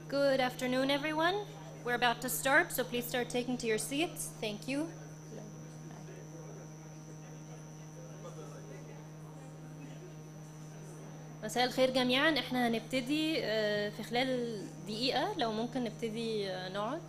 Good afternoon, everyone. We're about to start, so please start taking to your seats. Thank you. مساء الخير جميعا. احنا هنبتدي في خلال دقيقة، لو ممكن نبتدي نقعد.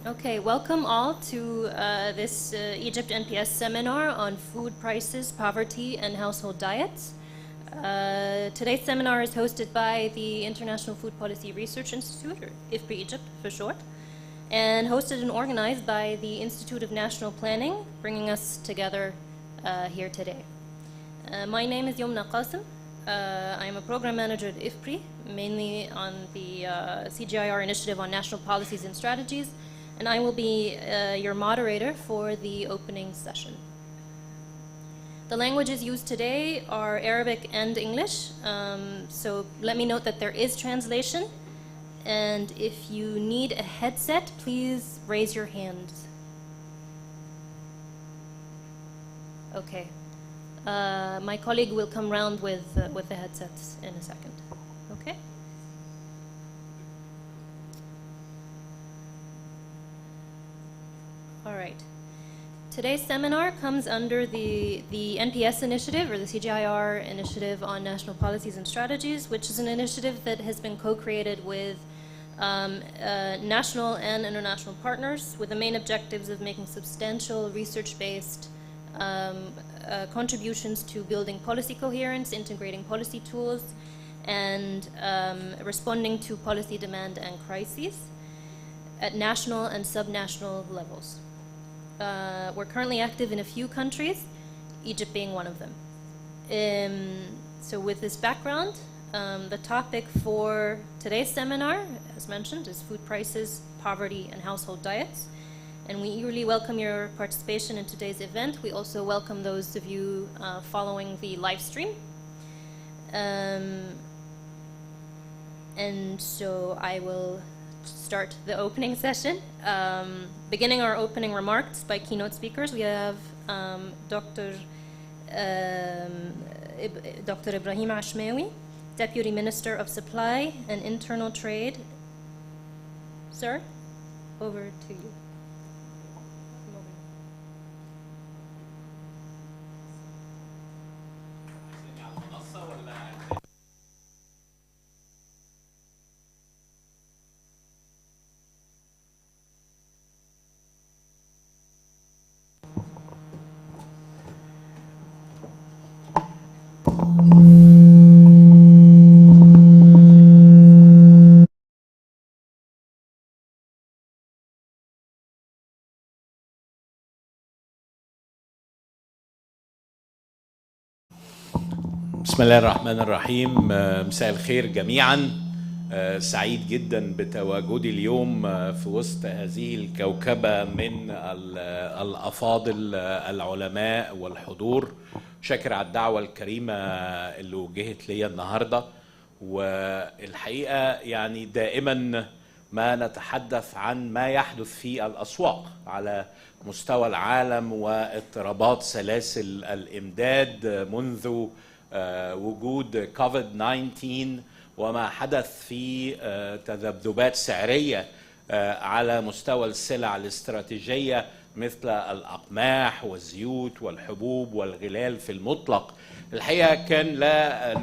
Okay, welcome all to this Egypt NPS seminar on food prices, poverty, and household diets. Today's seminar is hosted by the International Food Policy Research Institute, or IFPRI Egypt for short, and hosted and organized by the Institute of National Planning, bringing us together here today. My name is Yomna Qasim. I am a program manager at IFPRI, mainly on the CGIAR initiative on national policies and strategies, and I will be your moderator for the opening session. The languages used today are Arabic and English, so let me note that there is translation, and if you need a headset, please raise your hand. Okay. My colleague will come round with the headsets in a second. Okay? All right. Today's seminar comes under the NPS initiative, or the CGIAR initiative on national policies and strategies, which is an initiative that has been co-created with national and international partners with the main objectives of making substantial research-based contributions to building policy coherence, integrating policy tools, and responding to policy demand and crises at national and subnational levels. We're currently active in a few countries, Egypt being one of them. So with this background, the topic for today's seminar, as mentioned, is food prices, poverty, and household diets. And we eagerly welcome your participation in today's event. We also welcome those of you following the live stream. And so I will start the opening session. Beginning our opening remarks by keynote speakers, we have Dr. Ibrahim Ashmawi, Deputy Minister of Supply and Internal Trade. Sir, over to you. بسم الله الرحمن الرحيم. مساء الخير جميعا. سعيد جدا بتواجدي اليوم في وسط هذه الكوكبة من الأفاضل العلماء والحضور. شاكر على الدعوة الكريمة اللي وجهت لي النهاردة. والحقيقة يعني دائما ما نتحدث عن ما يحدث في الأسواق على مستوى العالم واضطرابات سلاسل الإمداد منذ وجود كوفيد-19 وما حدث في تذبذبات سعرية على مستوى السلع الاستراتيجية مثل الأقماح والزيوت والحبوب والغلال في المطلق. الحقيقة كان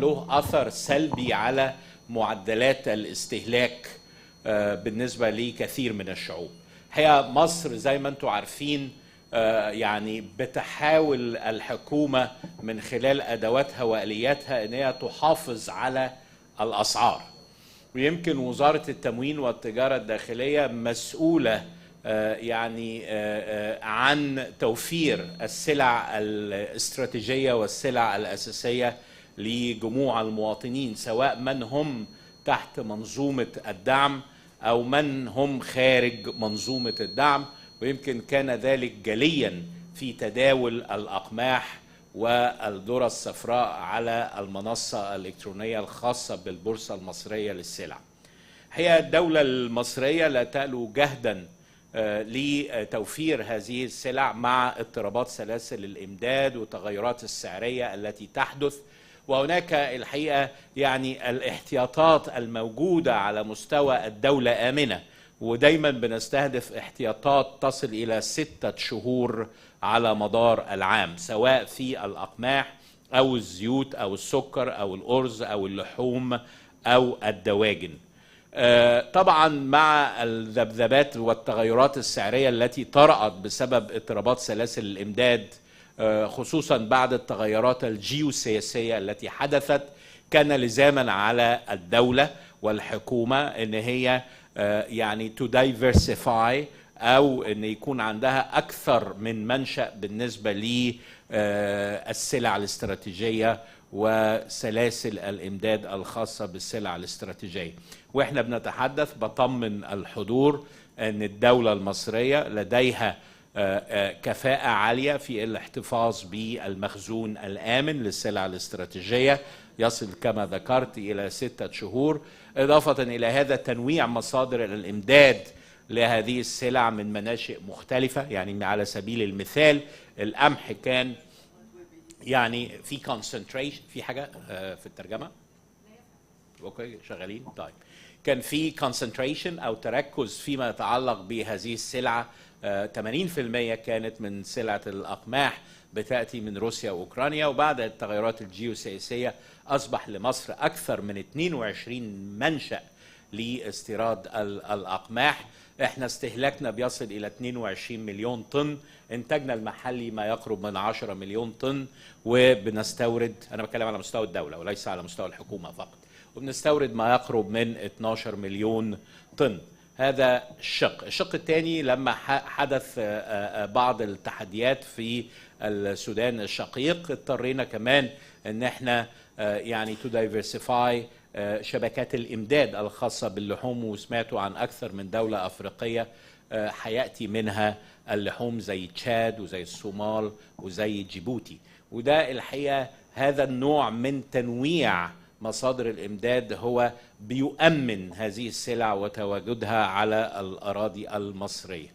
له أثر سلبي على معدلات الاستهلاك بالنسبة لكثير من الشعوب. الحقيقة مصر زي ما انتم عارفين يعني بتحاول الحكومة من خلال أدواتها وآلياتها أن هي تحافظ على الأسعار، ويمكن وزارة التموين والتجارة الداخلية مسؤولة يعني عن توفير السلع الاستراتيجية والسلع الأساسية لجموع المواطنين، سواء من هم تحت منظومة الدعم أو من هم خارج منظومة الدعم. ويمكن كان ذلك جليا في تداول الأقماح والذرة الصفراء على المنصة الإلكترونية الخاصة بالبورصة المصرية للسلع. هي الدولة المصرية لا تألو جهدا لتوفير هذه السلع مع اضطرابات سلاسل الإمداد وتغيرات السعرية التي تحدث. وهناك الحقيقة يعني الاحتياطات الموجودة على مستوى الدولة آمنة، ودايما بنستهدف احتياطات تصل إلى 6 شهور على مدار العام، سواء في الأقماح أو الزيوت أو السكر أو الأرز أو اللحوم أو الدواجن. طبعا مع الذبذبات والتغيرات السعرية التي طرأت بسبب اضطرابات سلاسل الإمداد، خصوصا بعد التغيرات الجيوسياسية التي حدثت، كان لزاما على الدولة والحكومة ان هي يعني to diversify او ان يكون عندها اكثر من منشأ بالنسبة للسلع الاستراتيجية وسلاسل الامداد الخاصة بالسلع الاستراتيجية. واحنا بنتحدث بطمن الحضور ان الدولة المصرية لديها كفاءة عالية في الاحتفاظ بالمخزون الآمن للسلع الاستراتيجية، يصل كما ذكرت إلى 6 شهور. إضافة إلى هذا تنويع مصادر الإمداد لهذه السلع من مناشئ مختلفة. يعني على سبيل المثال القمح كان يعني في concentration، في حاجة في الترجمة؟ اوكي شغالين. طيب كان في concentration او تركز فيما يتعلق بهذه السلعة. 80% كانت من سلعة الأقماح بتأتي من روسيا وأوكرانيا، وبعد التغيرات الجيوسياسية أصبح لمصر أكثر من 22 منشأ لاستيراد الأقماح. احنا استهلاكنا بيصل إلى 22 مليون طن، إنتاجنا المحلي ما يقرب من 10 مليون طن، وبنستورد، أنا بتكلم على مستوى الدولة وليس على مستوى الحكومة فقط، وبنستورد ما يقرب من 12 مليون طن. هذا الشق الثاني لما حدث بعض التحديات في السودان الشقيق، اضطرينا كمان ان احنا يعني to diversify شبكات الامداد الخاصة باللحوم، وسمعتوا عن اكثر من دولة افريقية حياتي منها اللحوم زي تشاد وزي الصومال وزي جيبوتي. وده الحقيقة هذا النوع من تنويع مصادر الإمداد هو بيؤمن هذه السلع وتواجدها على الأراضي المصرية.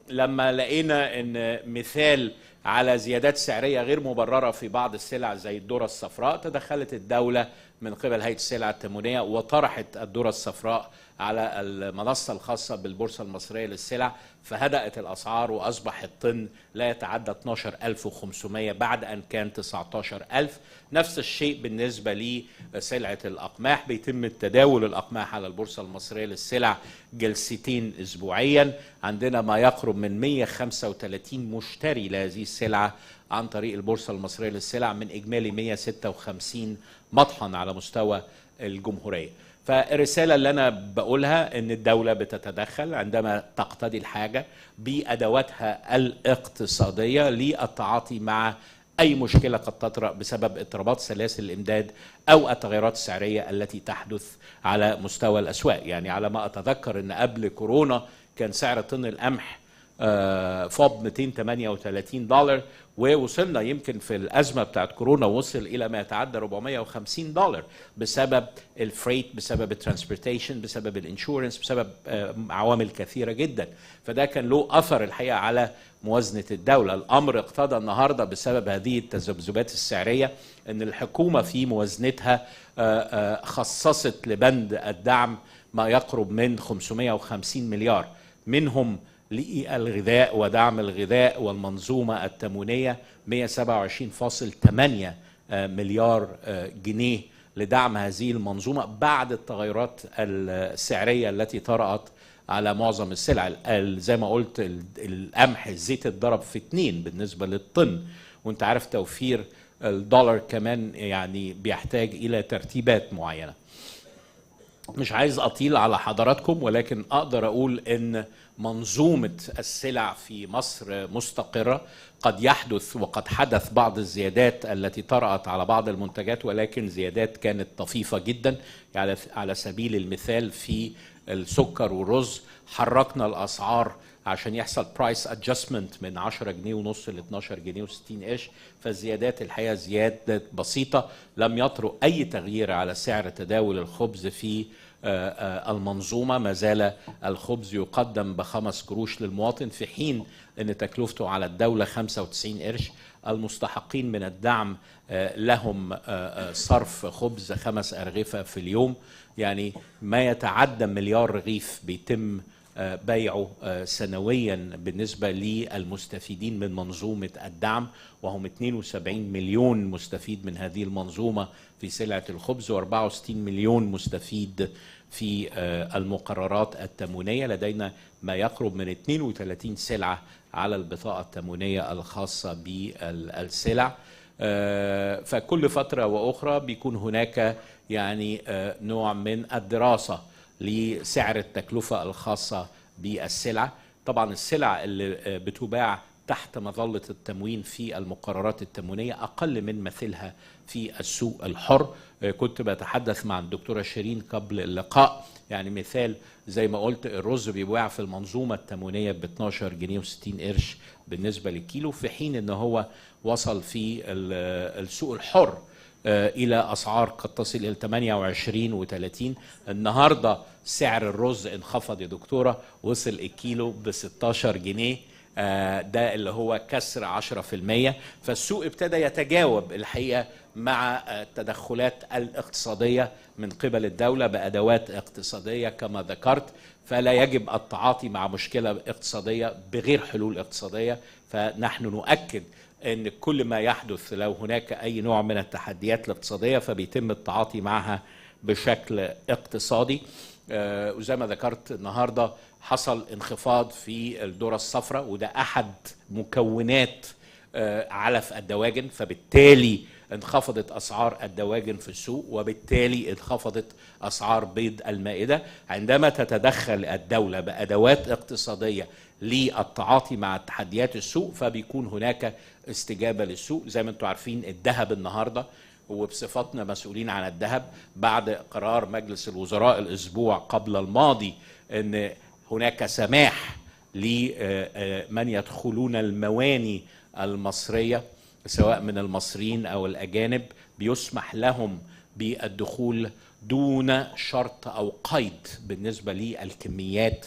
لما لقينا أن مثال على زيادات سعرية غير مبررة في بعض السلع زي الذرة الصفراء، تدخلت الدولة من قبل هيئة السلع التموينية وطرحت الذرة الصفراء على المنصة الخاصة بالبورصة المصرية للسلع، فهدأت الأسعار وأصبح الطن لا يتعدى 12,500 بعد أن كان 19,000. نفس الشيء بالنسبة لسلعة الأقماح، بيتم التداول الأقماح على البورصة المصرية للسلع جلستين أسبوعيا. عندنا ما يقرب من 135 مشتري لهذه السلعة عن طريق البورصة المصرية للسلع من إجمالي 156 مطحن على مستوى الجمهورية. فالرسالة اللي أنا بقولها إن الدولة بتتدخل عندما تقتضي الحاجة بأدواتها الاقتصادية للتعاطي مع أي مشكلة قد تطرأ بسبب اضطرابات سلاسل الإمداد أو التغيرات السعرية التي تحدث على مستوى الأسواق. يعني على ما أتذكر إن قبل كورونا كان سعر طن القمح فوق $238، ووصلنا يمكن في الأزمة بتاعت كورونا وصل إلى ما يتعدى $450 بسبب الفريت، بسبب الترانسبورتيشن، بسبب الانشورنس، بسبب عوامل كثيرة جدا. فده كان له أثر الحقيقة على موازنة الدولة. الأمر اقتضى النهاردة بسبب هذه التذبذبات السعرية أن الحكومة في موازنتها خصصت لبند الدعم ما يقرب من 550 مليار، منهم للغذاء ودعم الغذاء والمنظومة التموينية 127.8 مليار جنيه لدعم هذه المنظومة بعد التغيرات السعرية التي طرأت على معظم السلع. زي ما قلت القمح الزيت اتضرب في 2 بالنسبة للطن، وانت عارف توفير الدولار كمان يعني بيحتاج إلى ترتيبات معينة. مش عايز أطيل على حضراتكم، ولكن أقدر أقول إن منظومة السلع في مصر مستقرة. قد يحدث وقد حدث بعض الزيادات التي طرأت على بعض المنتجات، ولكن زيادات كانت طفيفة جدا. يعني على سبيل المثال في السكر والرز حركنا الأسعار عشان يحصل برايس ادجستمنت من 10 جنيه ونص ل 12 جنيه و60 قرش. فالزيادات الحقيقه زيادات بسيطه، لم يطرق اي تغيير على سعر تداول الخبز في المنظومه. ما زال الخبز يقدم ب5 قروش للمواطن، في حين ان تكلفته على الدوله 95 قرش. المستحقين من الدعم لهم صرف خبز 5 أرغفة في اليوم، يعني ما يتعدى مليار رغيف بيتم بيعه سنويا بالنسبة للمستفيدين من منظومة الدعم، وهم 72 مليون مستفيد من هذه المنظومة في سلعة الخبز، و64 مليون مستفيد في المقررات التموينية. لدينا ما يقرب من 32 سلعة على البطاقة التموينية الخاصة بالسلع. فكل فترة وأخرى بيكون هناك يعني نوع من الدراسة لسعر التكلفة الخاصة بالسلع. طبعا السلع اللي بتباع تحت مظلة التموين في المقررات التموينية أقل من مثلها في السوق الحر. كنت بتحدث مع الدكتورة شيرين قبل اللقاء، يعني مثال زي ما قلت الرز بيباع في المنظومة التموينية ب 12 جنيه و60 قرش بالنسبة للكيلو، في حين ان هو وصل في السوق الحر إلى أسعار قد تصل إلى 28 و30. النهاردة سعر الرز انخفض يا دكتورة، وصل الكيلو ب 16 جنيه، ده اللي هو كسر 10%. فالسوق ابتدى يتجاوب الحقيقة مع التدخلات الاقتصادية من قبل الدولة بأدوات اقتصادية كما ذكرت. فلا يجب التعاطي مع مشكلة اقتصادية بغير حلول اقتصادية. فنحن نؤكد ان كل ما يحدث لو هناك اي نوع من التحديات الاقتصادية فبيتم التعاطي معها بشكل اقتصادي. وزي ما ذكرت النهاردة حصل انخفاض في الذرة الصفراء، وده احد مكونات علف الدواجن، فبالتالي انخفضت اسعار الدواجن في السوق، وبالتالي انخفضت اسعار بيض المائدة. عندما تتدخل الدولة بادوات اقتصادية للتعاطي مع تحديات السوق فبيكون هناك استجابة للسوق. زي ما انتم عارفين الذهب النهاردة، وبصفتنا مسؤولين عن الذهب بعد قرار مجلس الوزراء الأسبوع قبل الماضي أن هناك سماح لمن يدخلون المواني المصرية سواء من المصريين أو الأجانب، بيسمح لهم بالدخول دون شرط أو قيد بالنسبة للكميات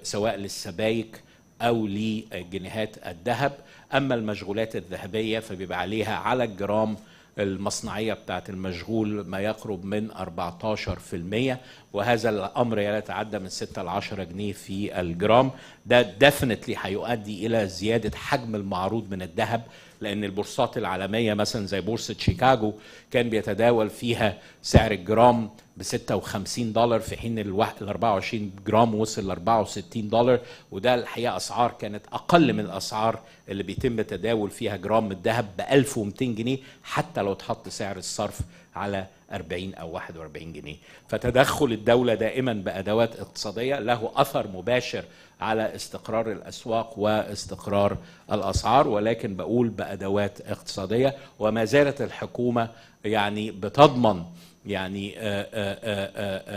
سواء للسبائك أو لجنيهات الذهب. أما المشغولات الذهبية فبيبقى عليها على الجرام المصنعية بتاعت المشغول ما يقرب من 14%، وهذا الأمر يتعدى من 6 ل 10 جنيه في الجرام. ده ديفنتلي هيؤدي إلى زيادة حجم المعروض من الذهب، لأن البورصات العالمية مثلا زي بورصة شيكاغو كان بيتداول فيها سعر الجرام ب$56، في حين ال 24 جرام وصل ل $64. وده الحقيقة أسعار كانت أقل من الأسعار اللي بيتم تداول فيها جرام الذهب ب1200 جنيه حتى لو تحط سعر الصرف على 40 أو 41 جنيه. فتدخل الدولة دائما بأدوات اقتصادية له أثر مباشر على استقرار الأسواق واستقرار الأسعار، ولكن بقول بأدوات اقتصادية. وما زالت الحكومة يعني بتضمن يعني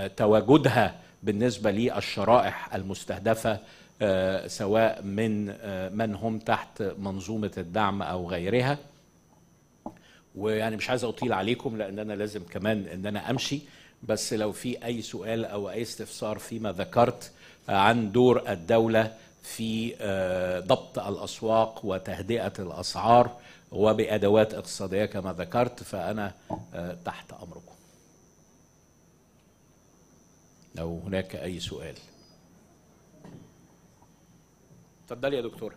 تواجدها بالنسبة للشرائح المستهدفة سواء من هم تحت منظومة الدعم أو غيرها. ويعني مش عايز أطيل عليكم لأن أنا لازم كمان أن أنا أمشي، بس لو في أي سؤال أو أي استفسار فيما ذكرت عن دور الدولة في ضبط الأسواق وتهدئة الأسعار وبأدوات اقتصادية كما ذكرت، فأنا تحت أمركم لو هناك أي سؤال. اتفضلي يا دكتورة.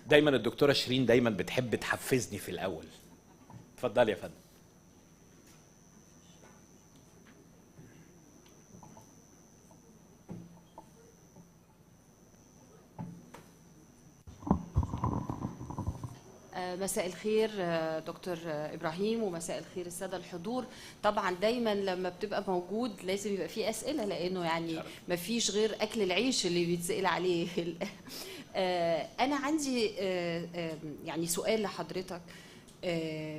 دايما الدكتورة شيرين دايما بتحب تحفزني في الأول. اتفضلي يا فندم. مساء الخير دكتور إبراهيم، ومساء الخير السادة الحضور. طبعا دايما لما بتبقى موجود لازم يبقى فيه أسئلة، لأنه يعني ما فيش غير أكل العيش اللي بيتسأل عليه. أنا عندي يعني سؤال لحضرتك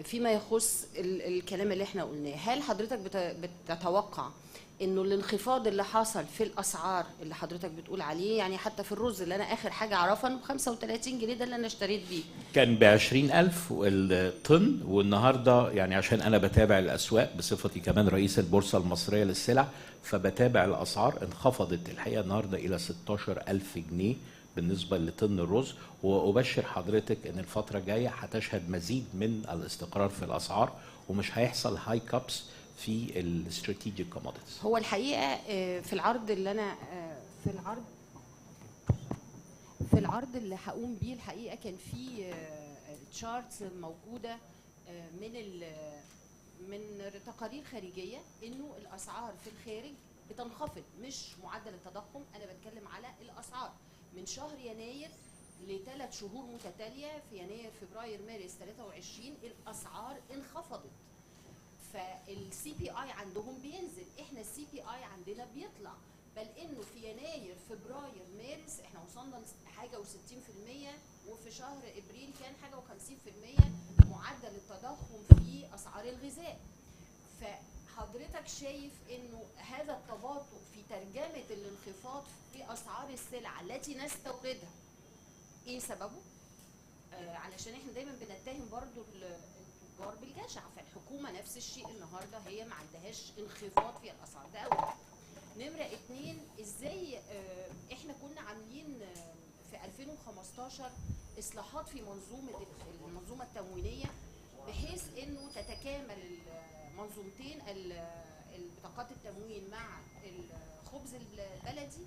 فيما يخص الكلام اللي احنا قلناه. هل حضرتك بتتوقع انه الانخفاض اللي حصل في الاسعار اللي حضرتك بتقول عليه، يعني حتى في الرز اللي انا اخر حاجه اعرفها انه ب 35 جنيه ده اللي انا اشتريت بيه، كان ب 20,000 الطن، والنهارده يعني عشان انا بتابع الاسواق بصفتي كمان رئيس البورصه المصريه للسلع، فبتابع الاسعار انخفضت الحقيقه النهارده الى 16,000 جنيه بالنسبه لطن الرز. وابشر حضرتك ان الفتره الجايه هتشهد مزيد من الاستقرار في الاسعار، ومش هيحصل هاي كابس في الاستراتيجيك كوموديتيز. هو الحقيقه في العرض اللي انا في العرض اللي هقوم بيه الحقيقه كان في تشارتس موجوده من تقارير خارجيه انه الاسعار في الخارج بتنخفض، مش معدل التضخم، انا بتكلم على الاسعار من شهر يناير ل3 شهور متتاليه. في يناير فبراير مارس 23 الاسعار انخفضت، فالسي بي اي عندهم بينزل، احنا السي بي اي عندنا بيطلع، بل انه في يناير فبراير مارس احنا وصلنا لحاجه و60%، وفي شهر ابريل كان حاجه و50% معدل التضخم في اسعار الغذاء. فحضرتك شايف انه هذا التباطؤ في ترجمه الانخفاض في اسعار السلع التي نستوردها ايه سببه؟ علشان احنا دايما بنتهم برضو التجار بالجشع، فالحكومه نفس الشيء النهارده هي ما عندهاش انخفاض في الاسعار. ده اول. نمره 2، ازاي احنا كنا عاملين في 2015 اصلاحات في المنظومه التموينيه بحيث انه تتكامل المنظومتين، بطاقات التموين مع الخبز البلدي،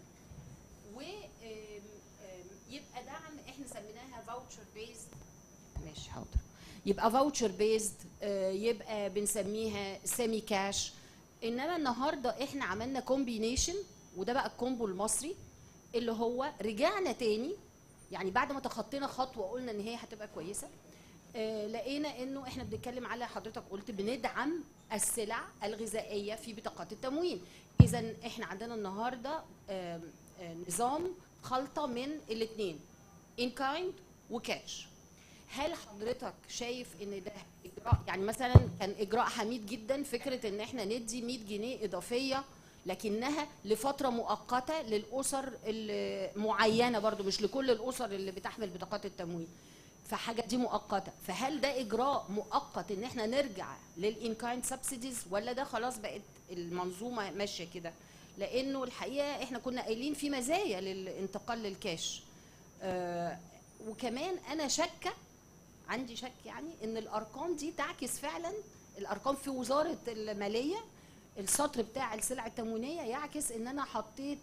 ويبقى دعم احنا سميناها فاوتشر بيزد. ماشي حاضر. يبقى فاوتشر بيزد، يبقى بنسميها سيمي كاش. انما النهارده احنا عملنا كومبينيشن، وده بقى الكومبو المصري اللي هو رجعنا تاني، يعني بعد ما تخطينا خطوه قلنا ان هي هتبقى كويسه، لقينا انه احنا بنتكلم على، حضرتك قلت بندعم السلع الغذائيه في بطاقات التموين. اذا احنا عندنا النهارده نظام خلطه من الاثنين، ان كايند وكاش. هل حضرتك شايف ان ده اجراء، يعني مثلا كان اجراء حميد جدا فكره ان احنا ندي 100 جنيه اضافيه لكنها لفتره مؤقته للاسر المعينه، برضو مش لكل الاسر اللي بتحمل بطاقات التموين، فحاجه دي مؤقته، فهل ده اجراء مؤقت ان احنا نرجع للان كايند سبسيديز، ولا ده خلاص بقت المنظومه ماشيه كده؟ لانه الحقيقه احنا كنا قايلين في مزايا للانتقال للكاش. وكمان انا عندي شك يعني ان الارقام دي تعكس فعلا، الارقام في وزاره الماليه السطر بتاع السلع التموينيه يعكس ان انا حطيت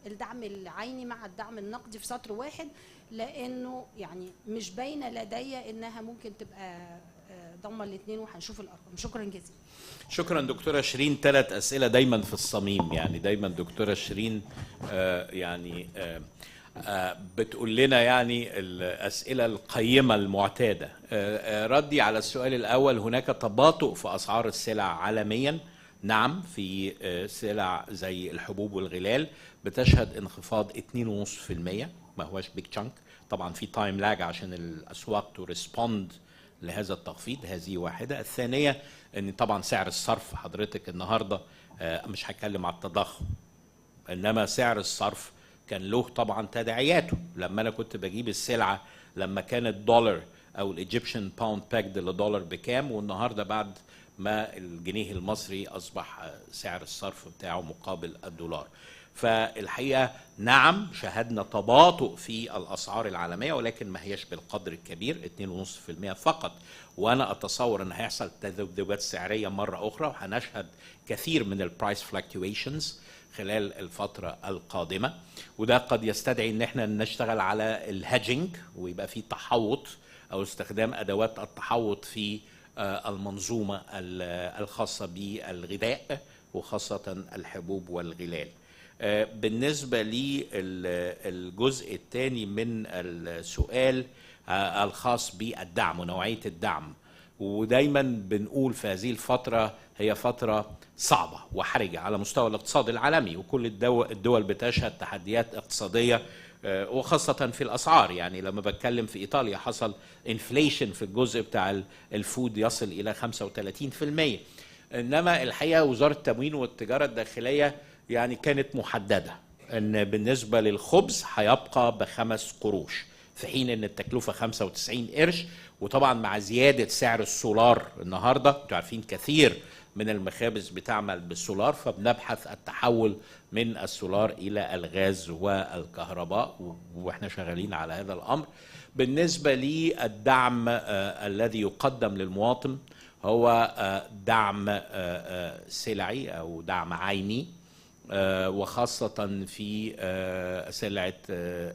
الدعم العيني مع الدعم النقدي في سطر واحد، لانه يعني مش باينه لدي انها ممكن تبقى ضمن الاثنين، وهنشوف الارقام. شكرا جزيلا. شكرا دكتوره شيرين. 3 اسئله دايما في الصميم، يعني دايما دكتوره شيرين بتقول لنا يعني الأسئلة القيمة المعتادة. ردي على السؤال الأول، هناك تباطؤ في أسعار السلع عالميا. نعم، في سلع زي الحبوب والغلال بتشهد انخفاض 2.5%، ما هوش بيج تشانك، طبعا في تايم لاج عشان الأسواق تو ريسبوند لهذا التخفيض، هذه واحدة. الثانية ان طبعا سعر الصرف حضرتك النهاردة مش هتكلم على التضخم، انما سعر الصرف كان له طبعا تداعياته. لما انا كنت بجيب السلعه لما كان الدولار او الايجيبشن باوند باكد للدولار بكام، والنهارده بعد ما الجنيه المصري اصبح سعر الصرف بتاعه مقابل الدولار. فالحقيقه نعم شهدنا تباطؤ في الاسعار العالميه، ولكن ما هيش بالقدر الكبير، 2.5% فقط. وانا اتصور ان هيحصل تذبذبات سعريه مره اخرى، وهنشهد كثير من البرايس فلكتويشنز خلال الفترة القادمة، وده قد يستدعي ان احنا نشتغل على الهيدجينج، ويبقى في تحوط او استخدام ادوات التحوط في المنظومة الخاصة بالغذاء وخاصة الحبوب والغلال. بالنسبة للجزء الثاني من السؤال الخاص بالدعم ونوعية الدعم، ودايما بنقول في هذه الفترة هي فترة صعبة وحرجة على مستوى الاقتصاد العالمي، وكل الدول بتشهد تحديات اقتصادية وخاصة في الأسعار. يعني لما بتكلم في إيطاليا حصل انفليشن في الجزء بتاع الفود يصل إلى 35%. إنما الحقيقة وزارة التموين والتجارة الداخلية يعني كانت محددة ان بالنسبة للخبز هيبقى ب5 قروش، في حين ان التكلفة 95 قرش. وطبعا مع زيادة سعر السولار النهاردة، انتوا عارفين كثير من المخابز بتعمل بالسولار، فبنبحث التحول من السولار الى الغاز والكهرباء، واحنا شغالين على هذا الامر. بالنسبة للدعم الذي يقدم للمواطن هو دعم سلعي او دعم عيني، وخاصة في سلعة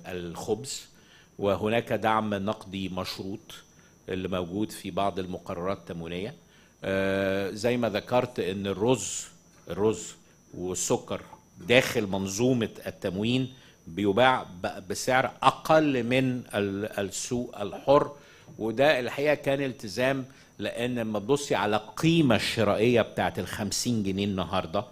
الخبز، وهناك دعم نقدي مشروط اللي موجود في بعض المقررات التموينية. زي ما ذكرت ان الرز والسكر داخل منظومة التموين بيباع بسعر اقل من السوق الحر، وده الحقيقة كان التزام، لان لما تبصي على القيمة الشرائية بتاعت 50 جنيه النهاردة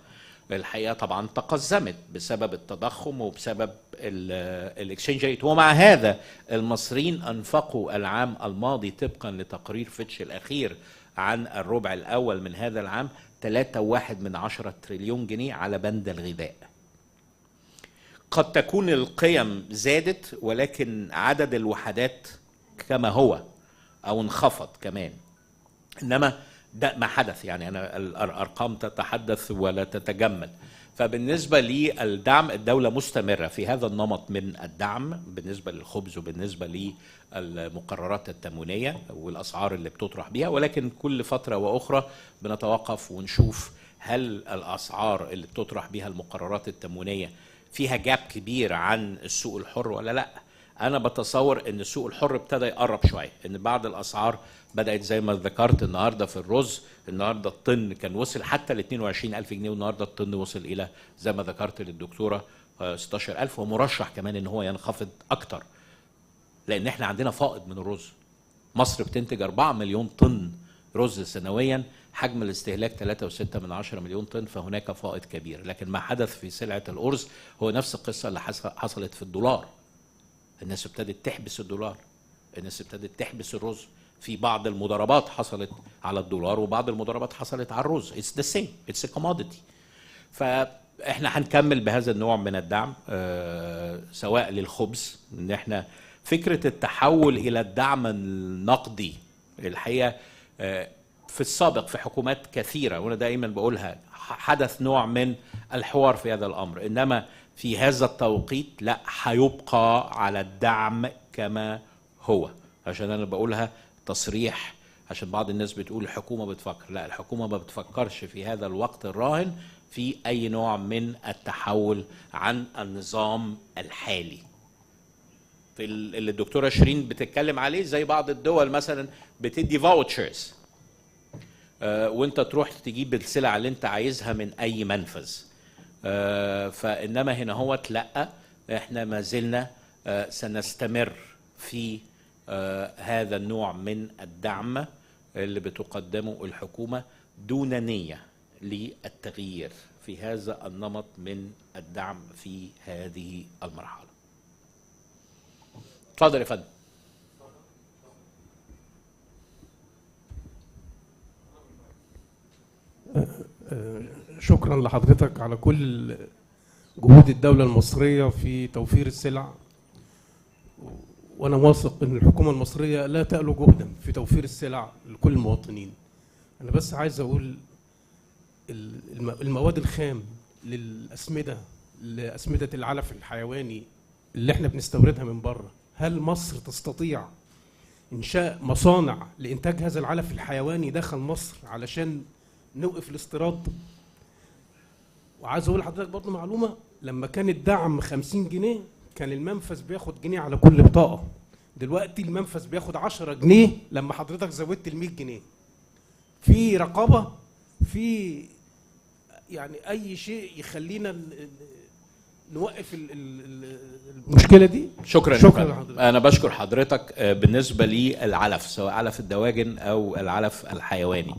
الحقيقة طبعا تقزمت بسبب التضخم وبسبب الاكسشينج ريت. ومع هذا المصريين انفقوا العام الماضي طبقا لتقرير فيتش الاخير عن الربع الاول من هذا العام 3.1 تريليون جنيه على بند الغذاء. قد تكون القيم زادت ولكن عدد الوحدات كما هو او انخفض كمان، انما ده ما حدث. يعني أنا الأرقام تتحدث ولا تتجمل. فبالنسبة للدعم الدولة مستمرة في هذا النمط من الدعم بالنسبة للخبز وبالنسبة للمقررات التموينية والأسعار اللي بتطرح بها، ولكن كل فترة وأخرى بنتوقف ونشوف هل الأسعار اللي بتطرح بها المقررات التموينية فيها جاب كبير عن السوق الحر ولا لا. أنا بتصور إن السوق الحر ابتدى يقرب شوية، إن بعض الأسعار بدأت زي ما ذكرت النهاردة في الرز. النهاردة الطن كان وصل حتى ل 22,000 جنيه، والنهاردة الطن وصل إلى زي ما ذكرت للدكتورة 16,000، ومرشح كمان إن هو ينخفض أكتر، لأن إحنا عندنا فائض من الرز. مصر بتنتج 4 مليون طن رز سنويا، حجم الاستهلاك 3.6 مليون طن، فهناك فائض كبير. لكن ما حدث في سلعة الأرز هو نفس القصة اللي حصلت في الدولار. الناس ابتدت تحبس الدولار، الناس ابتدت تحبس الرز. في بعض المضاربات حصلت على الدولار وبعض المضاربات حصلت على الرز. It's the same, it's a commodity. فاحنا هنكمل بهذا النوع من الدعم سواء للخبز، ان احنا فكرة التحول الى الدعم النقدي الحقيقة في السابق في حكومات كثيرة، وانا دائما بقولها حدث نوع من الحوار في هذا الامر، انما في هذا التوقيت لا، هيبقى على الدعم كما هو. عشان انا بقولها تصريح، عشان بعض الناس بتقول الحكومة بتفكر، لا، الحكومة ما بتفكرش في هذا الوقت الراهن في اي نوع من التحول عن النظام الحالي. في اللي الدكتورة شيرين بتتكلم عليه، زي بعض الدول مثلا بتدي فاوتشرز وانت تروح تجيب السلع اللي انت عايزها من اي منفذ. فانما هنا هو لا، احنا ما زلنا سنستمر في هذا النوع من الدعم اللي بتقدمه الحكومة دون نية للتغيير في هذا النمط من الدعم في هذه المرحلة. اتفضل يا فندم. شكرا لحضرتك على كل جهود الدولة المصرية في توفير السلع، وأنا واثق أن الحكومة المصرية لا تألو جهدا في توفير السلع لكل المواطنين. أنا بس عايز أقول المواد الخام لأسمدة العلف الحيواني اللي احنا بنستوردها من بره، هل مصر تستطيع إنشاء مصانع لإنتاج هذا العلف الحيواني داخل مصر علشان نوقف الاستيراد؟ وعايز أقول لحضرتك برضه معلومة، لما كان الدعم 50 جنيه كان المنفذ بياخد جنيه على كل بطاقة، دلوقتي المنفذ بياخد 10 جنيه لما حضرتك زودت ال 100 جنيه. في رقابة، في يعني أي شيء يخلينا نوقف المشكله دي. شكرا شكرا لحضرتك. انا بشكر حضرتك. بالنسبه للعلف، سواء علف الدواجن او العلف الحيواني،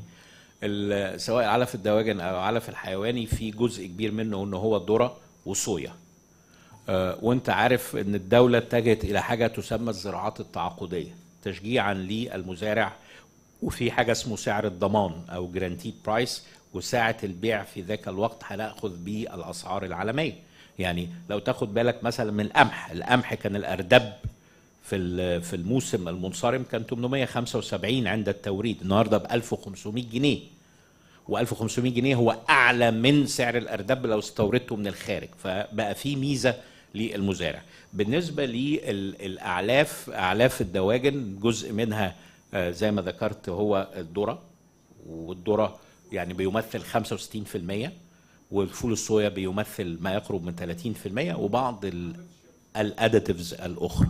سواء علف الدواجن او العلف الحيواني، في جزء كبير منه ان هو الذره والصويا. وانت عارف ان الدوله اتجهت الى حاجه تسمى الزراعات التعاقديه تشجيعا للمزارع، وفي حاجه اسمه سعر الضمان او جرانتيد برايس، وساعه البيع في ذاك الوقت هناخذ بالاسعار العالميه. يعني لو تاخد بالك مثلا من القمح كان الاردب في الموسم المنصرم كان 875 عند التوريد، النهارده ب 1500 جنيه، و1500 جنيه هو اعلى من سعر الاردب لو استوردته من الخارج، فبقى في ميزه للمزارع. بالنسبه للاعلاف، اعلاف الدواجن جزء منها زي ما ذكرت هو الذره، والذره يعني بيمثل 65%، والفول الصويا بيمثل ما يقرب من 30%، وبعض الاديتيفز الاخرى.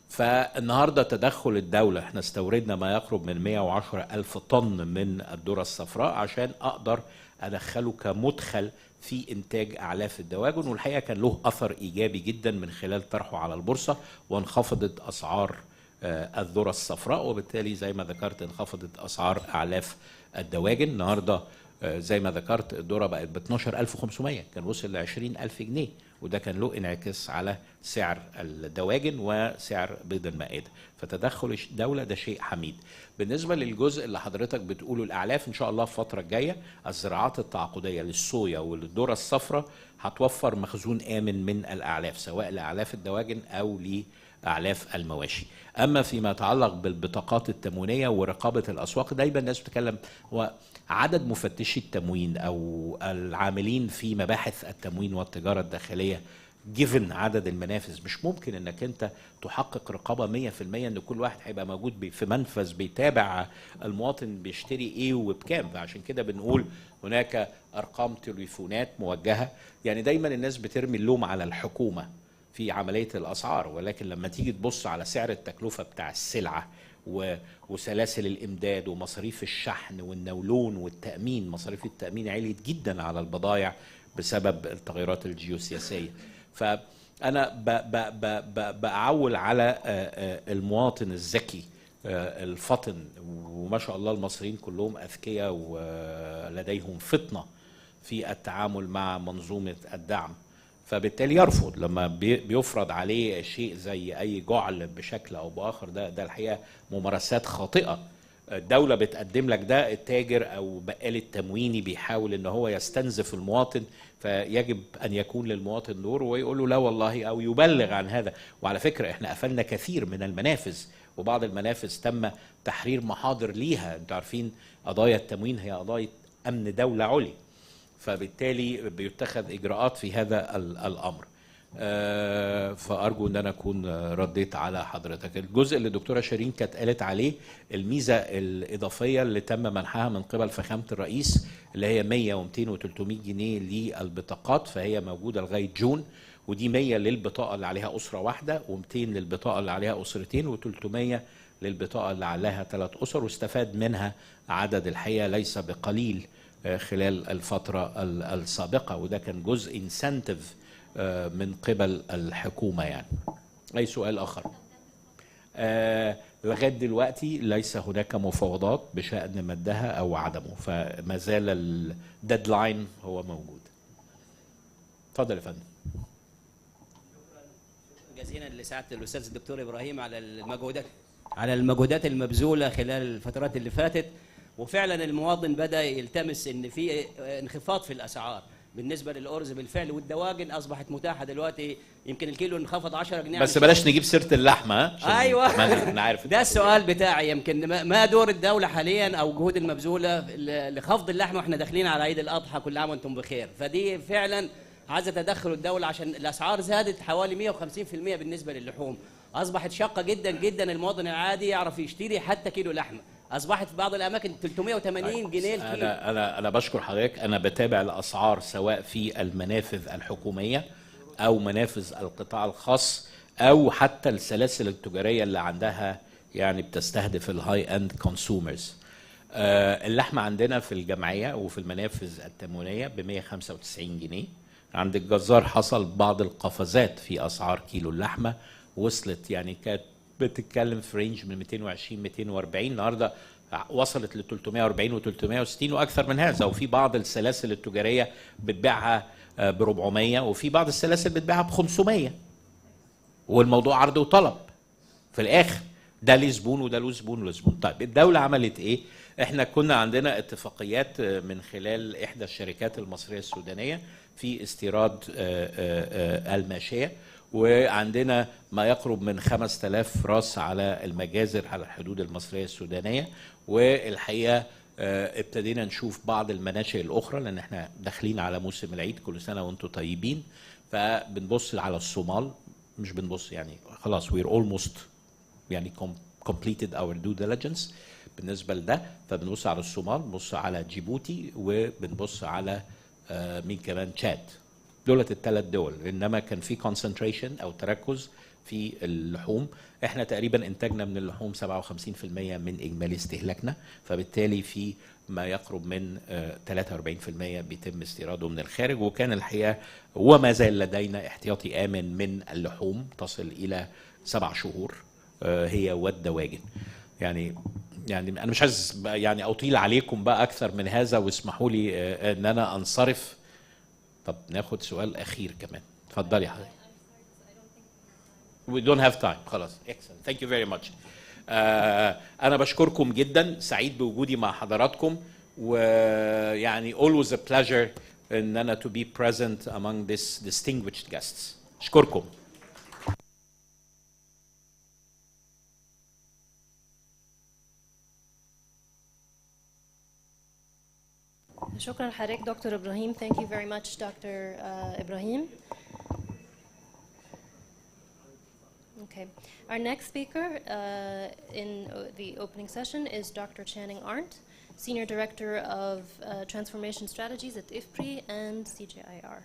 فالنهارده تدخل الدوله، احنا استوردنا ما يقرب من 110 ألف طن من الذره الصفراء عشان اقدر ادخله كمدخل في انتاج اعلاف الدواجن، والحقيقه كان له اثر ايجابي جدا من خلال طرحه على البورصه، وانخفضت اسعار الذره الصفراء، وبالتالي زي ما ذكرت انخفضت اسعار اعلاف الدواجن. النهارده زي ما ذكرت الذره بقت ب 12500، كان وصل ل 20000 جنيه، وده كان له انعكاس على سعر الدواجن وسعر بيض المائده. فتدخل الدوله ده شيء حميد. بالنسبه للجزء اللي حضرتك بتقوله الاعلاف، ان شاء الله في الفتره الجايه الزراعات التعاقديه للصويا وللذره الصفراء هتوفر مخزون امن من الاعلاف، سواء لاعلاف الدواجن او لاعلاف المواشي. اما فيما يتعلق بالبطاقات التموينيه ورقابه الاسواق، دايما الناس بتتكلم هو عدد مفتشي التموين او العاملين في مباحث التموين والتجاره الداخليه جيفن عدد المنافذ، مش ممكن انك انت تحقق رقابه 100% ان كل واحد هيبقى موجود في منفذ بيتابع المواطن بيشتري ايه وبكام. فعشان كده بنقول هناك ارقام تليفونات موجهه. يعني دايما الناس بترمي اللوم على الحكومه في عمليه الاسعار، ولكن لما تيجي تبص على سعر التكلفه بتاع السلعه وسلاسل الامداد ومصاريف الشحن والنولون والتامين، مصاريف التامين عليت جدا على البضائع بسبب التغيرات الجيوسياسيه. فانا بعول على المواطن الذكي الفطن، وما شاء الله المصريين كلهم اذكياء ولديهم فطنه في التعامل مع منظومه الدعم، فبالتالي يرفض لما بيفرض عليه شيء زي اي جعل بشكل او باخر. ده الحقيقه ممارسات خاطئه. الدوله بتقدم لك ده، التاجر او بقال التمويني بيحاول ان هو يستنزف المواطن، فيجب ان يكون للمواطن دور ويقول له لا والله، او يبلغ عن هذا. وعلى فكره احنا قفلنا كثير من المنافذ، وبعض المنافذ تم تحرير محاضر ليها. انتوا عارفين قضايا التموين هي قضايا امن دوله عليا، فبالتالي بيتخذ اجراءات في هذا الامر. فارجو ان انا اكون رديت على حضرتك. الجزء اللي الدكتوره شيرين كانت قالت عليه، الميزه الاضافيه اللي تم منحها من قبل فخامه الرئيس، اللي هي 100 و200 و300 جنيه للبطاقات، فهي موجوده لغايه جون، ودي 100 للبطاقه اللي عليها اسره واحده، و200 للبطاقه اللي عليها اسرتين، و300 للبطاقه اللي عليها 3 اسر، واستفاد منها عدد الحقيقه ليس بقليل خلال الفترة السابقة، وده كان جزء انسنتيف من قبل الحكومة. يعني أي سؤال آخر؟ لغاية دلوقتي ليس هناك مفاوضات بشأن مدها أو عدمه، فما زال الديدلاين هو موجود. اتفضل يا فندم. شكرا جزيلا لسعادة الأستاذ الدكتور إبراهيم على المجهودات المبذولة خلال الفترات اللي فاتت. وفعلا المواطن بدأ يلتمس ان في انخفاض في الاسعار بالنسبه للارز بالفعل، والدواجن اصبحت متاحه دلوقتي، يمكن الكيلو انخفض 10 جنيه. بس بلاش نجيب سيره اللحمه. ايوه انا عارف ده السؤال بتاعي. يمكن ما دور الدوله حاليا او جهود المبذوله لخفض اللحمه واحنا داخلين على عيد الاضحى، كل عام وانتم بخير. فدي فعلا عايزه تدخل الدوله، عشان الاسعار زادت حوالي 150% بالنسبه للحوم، اصبحت شاقه جدا جدا المواطن العادي يعرف يشتري حتى كيلو لحمه، اصبحت في بعض الاماكن 380 جنيه الكيلو. انا بشكر حضرتك. انا بتابع الاسعار سواء في المنافذ الحكوميه او منافذ القطاع الخاص او حتى السلاسل التجاريه اللي عندها يعني بتستهدف الهاي اند كونسيومرز. اللحمه عندنا في الجمعيه وفي المنافذ التموينيه ب 195 جنيه، عند الجزار حصل بعض القفزات في اسعار كيلو اللحمه، وصلت يعني كانت بتتكلم في رينج من 220 240، النهارده وصلت ل 340 و 360 واكثر من هذا. وفي بعض السلاسل التجاريه بتبيعها ب 400، وفي بعض السلاسل بتبيعها ب 500. والموضوع عرض وطلب في الاخر، ده ليه زبون وده له زبون وله زبون. طيب الدوله عملت ايه؟ احنا كنا عندنا اتفاقيات من خلال احدى الشركات المصريه السودانيه في استيراد الماشيه، وعندنا ما يقرب من 5000 راس على المجازر على الحدود المصريه السودانيه. والحقيقه ابتدينا نشوف بعض المناشئ الاخرى، لان احنا داخلين على موسم العيد، كل سنه وانتم طيبين. فبنبص على الصومال، مش بنبص يعني خلاص we're almost يعني completed our due diligence بالنسبه لده. فبنبص على الصومال، بنبص على جيبوتي، وبنبص على مين كمان، تشاد. دولت الثلاث دول. انما كان في concentration او تركز في اللحوم. احنا تقريبا انتاجنا من اللحوم 57% من اجمالي استهلاكنا، فبالتالي في ما يقرب من 43% بيتم استيراده من الخارج. وكان الحقيقه وما زال لدينا احتياطي امن من اللحوم تصل الى 7 شهور، هي والدواجن. يعني انا مش عايز يعني اطيل عليكم بقى اكثر من هذا، واسمحوا لي ان انا انصرف. طب ناخد سؤال اخير كمان، اتفضلي حضرتك. We don't have time. خلاص. Excellent. Thank you very much. أنا بشكركم جدا، سعيد بوجودي مع حضراتكم، ويعني always a pleasure إن أنا to be present among this distinguished guests. أشكركم. شكرا لحضرتك دكتور إبراهيم. Thank you very much Dr. Ibrahim. Okay. Our next speaker in the opening session is Dr. Channing Arndt, Senior Director of Transformation Strategies at IFPRI and CJIR.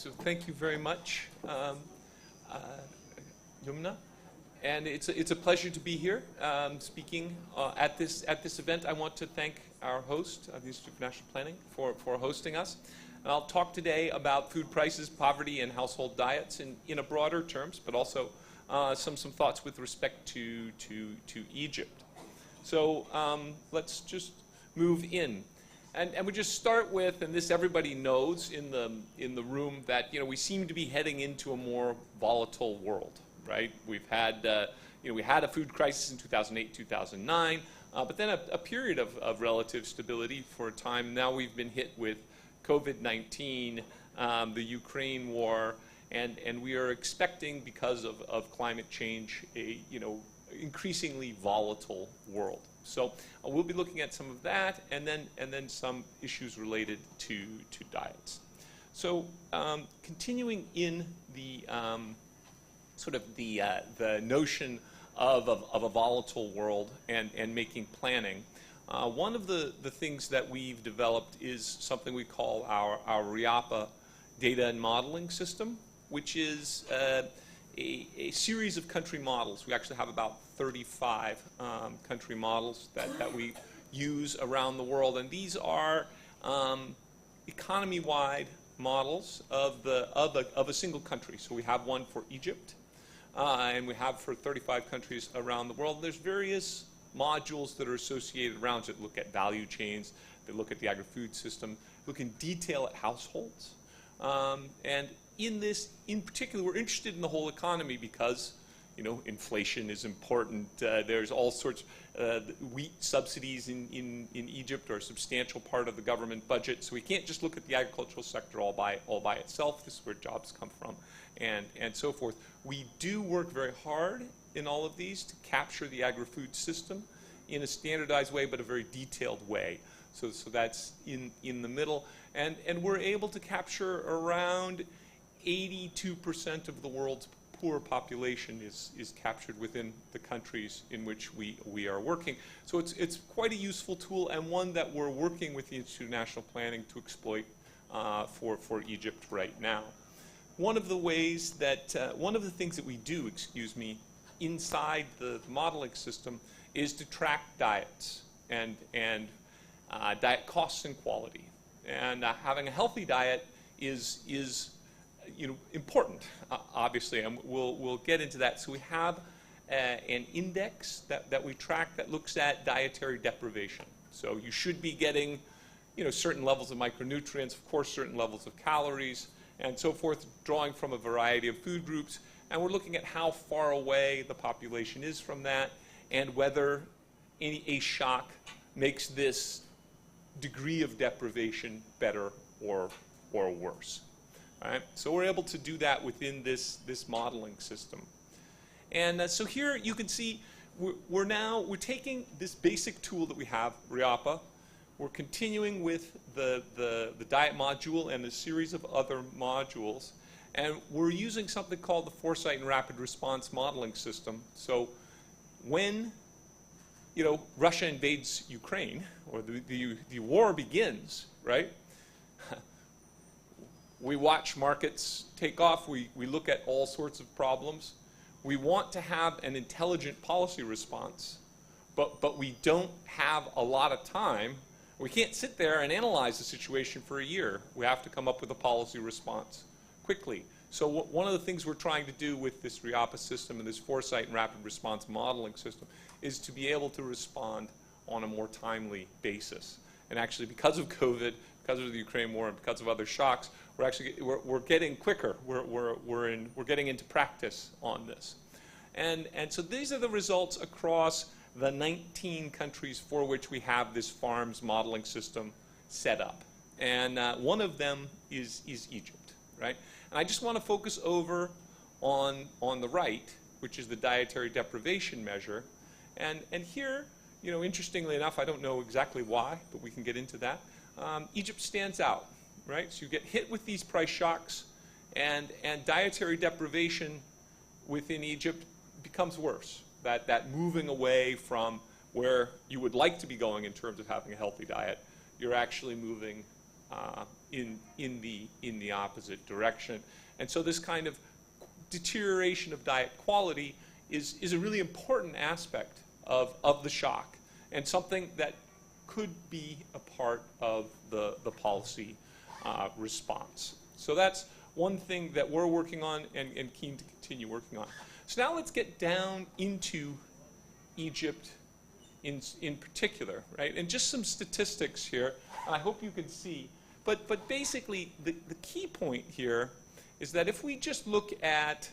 So thank you very much, Yumna. And it's a pleasure to be here speaking at this event. I want to thank our host, the Institute for National Planning, for hosting us. And I'll talk today about food prices, poverty, and household diets in a broader terms, but also some thoughts with respect to Egypt. So let's just move in. And we just start with, and this everybody knows in the room, that we seem to be heading into a more volatile world. Right? We've had, we had a food crisis in 2008, 2009, but then a period of relative stability for a time. Now we've been hit with COVID-19, the Ukraine war, and we are expecting, because of climate change, a increasingly volatile world. So we'll be looking at some of that, and then some issues related to diets. So continuing in the sort of the notion of a volatile world and making planning. One of the things that we've developed is something we call our RIAPA data and modeling system, which is a series of country models. We actually have about 35 country models that we use around the world, and these are economy-wide models of a single country. So we have one for Egypt, and we have for 35 countries around the world. There's various modules that are associated around it. Look at value chains, they look at the agri-food system, look in detail at households. And in this, in particular, we're interested in the whole economy because, inflation is important. There's all sorts. Wheat subsidies in Egypt are a substantial part of the government budget. So we can't just look at the agricultural sector all by itself. This is where jobs come from, and so forth. We do work very hard in all of these to capture the agri-food system in a standardized way, but a very detailed way. So that's in the middle, and we're able to capture around 82% of the world's poor population is captured within the countries in which we are working. So it's quite a useful tool, and one that we're working with the Institute of National Planning to exploit for Egypt right now. one of the ways that, one of the things that we do, excuse me, inside the modeling system is to track diets and diet costs and quality. And having a healthy diet is important, obviously, and we'll get into that. So we have an index that we track that looks at dietary deprivation. So you should be getting, certain levels of micronutrients, of course, certain levels of calories, and so forth, drawing from a variety of food groups. And we're looking at how far away the population is from that, and whether a shock makes this degree of deprivation better or worse. All right? So we're able to do that within this modeling system. And so here you can see we're taking this basic tool that we have, RIAPA. We're continuing with the diet module and a series of other modules. And we're using something called the foresight and rapid response modeling system. So when Russia invades Ukraine, or the war begins, right? We watch markets take off. We look at all sorts of problems. We want to have an intelligent policy response, but we don't have a lot of time. We can't sit there and analyze the situation for a year. We have to come up with a policy response quickly. So one of the things we're trying to do with this RIAPA system and this foresight and rapid response modeling system is to be able to respond on a more timely basis. And actually, because of COVID, because of the Ukraine war, and because of other shocks, we're getting quicker. We're getting into practice on this. And so these are the results across the 19 countries for which we have this FARMS modeling system set up. And one of them is Egypt, right? And I just want to focus over on the right, which is the dietary deprivation measure. And here, interestingly enough, I don't know exactly why, but we can get into that. Egypt stands out, right? So you get hit with these price shocks, and dietary deprivation within Egypt becomes worse. That moving away from where you would like to be going in terms of having a healthy diet, you're actually moving in the opposite direction. And so this kind of deterioration of diet quality is a really important aspect of the shock, and something that could be a part of the policy response. So that's one thing that we're working on and keen to continue working on. So now let's get down into Egypt in particular, right? And just some statistics here. I hope you can see. But basically, the key point here is that if we just look at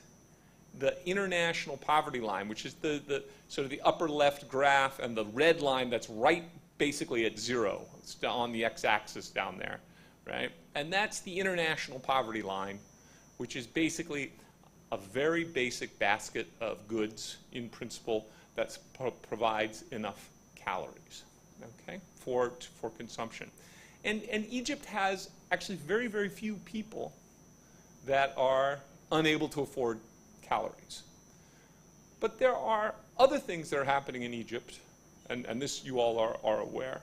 the international poverty line, which is the sort of the upper left graph, and the red line that's right basically at zero. It's on the x-axis down there, right? And that's the international poverty line, which is basically a very basic basket of goods in principle that provides enough calories, okay, for consumption. And Egypt has actually very, very few people that are unable to afford calories. But there are other things that are happening in Egypt, and this you all are aware,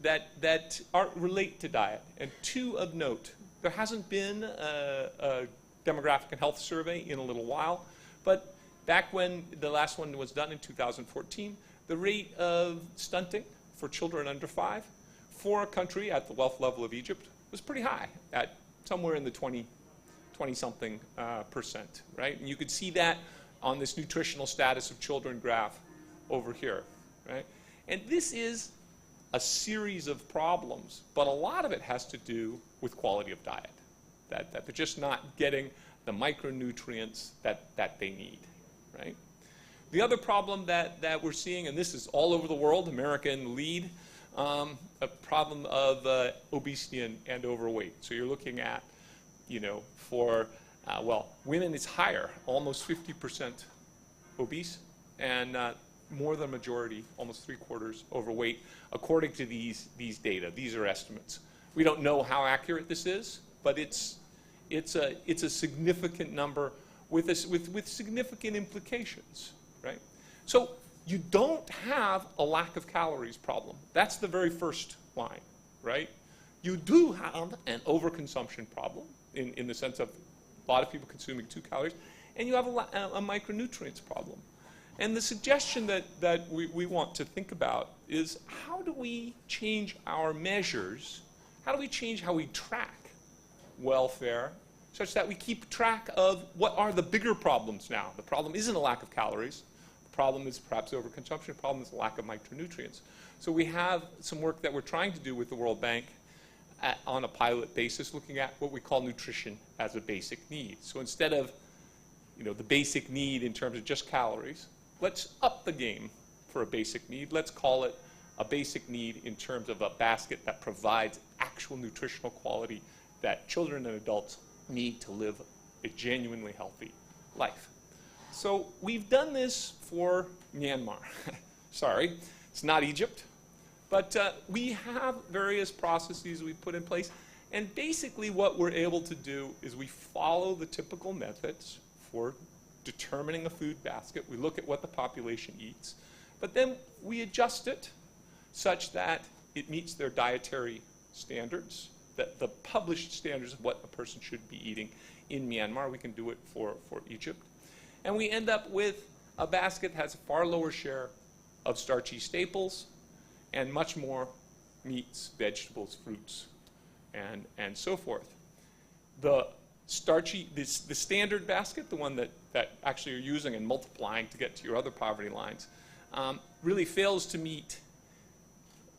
that relate to diet. And two of note: there hasn't been a demographic and health survey in a little while, but back when the last one was done in 2014, the rate of stunting for children under 5 for a country at the wealth level of Egypt was pretty high, at somewhere in the 20-something percent, right? And you could see that on this nutritional status of children graph over here, right? And this is a series of problems, but a lot of it has to do with quality of diet, that they're just not getting the micronutrients that they need, right? The other problem that we're seeing, and this is all over the world, America in the lead, a problem of obesity and overweight. So you're looking at, for, women is higher, almost 50% obese, and more than a majority, almost 3/4 overweight, according to these data. These are estimates. We don't know how accurate this is, but it's a significant number with significant implications, right? So you don't have a lack of calories problem. That's the very first line, right? You do have an overconsumption problem, in the sense of a lot of people consuming 2 calories, and you have a micronutrients problem. And the suggestion that we want to think about is, how do we change our measures? How do we change how we track welfare such that we keep track of what are the bigger problems now? The problem isn't a lack of calories. The problem is perhaps overconsumption. The problem is a lack of micronutrients. So we have some work that we're trying to do with the World Bank on a pilot basis, looking at what we call nutrition as a basic need. So instead of the basic need in terms of just calories, let's up the game for a basic need. Let's call it a basic need in terms of a basket that provides actual nutritional quality that children and adults need to live a genuinely healthy life. So we've done this for Myanmar. Sorry, it's not Egypt. But we have various processes we put in place. And basically what we're able to do is we follow the typical methods for determining a food basket. We look at what the population eats. But then we adjust it such that it meets their dietary standards, the published standards of what a person should be eating in Myanmar. We can do it for Egypt. And we end up with a basket that has a far lower share of starchy staples and much more meats, vegetables, fruits, and so forth. The standard basket, the one that actually you're using and multiplying to get to your other poverty lines, really fails to meet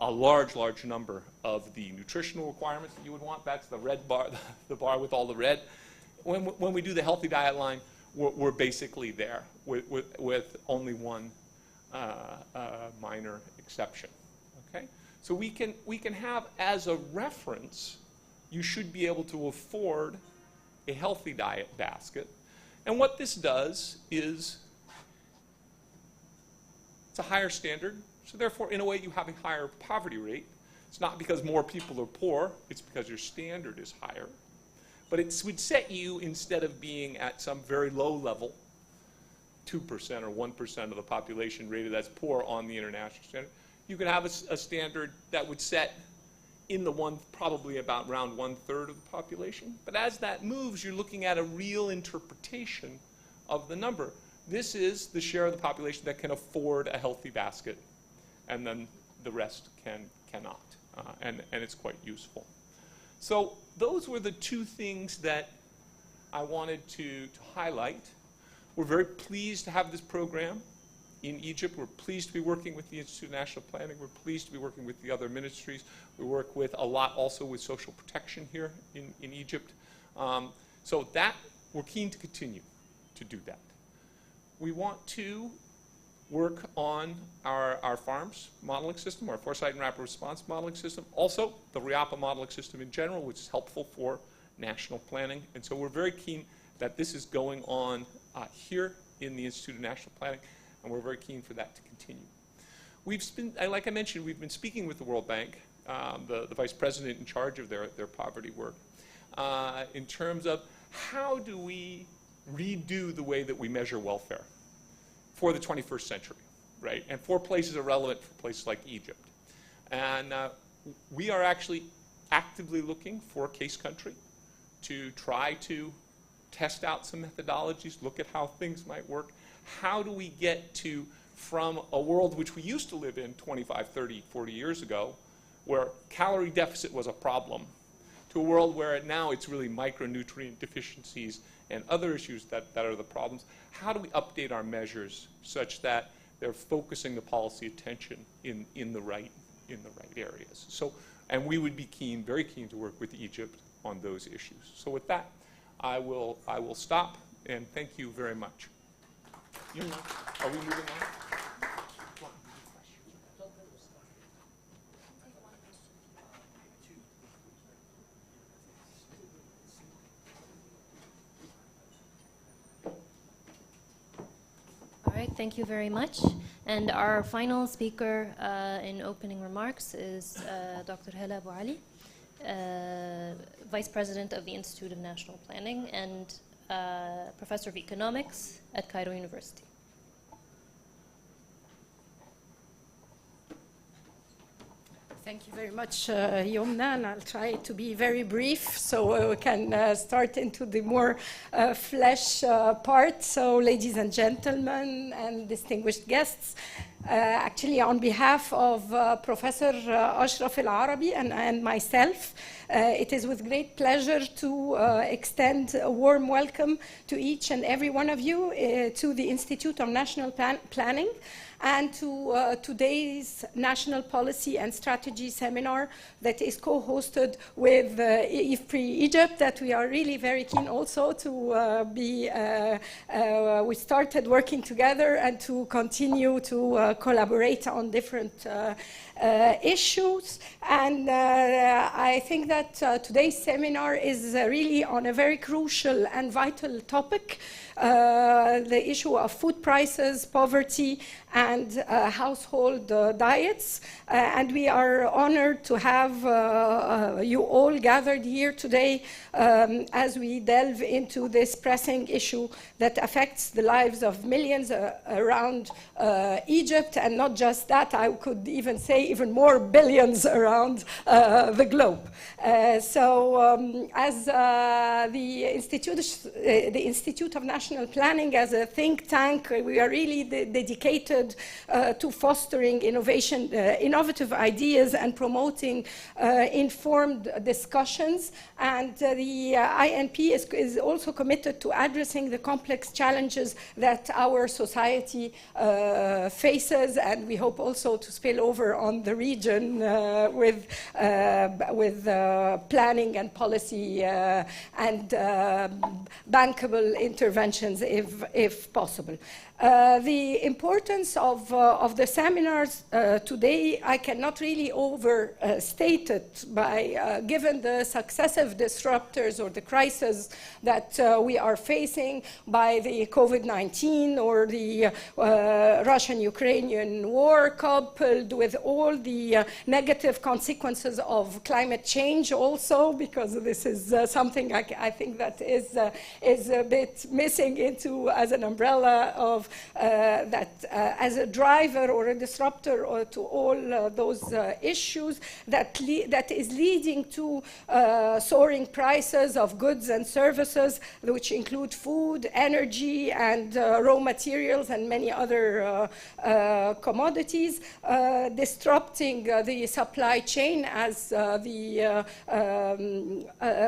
a large number of the nutritional requirements that you would want. That's the red bar, the bar with all the red. When we do the healthy diet line, we're basically there with only one minor exception. Okay? So we can have as a reference, you should be able to afford a healthy diet basket. And what this does is it's a higher standard. So therefore, in a way, you have a higher poverty rate. It's not because more people are poor. It's because your standard is higher. But it would set you, instead of being at some very low level, 2% or 1% of the population rated as poor on the international standard, you could have a standard that would set in the probably about around 1/3 of the population. But as that moves, you're looking at a real interpretation of the number. This is the share of the population that can afford a healthy basket, and then the rest cannot, and it's quite useful. So those were the two things that I wanted to highlight. We're very pleased to have this program in Egypt. We're pleased to be working with the Institute of National Planning. We're pleased to be working with the other ministries. We work with a lot also with social protection here in Egypt. So that, we're keen to continue to do that. We want to work on our farms modeling system, our foresight and rapid response modeling system. Also, the RIAPA modeling system in general, which is helpful for national planning. And so we're very keen that this is going on here in the Institute of National Planning, and we're very keen for that to continue. Like I mentioned, we've been speaking with the World Bank, the vice president in charge of their poverty work, in terms of how do we redo the way that we measure welfare for the 21st century, right? And for places are relevant for places like Egypt. And we are actually actively looking for a case country to try to test out some methodologies, look at how things might work. How do we get from a world which we used to live in 25, 30, 40 years ago, where calorie deficit was a problem, to a world where now it's really micronutrient deficiencies and other issues that are the problems? How do we update our measures such that they're focusing the policy attention in the right areas? So, and we would be very keen to work with Egypt on those issues. So with that, I will stop, and thank you very much. Are we moving on? All right, thank you very much. And our final speaker in opening remarks is Dr. Hala Abu Ali, Vice President of the Institute of National Planning and Professor of Economics at Cairo University. Thank you very much, Yomna, and I'll try to be very brief so we can start into the more flesh part. So, ladies and gentlemen and distinguished guests, actually on behalf of Professor Ashraf Al-Arabi and myself, it is with great pleasure to extend a warm welcome to each and every one of you to the Institute of National Planning and to today's National Policy and Strategy Seminar that is co-hosted with IFPRI Egypt, that we are really very keen also to we started working together and to continue to collaborate on different issues. And I think that today's seminar is really on a very crucial and vital topic, the issue of food prices, poverty, and household diets. And we are honored to have you all gathered here today as we delve into this pressing issue that affects the lives of millions around Egypt, and not just that, I could even say even more billions around the globe. As the Institute of National Planning, as a think tank, we are really dedicated to fostering innovative ideas and promoting informed discussions. And the INP is also committed to addressing the complex challenges that our society faces, and we hope also to spill over on the region with planning and policy and bankable interventions if possible. The importance of the seminars today, I cannot really overstate it by, given the successive disruptors or the crises that we are facing by the COVID-19 or the Russian-Ukrainian war, coupled with all the negative consequences of climate change also, because this is something I think that is a bit missing into as an umbrella of that as a driver or a disruptor or to all those issues that is leading to soaring prices of goods and services, which include food, energy, and raw materials and many other commodities, disrupting the supply chain, as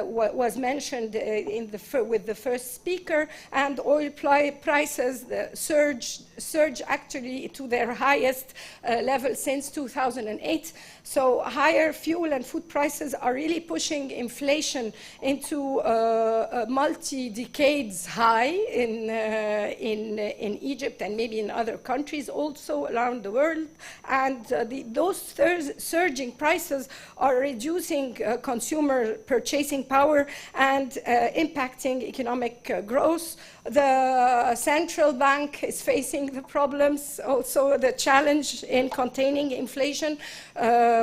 was mentioned with the first speaker, and oil prices surge actually to their highest level since 2008. So higher fuel and food prices are really pushing inflation into a multi-decades high in Egypt and maybe in other countries also around the world. And those surging prices are reducing consumer purchasing power and impacting economic growth. The central bank is facing the problems, also the challenge in containing inflation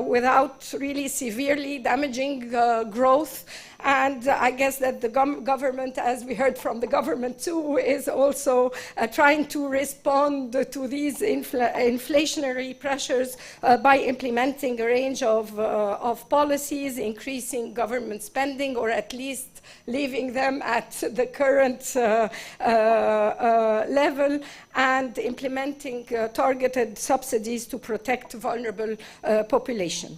without really severely damaging growth. And I guess that the government, as we heard from the government too, is also trying to respond to these inflationary pressures by implementing a range of policies, increasing government spending, or at least leaving them at the current level, and implementing targeted subsidies to protect vulnerable population.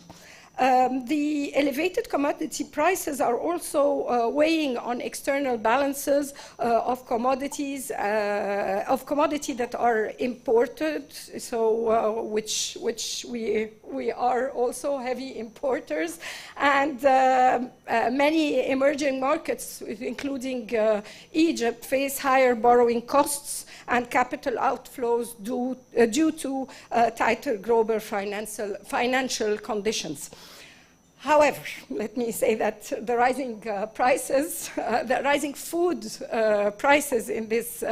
The elevated commodity prices are also weighing on external balances of commodities, of commodity that are imported, so which we are also heavy importers, and many emerging markets, including Egypt, face higher borrowing costs and capital outflows due to tighter global financial conditions. However, let me say that the rising prices, the rising food prices in this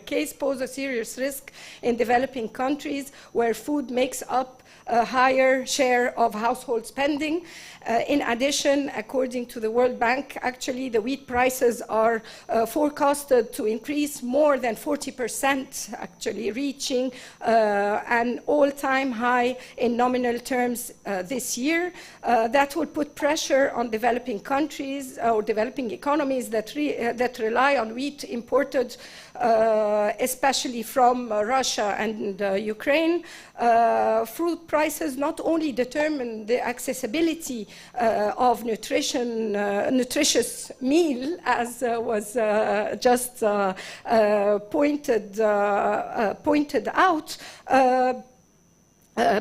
case pose a serious risk in developing countries where food makes up a higher share of household spending. In addition, according to the World Bank, actually the wheat prices are forecasted to increase more than 40%, actually reaching an all-time high in nominal terms this year. That will put pressure on developing countries or developing economies that rely on wheat imported especially from Russia and Ukraine. Fruit prices not only determine the accessibility of nutritious meal, as was just pointed out,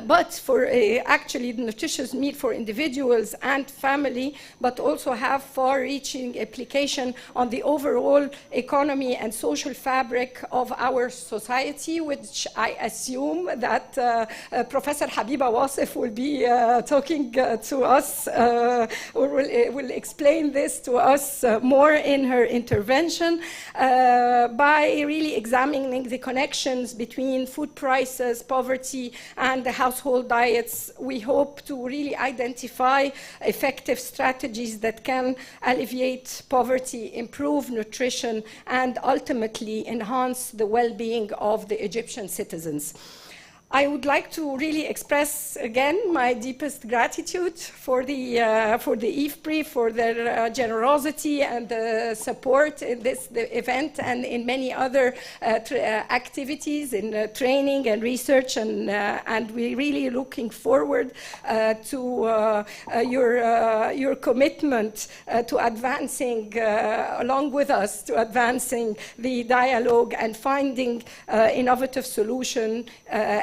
but for actually nutritious meat for individuals and family, but also have far-reaching implication on the overall economy and social fabric of our society, which I assume that Professor Habiba Wasif will be talking to us, or will explain this to us more in her intervention, by really examining the connections between food prices, poverty, and the household diets. We hope to really identify effective strategies that can alleviate poverty, improve nutrition, and ultimately enhance the well-being of the Egyptian citizens. I would like to really express again my deepest gratitude for the IFPRI, for their generosity and support in this event and in many other activities in training and research, and we're really looking forward to your commitment to advancing along with us, to advancing the dialogue and finding innovative solution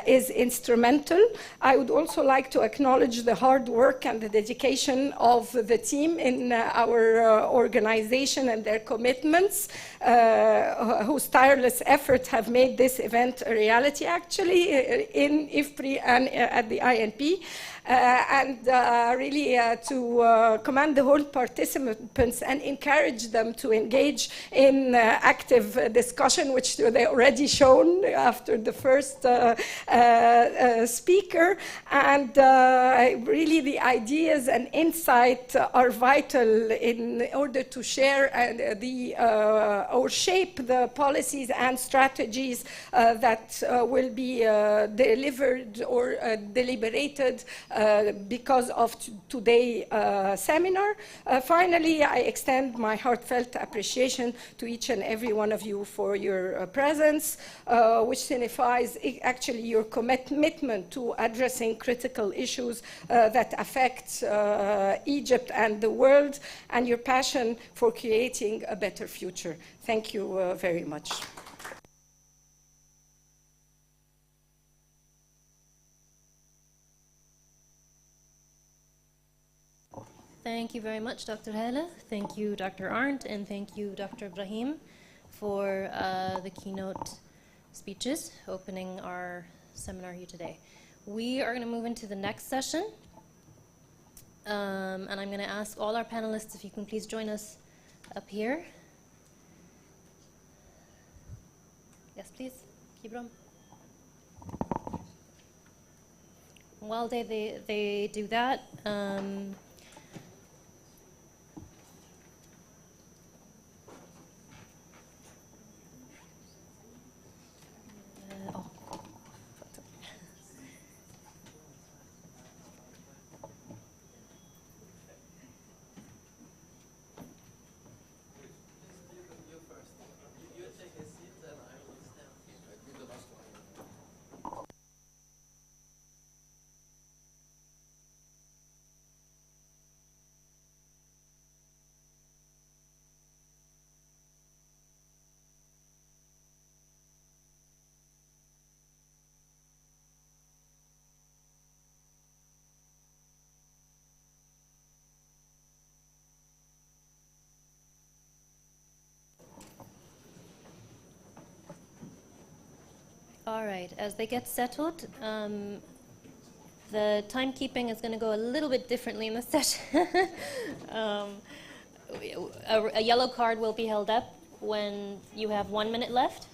is instrumental. I would also like to acknowledge the hard work and the dedication of the team in our organization and their commitments, whose tireless efforts have made this event a reality, actually, in IFPRI and at the INP. And really to commend the whole participants and encourage them to engage in active discussion, which they already shown after the first speaker. And really the ideas and insight are vital in order to share or shape the policies and strategies that will be delivered or deliberated because of today's seminar. Finally, I extend my heartfelt appreciation to each and every one of you for your presence, which signifies actually your commitment to addressing critical issues that affect Egypt and the world, and your passion for creating a better future. Thank you very much. Thank you very much, Dr. Hala. Thank you, Dr. Arndt, and thank you, Dr. Ibrahim, for the keynote speeches opening our seminar here today. We are going to move into the next session, and I'm going to ask all our panelists if you can please join us up here. Yes, please, Kibram. While they do that, all right, as they get settled, The timekeeping is going to go a little bit differently in this session. A yellow card will be held up when you have 1 minute left.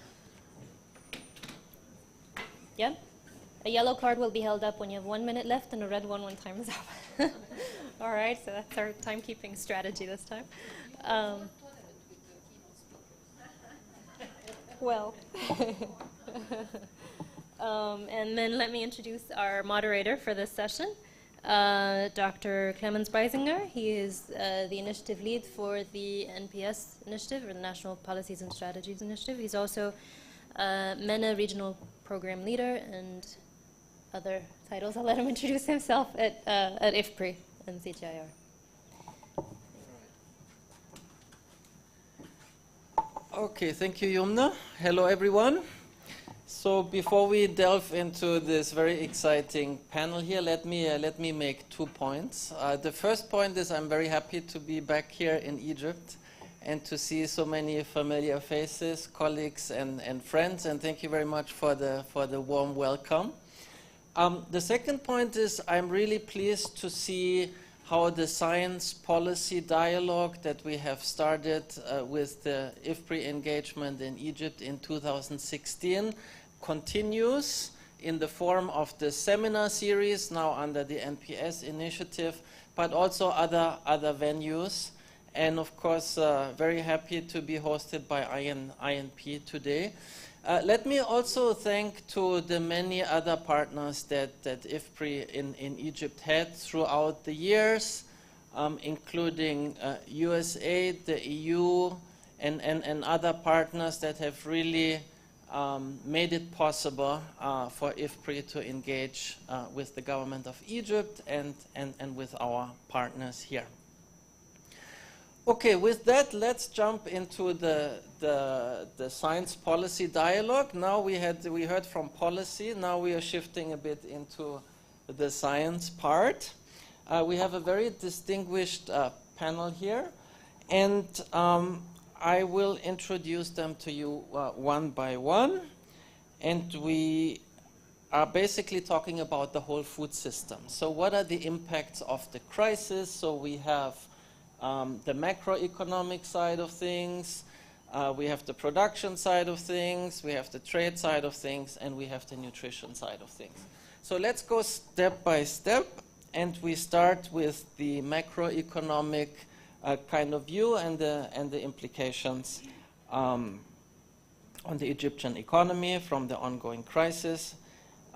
Yeah? A yellow card will be held up when you have 1 minute left, and a red one when time is up. All right, so that's our timekeeping strategy this time. Well, and then let me introduce our moderator for this session, Dr. Clemens Beisinger. He is the initiative lead for the NPS initiative, or the National Policies and Strategies Initiative. He's also MENA Regional Program Leader and other titles. I'll let him introduce himself at IFPRI and CTIR. Okay, thank you, Yumna. Hello, everyone. So before we delve into this very exciting panel here, let me make 2 points. The first point is I'm very happy to be back here in Egypt and to see so many familiar faces, colleagues, and friends. And thank you very much for the warm welcome. The second point is I'm really pleased to see how the science policy dialogue that we have started with the IFPRI engagement in Egypt in 2016 continues in the form of the seminar series now under the NPS initiative, but also other venues. And of course, very happy to be hosted by INP today. Let me also thank to the many other partners that IFPRI in Egypt had throughout the years, including USAID, the EU, and other partners that have really made it possible for IFPRI to engage with the government of Egypt and with our partners here. Okay, with that, let's jump into the science policy dialogue. Now we heard from policy. Now we are shifting a bit into the science part. We have a very distinguished panel here, and I will introduce them to you one by one. And we are basically talking about the whole food system. So what are the impacts of the crisis? So we have the macroeconomic side of things, we have the production side of things, we have the trade side of things, and we have the nutrition side of things. So let's go step by step, and we start with the macroeconomic kind of view and the implications on the Egyptian economy from the ongoing crisis.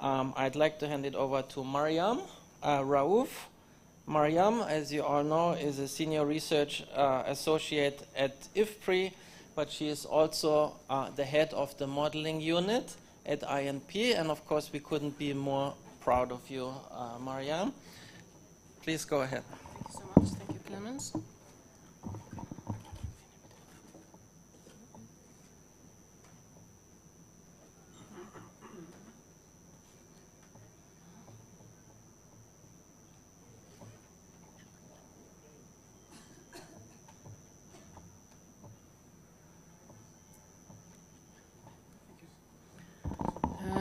I'd like to hand it over to Mariam Raouf. Mariam, as you all know, is a senior research associate at IFPRI, but she is also the head of the modeling unit at INP, and of course we couldn't be more proud of you, Mariam. Please go ahead. Thank you so much. Thank you, Clemens.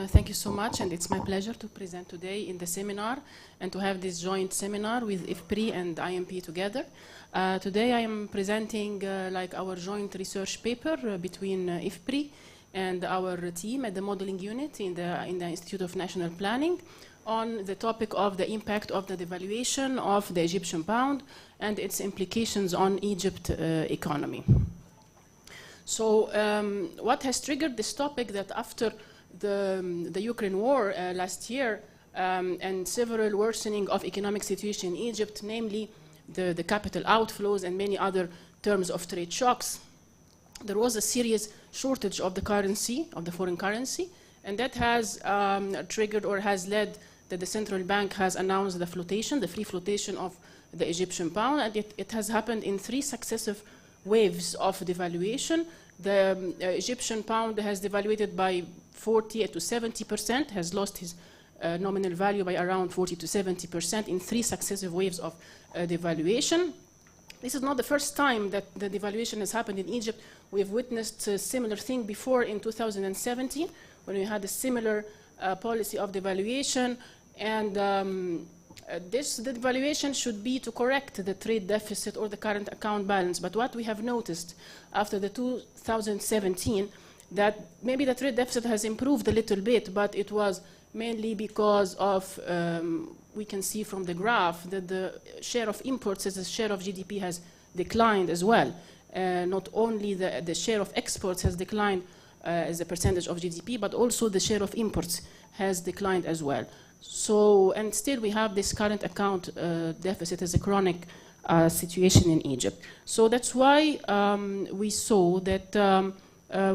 Thank you so much, and it's my pleasure to present today in the seminar and to have this joint seminar with IFPRI and INP together. Today I am presenting like our joint research paper between IFPRI and our team at the modeling unit in the Institute of National Planning on the topic of the impact of the devaluation of the Egyptian pound and its implications on Egypt's economy. So what has triggered this topic that after the Ukraine war last year and several worsening of economic situation in Egypt, namely the capital outflows and many other terms of trade shocks, there was a serious shortage of the currency, of the foreign currency, and that has triggered or has led that the central bank has announced the flotation, the free flotation of the Egyptian pound, and it has happened in 3 successive waves of devaluation. The Egyptian pound has devaluated by 40 to 70%, has lost his nominal value by around 40 to 70% in 3 successive waves of devaluation. This is not the first time that the devaluation has happened in Egypt. We have witnessed a similar thing before in 2017 when we had a similar policy of devaluation, And the devaluation should be to correct the trade deficit or the current account balance. But what we have noticed after the 2017, that maybe the trade deficit has improved a little bit, but it was mainly because of, we can see from the graph that the share of imports as a share of GDP has declined as well. Not only the share of exports has declined as a percentage of GDP, but also the share of imports has declined as well. So, and still we have this current account deficit as a chronic situation in Egypt. So that's why we saw that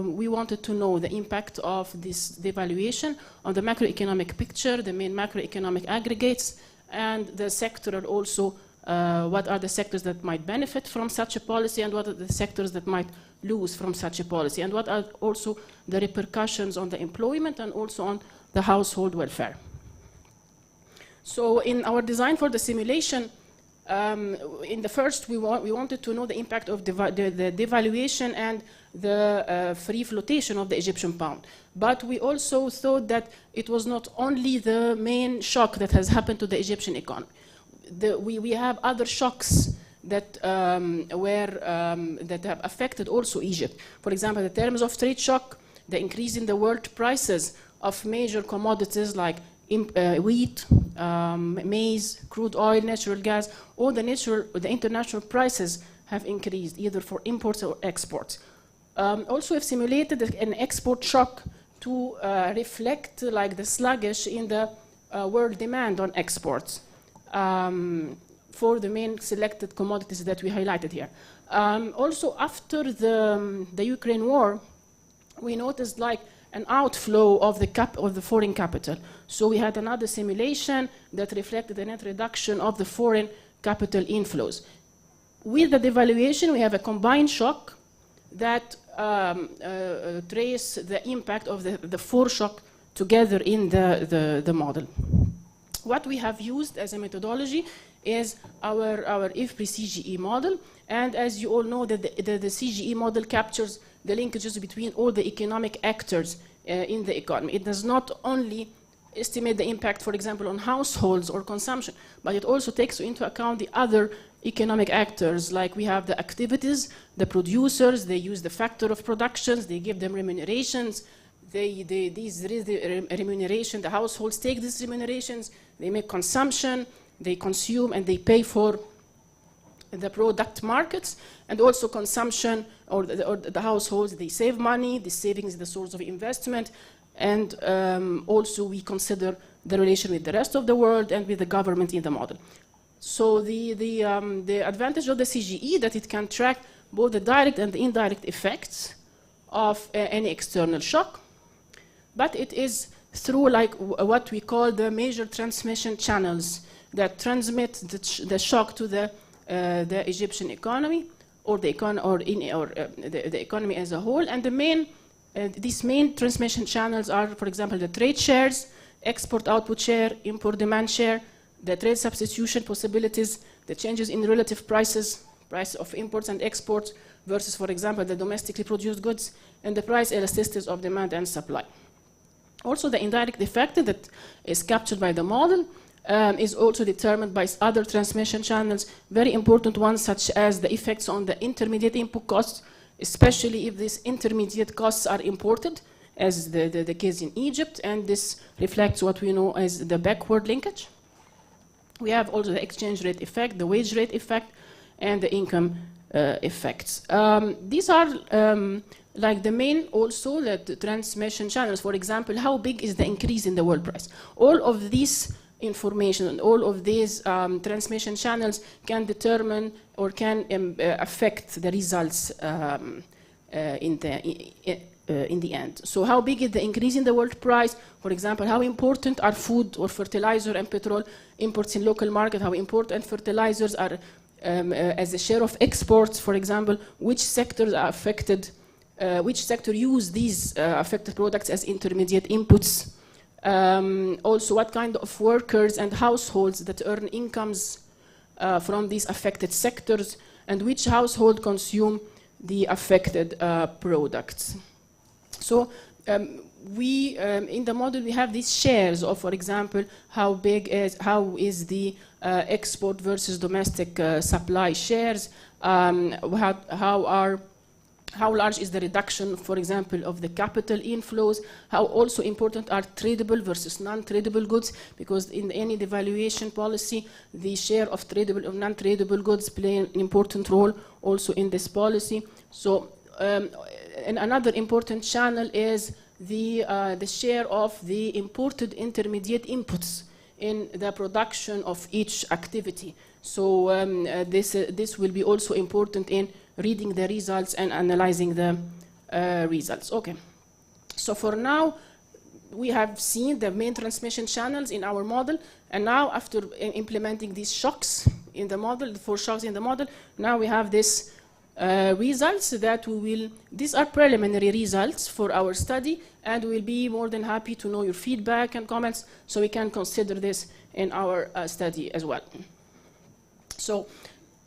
we wanted to know the impact of this devaluation on the macroeconomic picture, the main macroeconomic aggregates, and the sectoral also, what are the sectors that might benefit from such a policy and what are the sectors that might lose from such a policy, and what are also the repercussions on the employment and also on the household welfare. So in our design for the simulation, in the first we wanted to know the impact of the devaluation and the free flotation of the Egyptian pound. But we also thought that it was not only the main shock that has happened to the Egyptian economy. We have other shocks that that have affected also Egypt. For example, in terms of trade shock, the increase in the world prices of major commodities like wheat, maize, crude oil, natural gas, all the international prices have increased either for imports or exports. Also, we've simulated an export shock to reflect like the sluggish in the world demand on exports for the main selected commodities that we highlighted here. Also, after the Ukraine war, we noticed like an outflow of the foreign capital. So we had another simulation that reflected a net reduction of the foreign capital inflows. With the devaluation, we have a combined shock that trace the impact of the four shock together in the model. What we have used as a methodology is our IFPRI CGE model, and as you all know, the CGE model captures the linkages between all the economic actors in the economy. It does not only estimate the impact, for example, on households or consumption, but it also takes into account the other economic actors, like we have the activities, the producers, they use the factor of productions, they give them remunerations, remuneration, the households take these remunerations, they make consumption, they consume, and they pay for the product markets, and also consumption, or the households, they save money, the savings is the source of investment, and also we consider the relation with the rest of the world and with the government in the model. So the advantage of the CGE that it can track both the direct and the indirect effects of any external shock, but it is through like what we call the major transmission channels that transmit the shock to the Egyptian economy or the economy as a whole. And these main transmission channels are, for example, the trade shares, export-output share, import-demand share, the trade substitution possibilities, the changes in relative price of imports and exports versus, for example, the domestically produced goods, and the price elasticities of demand and supply. Also, the indirect effect that is captured by the model is also determined by other transmission channels, very important ones such as the effects on the intermediate input costs, especially if these intermediate costs are imported, as the case in Egypt, and this reflects what we know as the backward linkage. We have also the exchange rate effect, the wage rate effect, and the income effects. These are like the main also the transmission channels. For example, how big is the increase in the world price? All of these information and all of these transmission channels can determine or can affect the results in the end. So how big is the increase in the world price? For example, how important are food or fertilizer and petrol imports in local market? How important fertilizers are as a share of exports, for example? Which sectors are affected? Which sector use these affected products as intermediate inputs? Also, what kind of workers and households that earn incomes from these affected sectors, and which household consume the affected products. So in the model we have these shares of, for example, how is the export versus domestic supply shares, how large is the reduction, for example, of the capital inflows, how also important are tradable versus non-tradable goods, because in any devaluation policy, the share of tradable and non-tradable goods play an important role also in this policy. So, and another important channel is the share of the imported intermediate inputs in the production of each activity. So this will be also important in reading the results and analyzing the results. Okay. So for now, we have seen the main transmission channels in our model, and now after implementing these shocks in the model, the 4 shocks in the model, now we have this results that we will, these are preliminary results for our study, and we'll be more than happy to know your feedback and comments so we can consider this in our study as well. So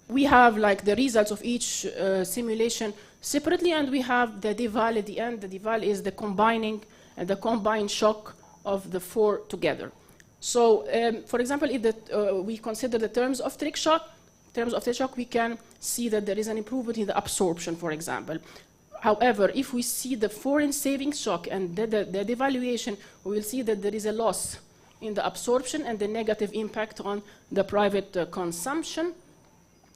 we have like the results of each simulation separately, and we have the deval at the end. The deval is the combining and the combined shock of the 4 together. So for example, if we consider the terms of trick shock, we can see that there is an improvement in the absorption, for example. However, if we see the foreign savings shock and the devaluation, we will see that there is a loss in the absorption and the negative impact on the private consumption.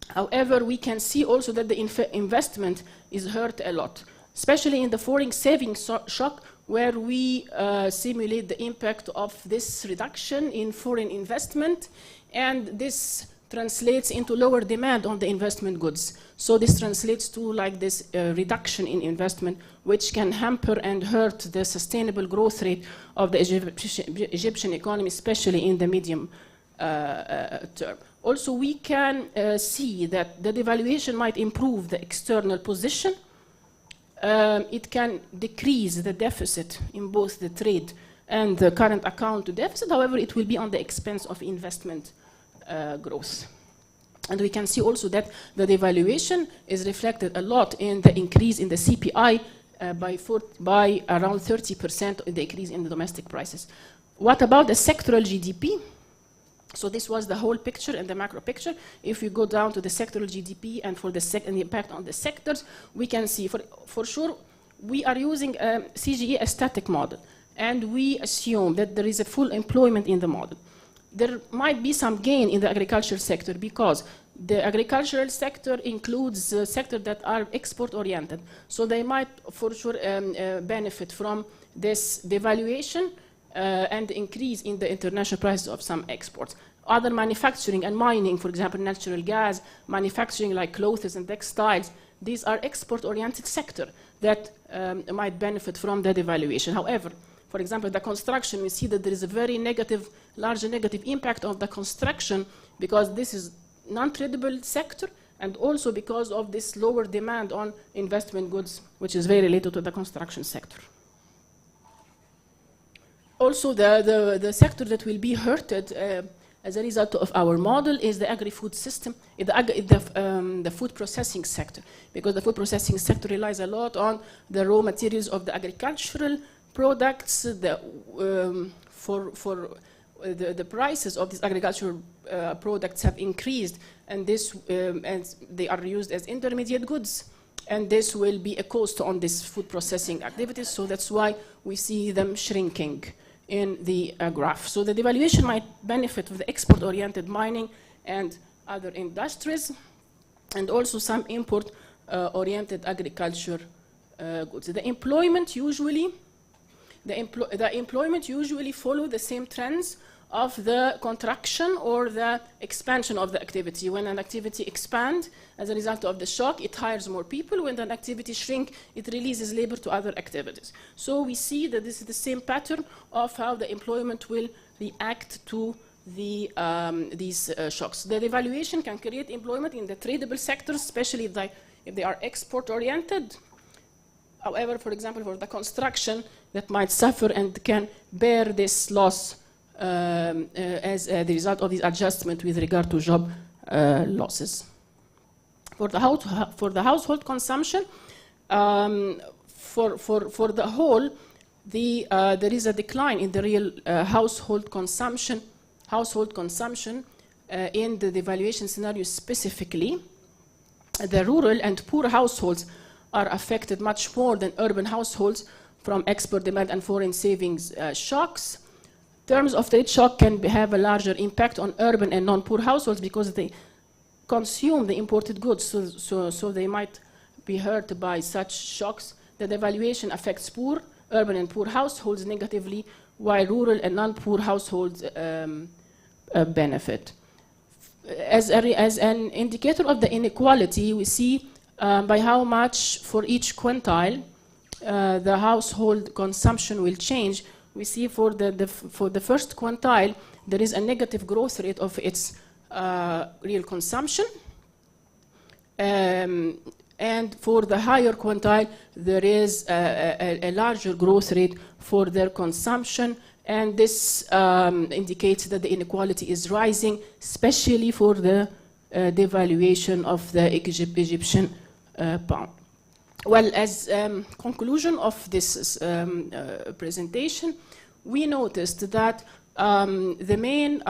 However, we can see also that the investment is hurt a lot, especially in the foreign savings shock, where we simulate the impact of this reduction in foreign investment, and this translates into lower demand on the investment goods. So this translates to like this reduction in investment, which can hamper and hurt the sustainable growth rate of the Egyptian economy, especially in the medium term. Also, we can see that the devaluation might improve the external position. It can decrease the deficit in both the trade and the current account deficit. However, it will be on the expense of investment growth. And we can see also that the devaluation is reflected a lot in the increase in the CPI by around 30% in the increase in the domestic prices. What about the sectoral GDP? So this was the whole picture and the macro picture. If we go down to the sectoral GDP and for the impact on the sectors, we can see for sure we are using a CGE a static model, and we assume that there is a full employment in the model. There might be some gain in the agricultural sector because the agricultural sector includes sectors that are export-oriented. So they might for sure benefit from this devaluation and the increase in the international prices of some exports. Other manufacturing and mining, for example, natural gas, manufacturing like clothes and textiles, these are export-oriented sectors that might benefit from the devaluation. However, for example, the construction, we see that there is a very large negative impact of the construction because this is non-tradable sector, and also because of this lower demand on investment goods, which is very related to the construction sector. Also, the sector that will be hurted as a result of our model is the agri-food system, the food processing sector, because the food processing sector relies a lot on the raw materials of the agricultural products. The prices of these agricultural products have increased, and they are used as intermediate goods, and this will be a cost on these food processing activities. So that's why we see them shrinking in the graph. So the devaluation might benefit from the export-oriented mining and other industries, and also some import-oriented agriculture goods. The employment usually follow the same trends of the contraction or the expansion of the activity. When an activity expands as a result of the shock, it hires more people. When an activity shrinks, it releases labor to other activities. So we see that this is the same pattern of how the employment will react to these shocks. The devaluation can create employment in the tradable sectors, especially if they are export-oriented. However, for example, for the construction, that might suffer and can bear this loss as the result of this adjustment with regard to job losses. For the household consumption, for the whole, there is a decline in the real household consumption in the devaluation scenario specifically. The rural and poor households are affected much more than urban households from export demand and foreign savings shocks. Terms of trade shock can have a larger impact on urban and non-poor households because they consume the imported goods, so they might be hurt by such shocks. The devaluation affects poor, urban and poor households negatively, while rural and non-poor households benefit. As an indicator of the inequality, we see by how much for each quintile the household consumption will change. We see for the first quintile there is a negative growth rate of its real consumption, and for the higher quintile there is a larger growth rate for their consumption, and this indicates that the inequality is rising, especially for the devaluation of the Egyptian pound. Well, as conclusion of this presentation, we noticed that the main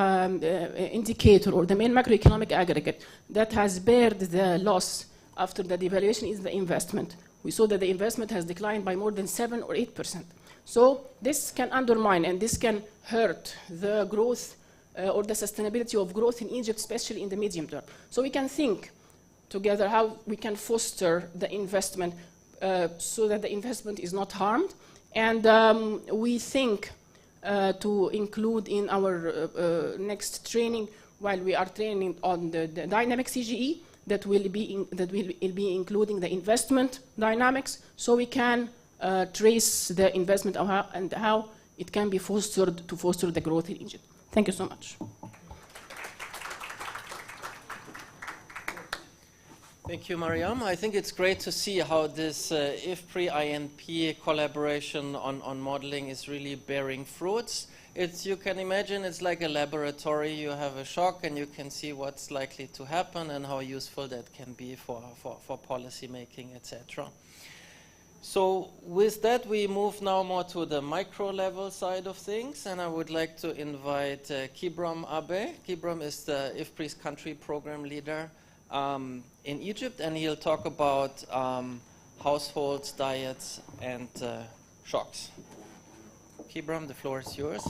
indicator or the main macroeconomic aggregate that has bared the loss after the devaluation is the investment. We saw that the investment has declined by more than 7 or 8%. So this can undermine and this can hurt the growth or the sustainability of growth in Egypt, especially in the medium term. So we can think together how we can foster the investment so that the investment is not harmed. And we think to include in our next training, while we are training on the dynamic CGE, that will be including the investment dynamics, so we can trace the investment and how it can be fostered to foster the growth in Egypt. Thank you so much. Thank you, Mariam. I think it's great to see how this IFPRI-INP collaboration on modeling is really bearing fruits. You can imagine it's like a laboratory. You have a shock and you can see what's likely to happen and how useful that can be for policy making, etc. So with that, we move now more to the micro level side of things, and I would like to invite Kibram Abe. Kibram is the IFPRI's country program leader in Egypt, and he'll talk about households, diets, and shocks. Kibram, the floor is yours.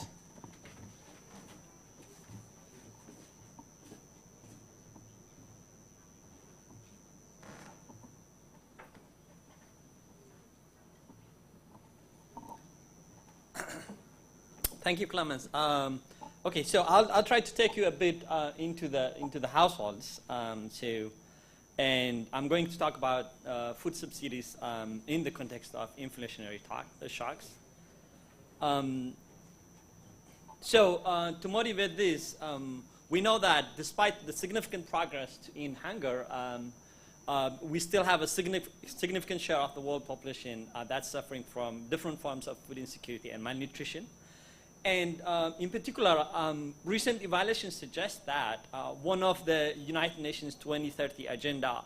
Thank you, Clemens. Okay, so I'll try to take you a bit into the households. And I'm going to talk about food subsidies in the context of inflationary shocks. To motivate this, we know that despite the significant progress in hunger, we still have a significant share of the world population that's suffering from different forms of food insecurity and malnutrition. And in particular, recent evaluations suggest that one of the United Nations 2030 agenda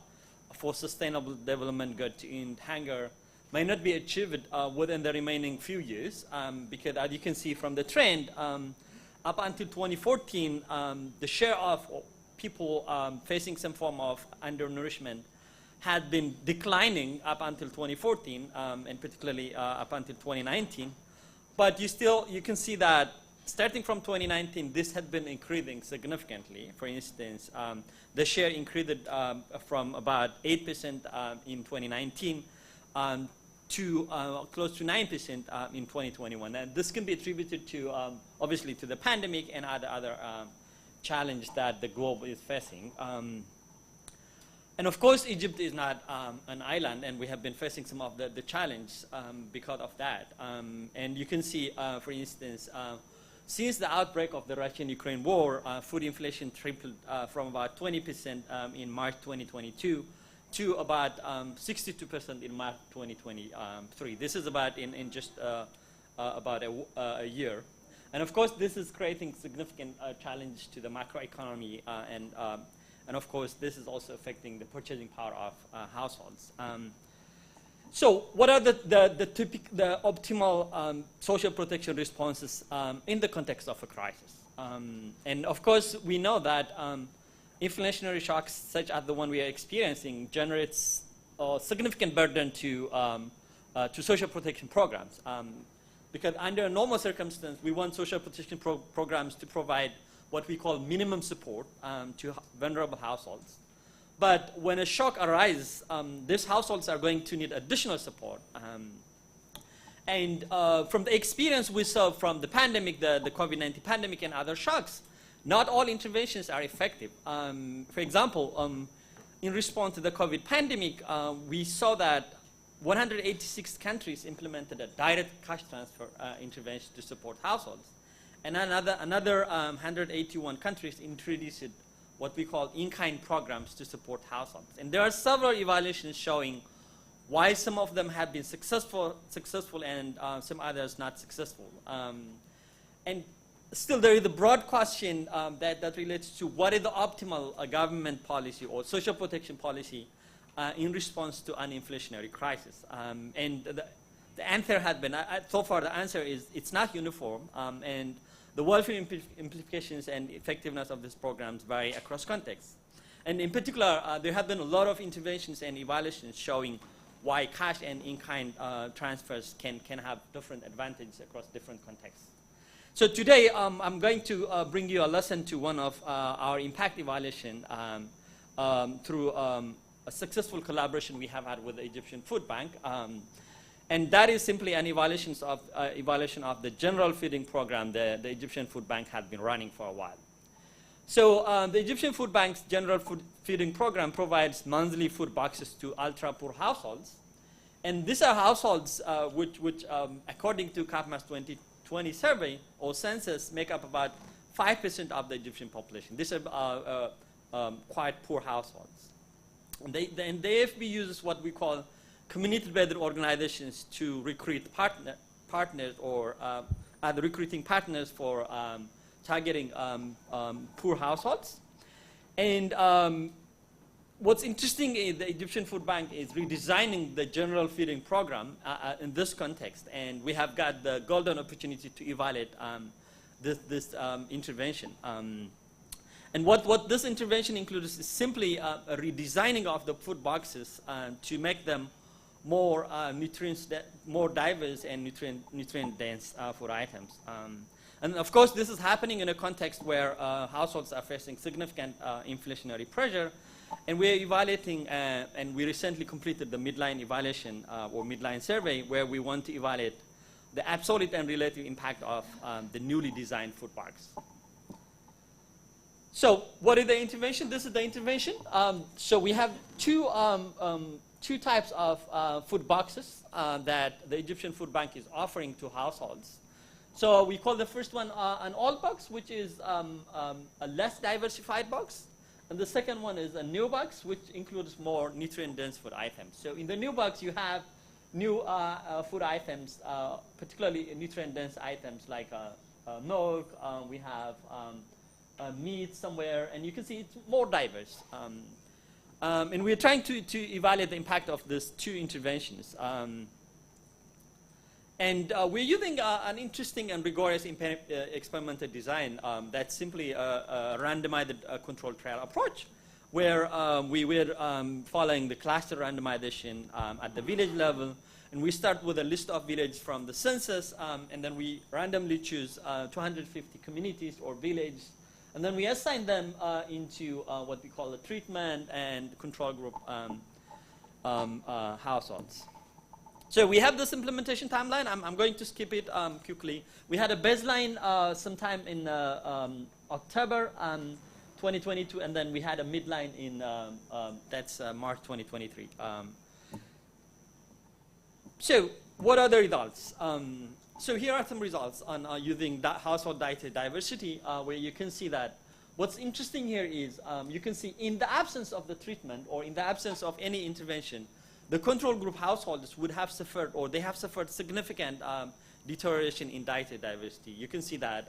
for sustainable development goal to end hunger may not be achieved within the remaining few years, because as you can see from the trend, up until 2014, the share of people facing some form of undernourishment had been declining up until 2014, and particularly up until 2019. But you can see that starting from 2019, this had been increasing significantly. For instance, the share increased from about 8% in 2019 to close to 9% in 2021. And this can be attributed to, obviously, to the pandemic and other challenges that the globe is facing. And of course, Egypt is not an island, and we have been facing some of the challenge because of that. And you can see, for instance, since the outbreak of the Russian-Ukraine war, food inflation tripled from about 20% in March 2022 to about 62% in March 2023. This is about in just about a year. And of course, this is creating significant challenge to the macroeconomy and of course, this is also affecting the purchasing power of households. So what are the optimal social protection responses in the context of a crisis? And of course, we know that inflationary shocks such as the one we are experiencing generates a significant burden to social protection programs. Because under normal circumstances, we want social protection programs to provide what we call minimum support to vulnerable households. But when a shock arises, these households are going to need additional support. And from the experience we saw from the pandemic, the COVID-19 pandemic and other shocks, not all interventions are effective. For example, in response to the COVID pandemic, we saw that 186 countries implemented a direct cash transfer intervention to support households. And another 181 countries introduced what we call in-kind programs to support households. And there are several evaluations showing why some of them have been successful and some others not successful. And still there is a broad question that relates to what is the optimal government policy or social protection policy in response to an inflationary crisis. And the answer has been, so far the answer is it's not uniform, and the welfare implications and effectiveness of these programs vary across contexts. And in particular, there have been a lot of interventions and evaluations showing why cash and in-kind transfers can have different advantages across different contexts. So today, I'm going to bring you a lesson to one of our impact evaluation through a successful collaboration we have had with the Egyptian Food Bank. And that is simply an evaluation of the general feeding program the Egyptian Food Bank had been running for a while. So the Egyptian Food Bank's general food feeding program provides monthly food boxes to ultra-poor households. And these are households which according to CAPMA's 2020 survey or census, make up about 5% of the Egyptian population. These are quite poor households. And the AFB uses what we call community-based organizations to recruit partners or other recruiting partners for targeting poor households. And what's interesting is the Egyptian Food Bank is redesigning the general feeding program in this context, and we have got the golden opportunity to evaluate this intervention. And what this intervention includes is simply a redesigning of the food boxes to make them more more diverse and nutrient dense food items. And of course, this is happening in a context where households are facing significant inflationary pressure. And we're evaluating, and we recently completed the midline evaluation or midline survey where we want to evaluate the absolute and relative impact of the newly designed food box. So what is the intervention? This is the intervention. So we have two types of food boxes that the Egyptian Food Bank is offering to households. So we call the first one an old box, which is a less diversified box. And the second one is a new box, which includes more nutrient-dense food items. So in the new box, you have new food items, particularly nutrient-dense items like milk. We have meat somewhere, and you can see it's more diverse. And we're trying to evaluate the impact of these two interventions. And we're using an interesting and rigorous experimental design that's simply a randomized controlled trial approach, where we were following the cluster randomization at the village level. And we start with a list of villages from the census, and then we randomly choose 250 communities or villages. And then we assign them into what we call a treatment and control group households. So we have this implementation timeline. I'm going to skip it quickly. We had a baseline sometime in October 2022, and then we had a midline in that's March 2023. So what are the results? So here are some results on using household dietary diversity, where you can see that what's interesting here is you can see in the absence of the treatment or in the absence of any intervention, the control group households would have suffered, or they have suffered significant deterioration in dietary diversity. You can see that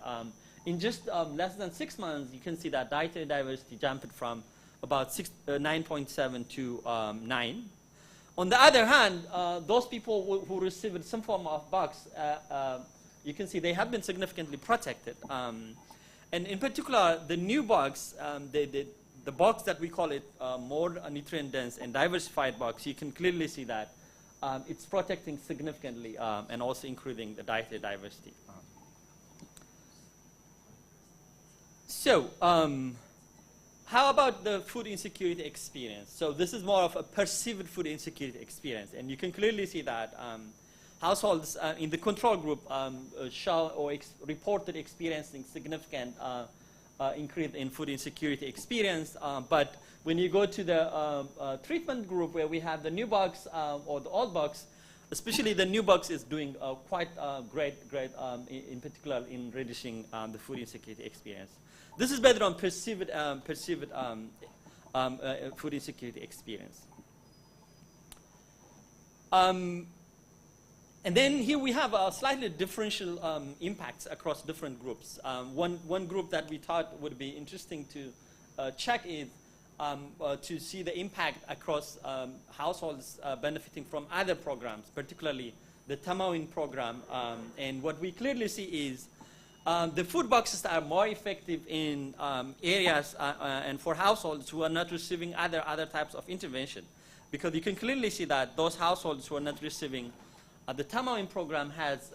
in just less than 6 months, you can see that dietary diversity jumped from about 9.7 to 9. On the other hand, those people who received some form of box, you can see they have been significantly protected. And in particular, the new box, the box that we call it more nutrient dense and diversified box, you can clearly see that it's protecting significantly and also including the dietary diversity. So, how about the food insecurity experience? So this is more of a perceived food insecurity experience, and you can clearly see that households in the control group show or reported experiencing significant increase in food insecurity experience. But when you go to the treatment group where we have the new box or the old box, especially the new box is doing quite great in particular in reducing the food insecurity experience. This is better on perceived food insecurity experience. And then here we have a slightly differential impacts across different groups. One group that we thought would be interesting to check is to see the impact across households benefiting from other programs, particularly the Tamawin program. And what we clearly see is the food boxes are more effective in areas and for households who are not receiving other types of intervention, because you can clearly see that those households who are not receiving the Tamawin program has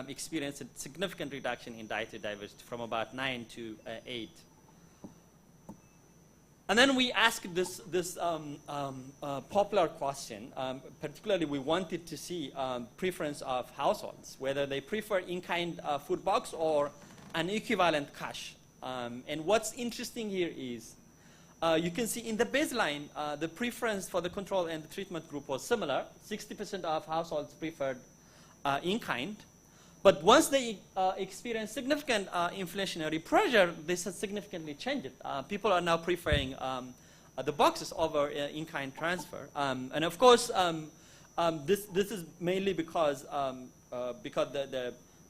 experienced a significant reduction in dietary diversity from about 9 to 8. And then we asked this popular question. Particularly, we wanted to see preference of households, whether they prefer in-kind food box or an equivalent cash. And what's interesting here is you can see in the baseline, the preference for the control and the treatment group was similar. 60% of households preferred in-kind. But once they experience significant inflationary pressure, this has significantly changed. People are now preferring the boxes over in-kind transfer. And of course, this is mainly because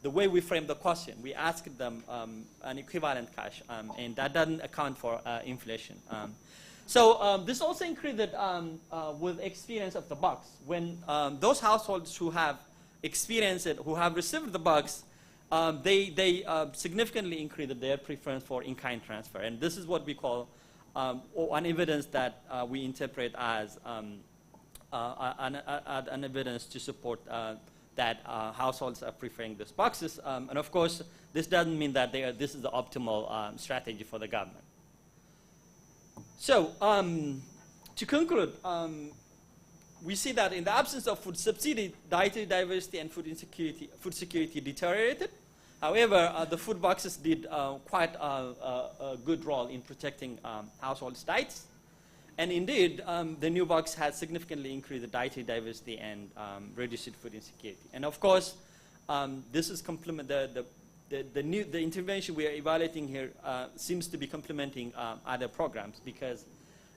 the way we frame the question, we asked them an equivalent cash, and that doesn't account for inflation. So this also included with experience of the box. When those households who have experienced it, who have received the box, they significantly increased their preference for in-kind transfer. And this is what we call an evidence that we interpret as an evidence to support that households are preferring these boxes. And of course, this doesn't mean that this is the optimal strategy for the government. So to conclude, we see that in the absence of food subsidy, dietary diversity and food security deteriorated. However, the food boxes did quite a good role in protecting households' diets. And indeed, the new box has significantly increased the dietary diversity and reduced food insecurity. And of course, this is the intervention we are evaluating here seems to be complementing other programs, because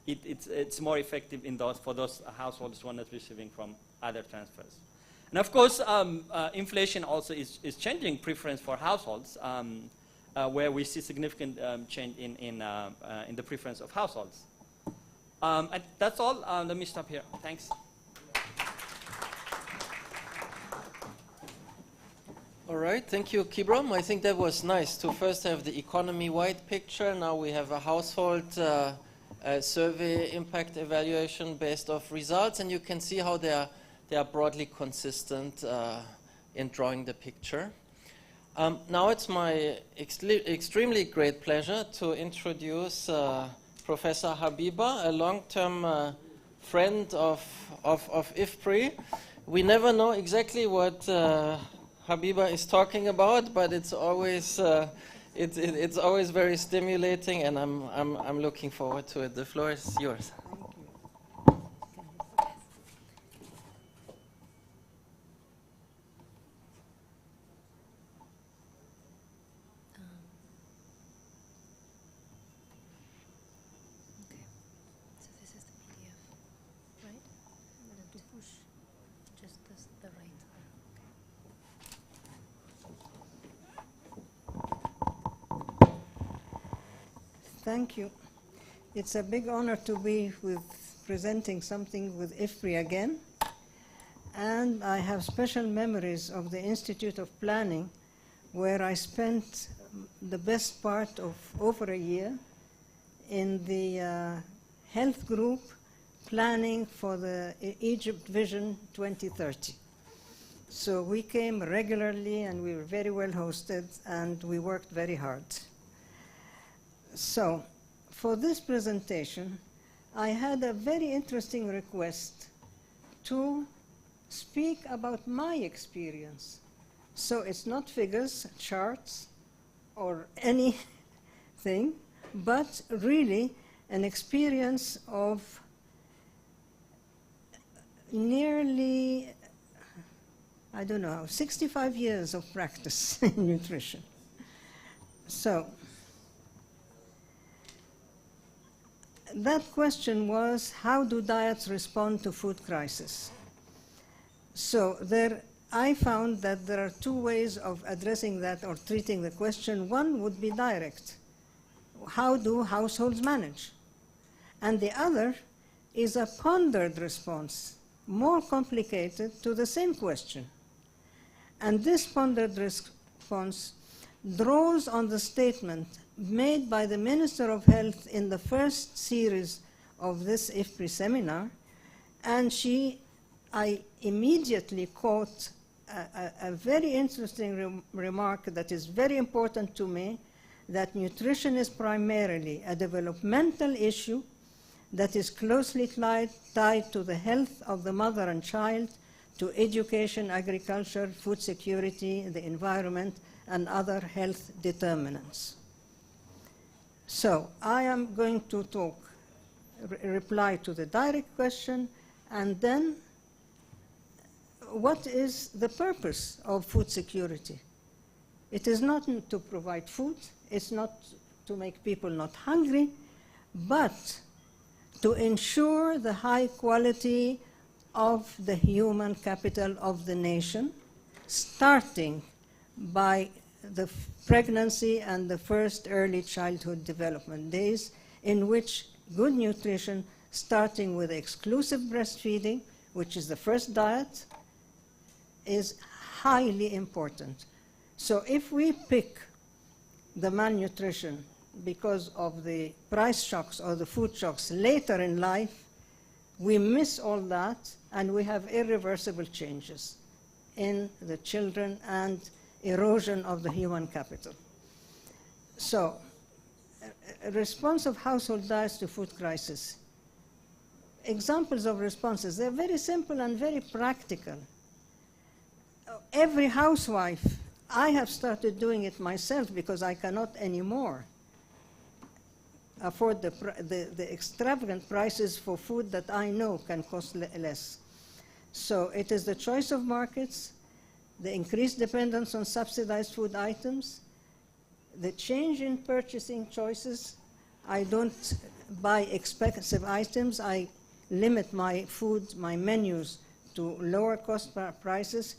it's more effective for those households who are not receiving from other transfers. And of course, inflation also is changing preference for households, where we see significant change in the preference of households. That's all. Let me stop here. Thanks. All right, thank you, Kibram. I think that was nice to first have the economy-wide picture. Now we have a household survey impact evaluation based off results, and you can see how they are broadly consistent in drawing the picture. Now it's my extremely great pleasure to introduce Professor Habiba, a long-term friend of IFPRI. We never know exactly what Habiba is talking about, but it's always it's always very stimulating, and I'm looking forward to it. The floor is yours. Thank you. It's a big honor to be with presenting something with IFPRI again. And I have special memories of the Institute of Planning, where I spent the best part of over a year in the health group planning for the Egypt Vision 2030. So we came regularly and we were very well hosted and we worked very hard. So for this presentation, I had a very interesting request to speak about my experience. So it's not figures, charts, or anything, but really an experience of nearly, I don't know, 65 years of practice in nutrition. So that question was, how do diets respond to food crisis? So I found that there are two ways of addressing that or treating the question. One would be direct. How do households manage? And the other is a pondered response, more complicated, to the same question. And this pondered response draws on the statement made by the Minister of Health in the first series of this IFPRI seminar, and I immediately quote a very interesting remark that is very important to me, that nutrition is primarily a developmental issue that is closely tied to the health of the mother and child, to education, agriculture, food security, the environment, and other health determinants. So I am going to reply to the direct question, and then what is the purpose of food security? It is not to provide food, it's not to make people not hungry, but to ensure the high quality of the human capital of the nation, starting by the pregnancy and the first early childhood development days, in which good nutrition, starting with exclusive breastfeeding, which is the first diet, is highly important. So if we pick the malnutrition because of the price shocks or the food shocks later in life, we miss all that and we have irreversible changes in the children and erosion of the human capital. So, a response of household diets to food crisis. Examples of responses, they're very simple and very practical. Every housewife, I have started doing it myself because I cannot anymore afford the extravagant prices for food that I know can cost less. So it is the choice of markets, the increased dependence on subsidized food items, the change in purchasing choices. I don't buy expensive items. I limit my food, my menus to lower cost prices,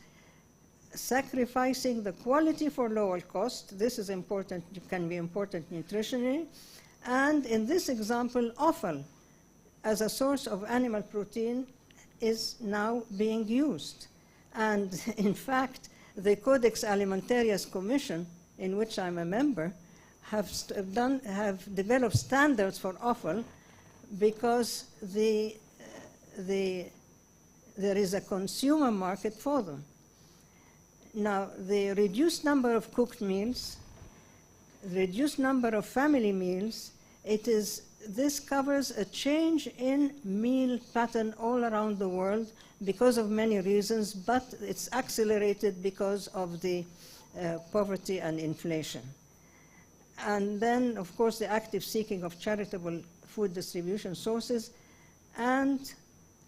sacrificing the quality for lower cost. This is important, can be important nutritionally. And in this example, offal as a source of animal protein is now being used. And in fact, the Codex Alimentarius Commission, in which I'm a member, have developed standards for offal because there is a consumer market for them. Now, the reduced number of cooked meals, the reduced number of family meals, this covers a change in meal pattern all around the world because of many reasons, but it's accelerated because of the poverty and inflation. And then, of course, the active seeking of charitable food distribution sources and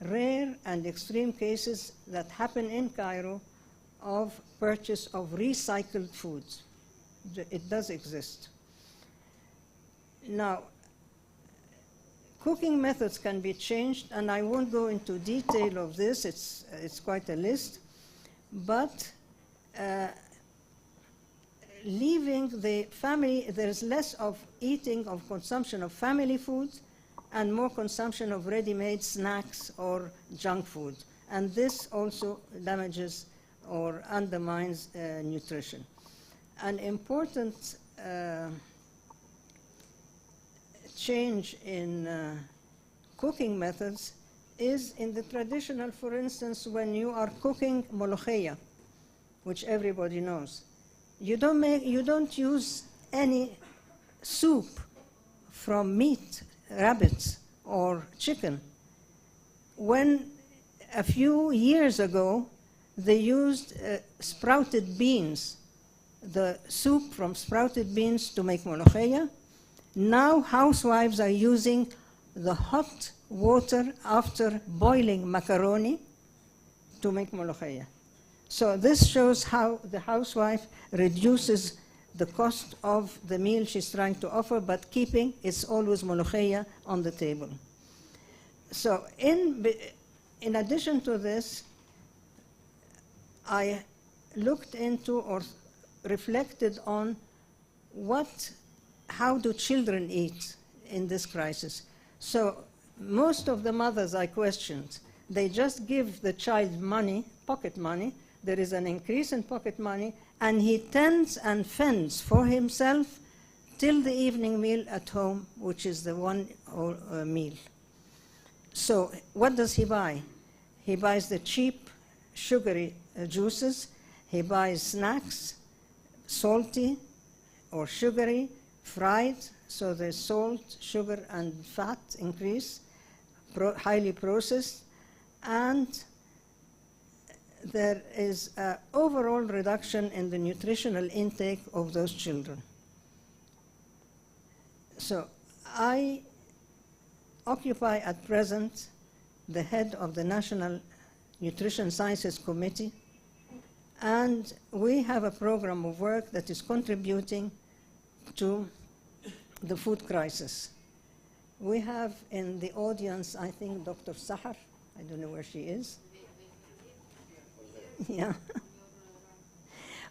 rare and extreme cases that happen in Cairo of purchase of recycled foods. It does exist. Now, cooking methods can be changed, and I won't go into detail of this. It's quite a list. But leaving the family, there's less of eating, of consumption of family foods, and more consumption of ready-made snacks or junk food. And this also damages or undermines nutrition. An important change in cooking methods is in the traditional, for instance, when you are cooking molokhia, which everybody knows. You don't use any soup from meat, rabbits, or chicken. When a few years ago, they used sprouted beans, the soup from sprouted beans to make molokhia. Now housewives are using the hot water after boiling macaroni to make molokhia. So this shows how the housewife reduces the cost of the meal she's trying to offer, but keeping it's always molokhia on the table. So in addition to this, I looked into or reflected on how do children eat in this crisis. So most of the mothers I questioned, they just give the child money, pocket money. There is an increase in pocket money, and he tends and fends for himself till the evening meal at home, which is the one meal. So what does he buy? He buys the cheap, sugary juices. He buys snacks, salty or sugary, fried, so there's salt, sugar, and fat increase, highly processed, and there is an overall reduction in the nutritional intake of those children. So I occupy at present the head of the National Nutrition Sciences Committee, and we have a program of work that is contributing to the food crisis. We have in the audience, I think, Dr. Sahar. I don't know where she is. Yeah.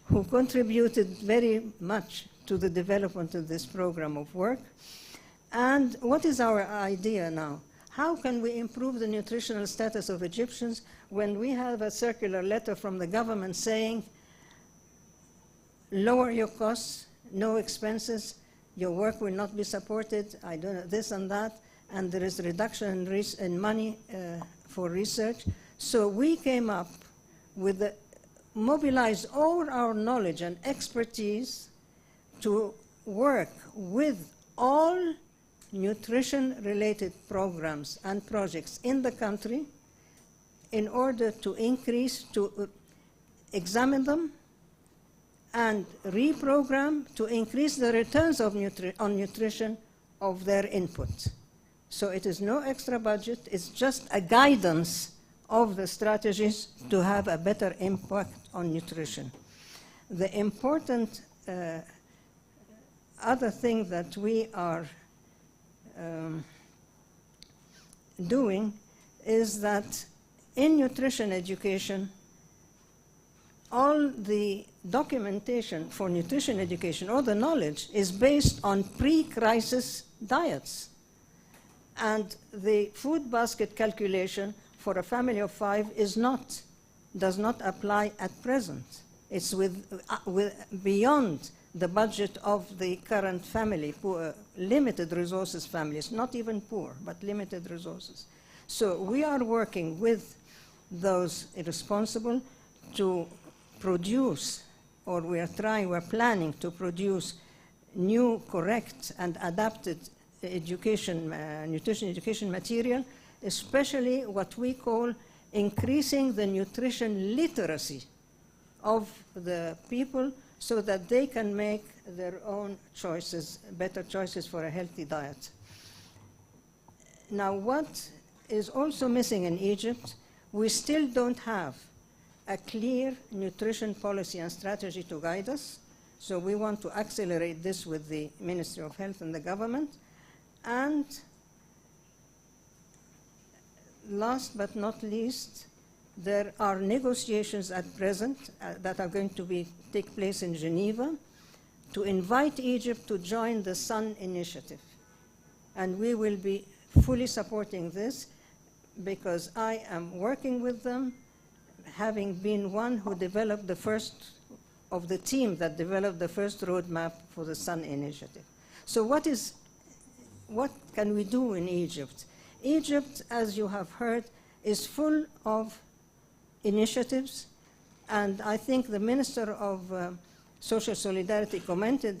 Who contributed very much to the development of this program of work. And what is our idea now? How can we improve the nutritional status of Egyptians when we have a circular letter from the government saying, lower your costs, no expenses, your work will not be supported, I don't know, this and that, and there is a reduction in money for research. So we came up with mobilize all our knowledge and expertise to work with all nutrition-related programs and projects in the country in order to examine them and reprogram to increase the returns on nutrition of their input. So it is no extra budget, it's just a guidance of the strategies to have a better impact on nutrition. The important other thing that we are doing is that in nutrition education, all the documentation for nutrition education, all the knowledge, is based on pre-crisis diets. And the food basket calculation for a family of 5 does not apply at present. It's beyond the budget of the current family, limited resources families, not even poor, but limited resources. So we are working with those responsible to produce, or we're planning to produce new, correct, and adapted education, nutrition education material, especially what we call increasing the nutrition literacy of the people so that they can make their own choices, better choices for a healthy diet. Now, what is also missing in Egypt, we still don't have a clear nutrition policy and strategy to guide us. So we want to accelerate this with the Ministry of Health and the government. And last but not least, there are negotiations at present that are going to take place in Geneva to invite Egypt to join the SUN initiative. And we will be fully supporting this because I am working with them, having been one who developed the first of the team that developed the first roadmap for the Sun Initiative. So what can we do in Egypt? Egypt, as you have heard, is full of initiatives, and I think the Minister of Social Solidarity commented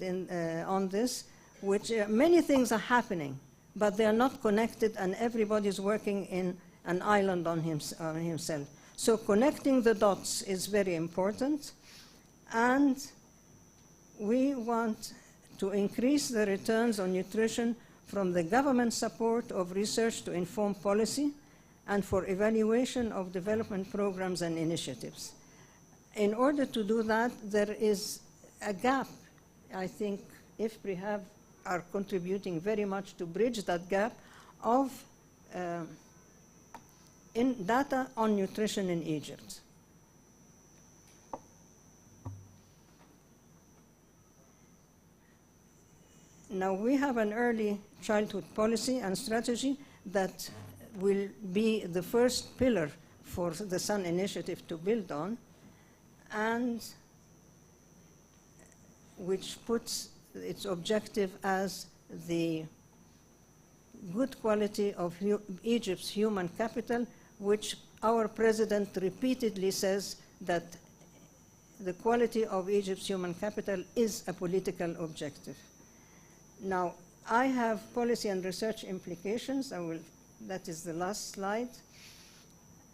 on this, which many things are happening, but they are not connected, and everybody's working in an island on himself. So connecting the dots is very important, and we want to increase the returns on nutrition from the government support of research to inform policy and for evaluation of development programs and initiatives. In order to do that, there is a gap. I think IFPRI are contributing very much to bridge that gap of in data on nutrition in Egypt. Now we have an early childhood policy and strategy that will be the first pillar for the Sun Initiative to build on, and which puts its objective as the good quality of Egypt's human capital, which our president repeatedly says that the quality of Egypt's human capital is a political objective. Now, I have policy and research implications. That is the last slide.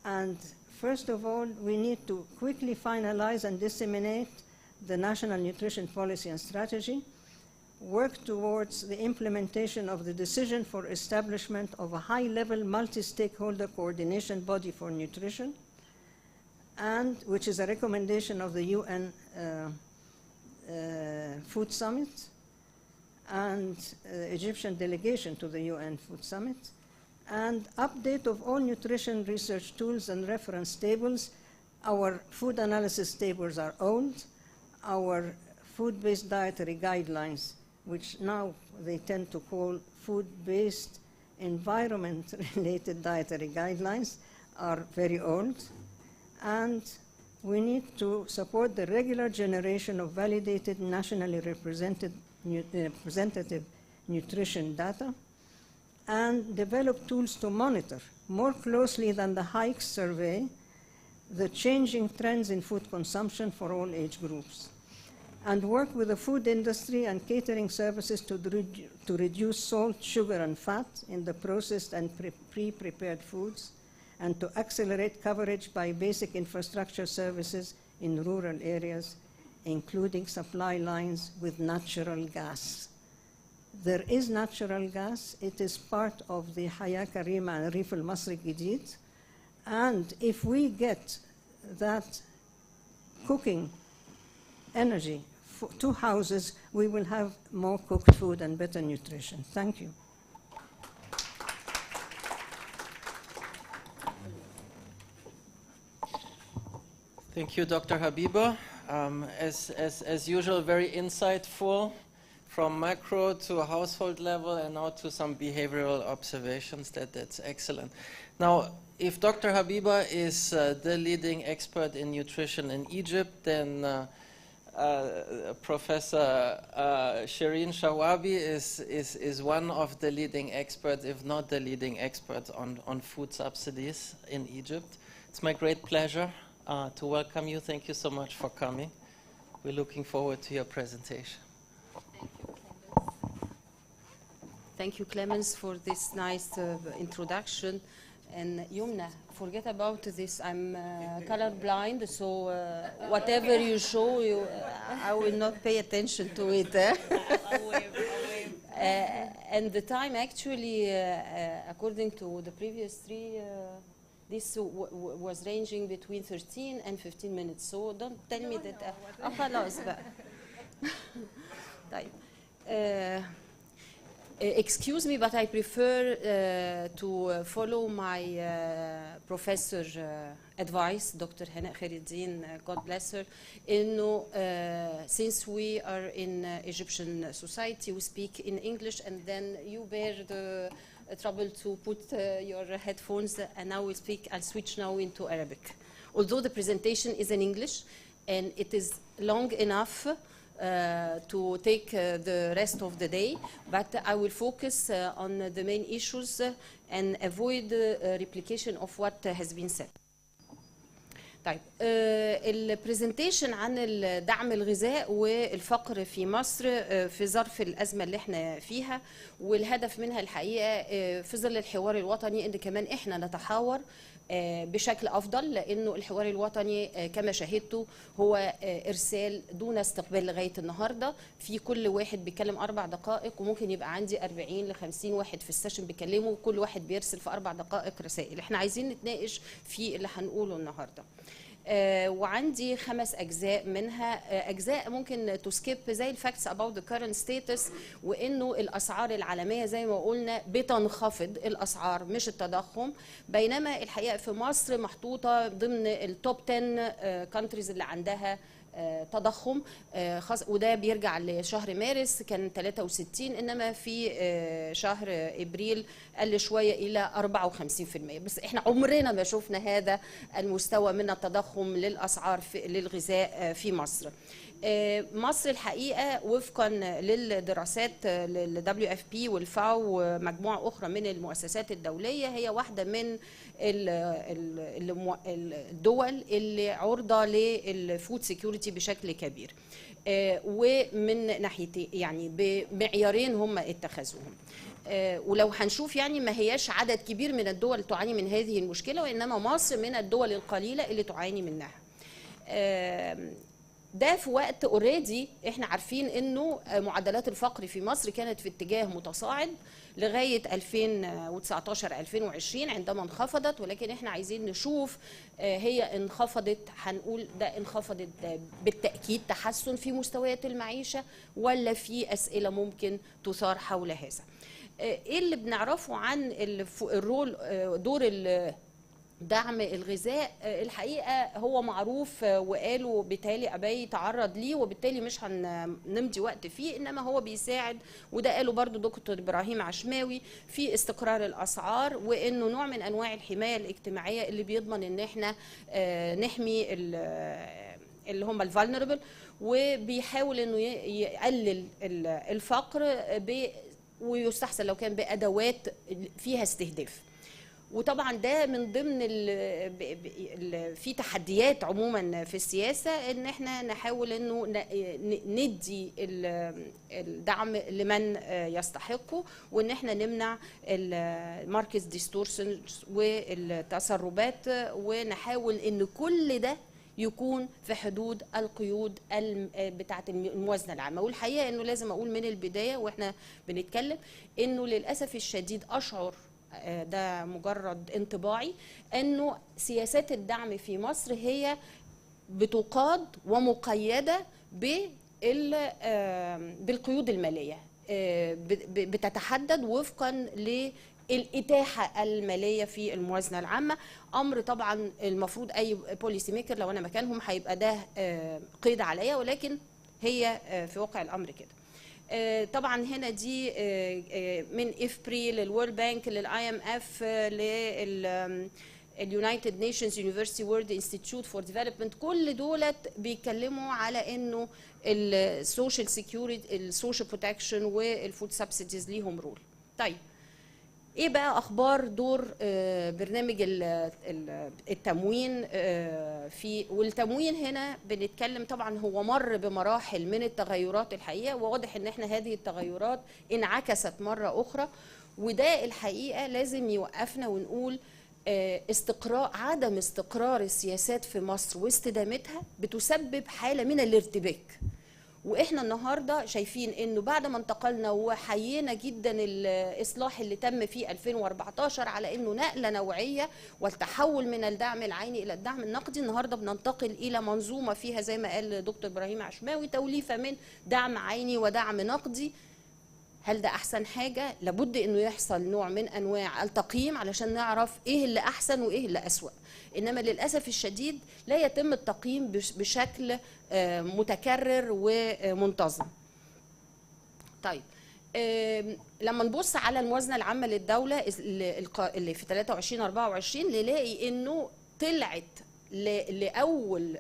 And first of all, we need to quickly finalize and disseminate the National Nutrition Policy and Strategy, work towards the implementation of the decision for establishment of a high-level multi-stakeholder coordination body for nutrition, and which is a recommendation of the UN Food Summit and Egyptian delegation to the UN Food Summit, and update of all nutrition research tools and reference tables. Our food analysis tables are old. Our food-based dietary guidelines, which now they tend to call food-based environment-related dietary guidelines, are very old. And we need to support the regular generation of validated, nationally representative nutrition data, and develop tools to monitor more closely than the HIKE survey the changing trends in food consumption for all age groups, and work with the food industry and catering services to reduce salt, sugar, and fat in the processed and pre-prepared foods, and to accelerate coverage by basic infrastructure services in rural areas, including supply lines with natural gas. There is natural gas. It is part of the Haya Karima and Rif al-Masri Jadid. And if we get that cooking energy to houses, we will have more cooked food and better nutrition. Thank you. Thank you, Dr. Habiba. As usual, very insightful, from macro to a household level and now to some behavioral observations. That's excellent. Now, if Dr. Habiba is the leading expert in nutrition in Egypt, then Professor Shireen Shawabi is one of the leading experts, if not the leading expert, on food subsidies in Egypt. It's my great pleasure to welcome you. Thank you so much for coming. We're looking forward to your presentation. Thank you, Clemens, for this nice introduction. And Yumna, forget about this. I'm colorblind, so whatever you show, I will not pay attention to it. I'll wave. And the time, actually, according to the previous three, this was ranging between 13 and 15 minutes. So don't tell me that. خلاص بقى. طيب. Excuse me, but I prefer to follow my professor advice, Dr. Hana Khairuddin, God bless her, since we are in Egyptian society, we speak in English, and then you bear the trouble to put your headphones, and now I'll switch now into Arabic. Although the presentation is in English, and it is long enough to take the rest of the day, but I will focus on the main issues and avoid replication of what has been said. طيب البرزنتيشن عن دعم الغذاء والفقر في مصر في ظرف الأزمة اللي احنا فيها، والهدف منها الحقيقة في ظل الحوار الوطني ان كمان احنا نتحاور بشكل أفضل، لأنه الحوار الوطني كما شاهدتوا هو إرسال دون استقبال لغاية النهاردة. في كل واحد بيتكلم 4 دقائق، وممكن يبقى عندي 40 ل 50 واحد في السيشن بيكلموا، وكل واحد بيرسل في 4 دقائق رسائل. احنا عايزين نتناقش في اللي هنقوله النهاردة. وعندي 5 أجزاء منها أجزاء ممكن تسكيب زي الفاكتس about the current status، وإنه الأسعار العالمية زي ما قلنا بتنخفض الأسعار مش التضخم، بينما الحقيقة في مصر محطوطة ضمن التوب 10 countries اللي عندها تضخم، وده بيرجع لشهر مارس كان 63، انما في شهر ابريل قل شويه الى 54%. بس احنا عمرنا ما شفنا هذا المستوى من التضخم للاسعار للغذاء في مصر. مصر الحقيقة وفقا للدراسات لل WFP والفاو ومجموعة أخرى من المؤسسات الدولية هي واحدة من الدول اللي عرضة للفود سيكيورتي بشكل كبير، ومن ناحيتين يعني بمعيارين هم اتخذوهم. ولو هنشوف يعني ما هياش عدد كبير من الدول تعاني من هذه المشكلة، وإنما مصر من الدول القليلة اللي تعاني منها. ده في وقت اوريدي احنا عارفين انه معدلات الفقر في مصر كانت في اتجاه متصاعد لغايه 2019 2020 عندما انخفضت، ولكن احنا عايزين نشوف هي انخفضت، هنقول ده انخفضت بالتاكيد تحسن في مستويات المعيشه ولا في اسئله ممكن تثار حول هذا. ايه اللي بنعرفه عن الرول دور دعم الغذاء؟ الحقيقة هو معروف وقالوا بالتالي أبي يتعرض ليه، وبالتالي مش هنمضي وقت فيه، إنما هو بيساعد، وده قاله برضو دكتور إبراهيم عشماوي، في استقرار الأسعار، وإنه نوع من أنواع الحماية الاجتماعية اللي بيضمن إن احنا نحمي اللي هم الفالنربل، وبيحاول إنه يقلل الفقر ويستحسن لو كان بأدوات فيها استهداف. وطبعا ده من ضمن في تحديات عموما في السياسه ان احنا نحاول انه ندي الدعم لمن يستحقه، وان احنا نمنع الماركت ديستورشن والتسربات، ونحاول ان كل ده يكون في حدود القيود بتاعه الموازنه العامه. والحقيقه انه لازم اقول من البدايه واحنا بنتكلم انه للاسف الشديد اشعر، ده مجرد انطباعي، انه سياسات الدعم في مصر هي بتقاد ومقيده بالقيود الماليه، بتتحدد وفقا للاتاحه الماليه في الموازنه العامه. امر طبعا المفروض اي بوليسي ميكر لو انا مكانهم هيبقى ده قيد عليا، ولكن هي في واقع الامر كده. طبعا هنا دي من إفبري للورلد بانك للIMF لليونايتد نيشنز يونيفرسيتي وورلد انستيتيوت فور ديفلوبمنت، كل دولت بيتكلموا على انه السوشيال سيكيورتي السوشيال بروتكشن والفود سبسيديز ليهم رول. طيب ايه بقى اخبار دور برنامج التموين والتموين هنا بنتكلم طبعا هو مر بمراحل من التغيرات الحقيقه، وواضح ان احنا هذه التغيرات انعكست مره اخرى، وده الحقيقه لازم يوقفنا ونقول عدم استقرار السياسات في مصر واستدامتها بتسبب حاله من الارتباك. واحنا النهارده شايفين انه بعد ما انتقلنا وحيينا جدا الاصلاح اللي تم في 2014 على انه نقله نوعيه والتحول من الدعم العيني الى الدعم النقدي، النهارده بننتقل الى منظومه فيها زي ما قال دكتور ابراهيم عشماوي توليفه من دعم عيني ودعم نقدي. هل ده احسن حاجه؟ لابد انه يحصل نوع من انواع التقييم علشان نعرف ايه اللي احسن وايه اللي اسوأ، انما للاسف الشديد لا يتم التقييم بشكل متكرر ومنتظم. طيب لما نبص على الموازنه العامه للدوله اللي في 23 24 نلاقي انه طلعت لاول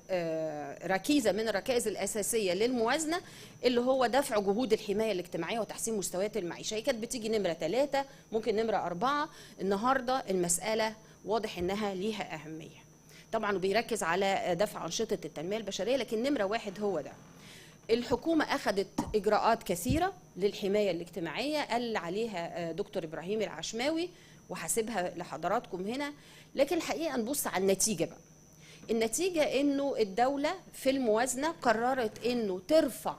ركيزه من الركائز الاساسيه للموازنه اللي هو دفع جهود الحمايه الاجتماعيه وتحسين مستويات المعيشه. هي كانت بتيجي نمره 3 ممكن نمره 4. النهارده المساله واضح انها ليها اهميه. طبعا بيركز على دفع انشطه التنميه البشريه، لكن نمره 1 هو ده. الحكومة أخذت إجراءات كثيرة للحماية الاجتماعية قال عليها دكتور إبراهيم العشماوي وحاسبها لحضراتكم هنا، لكن الحقيقة نبص على النتيجة بقى. النتيجة إنه الدولة في الموازنة قررت إنه ترفع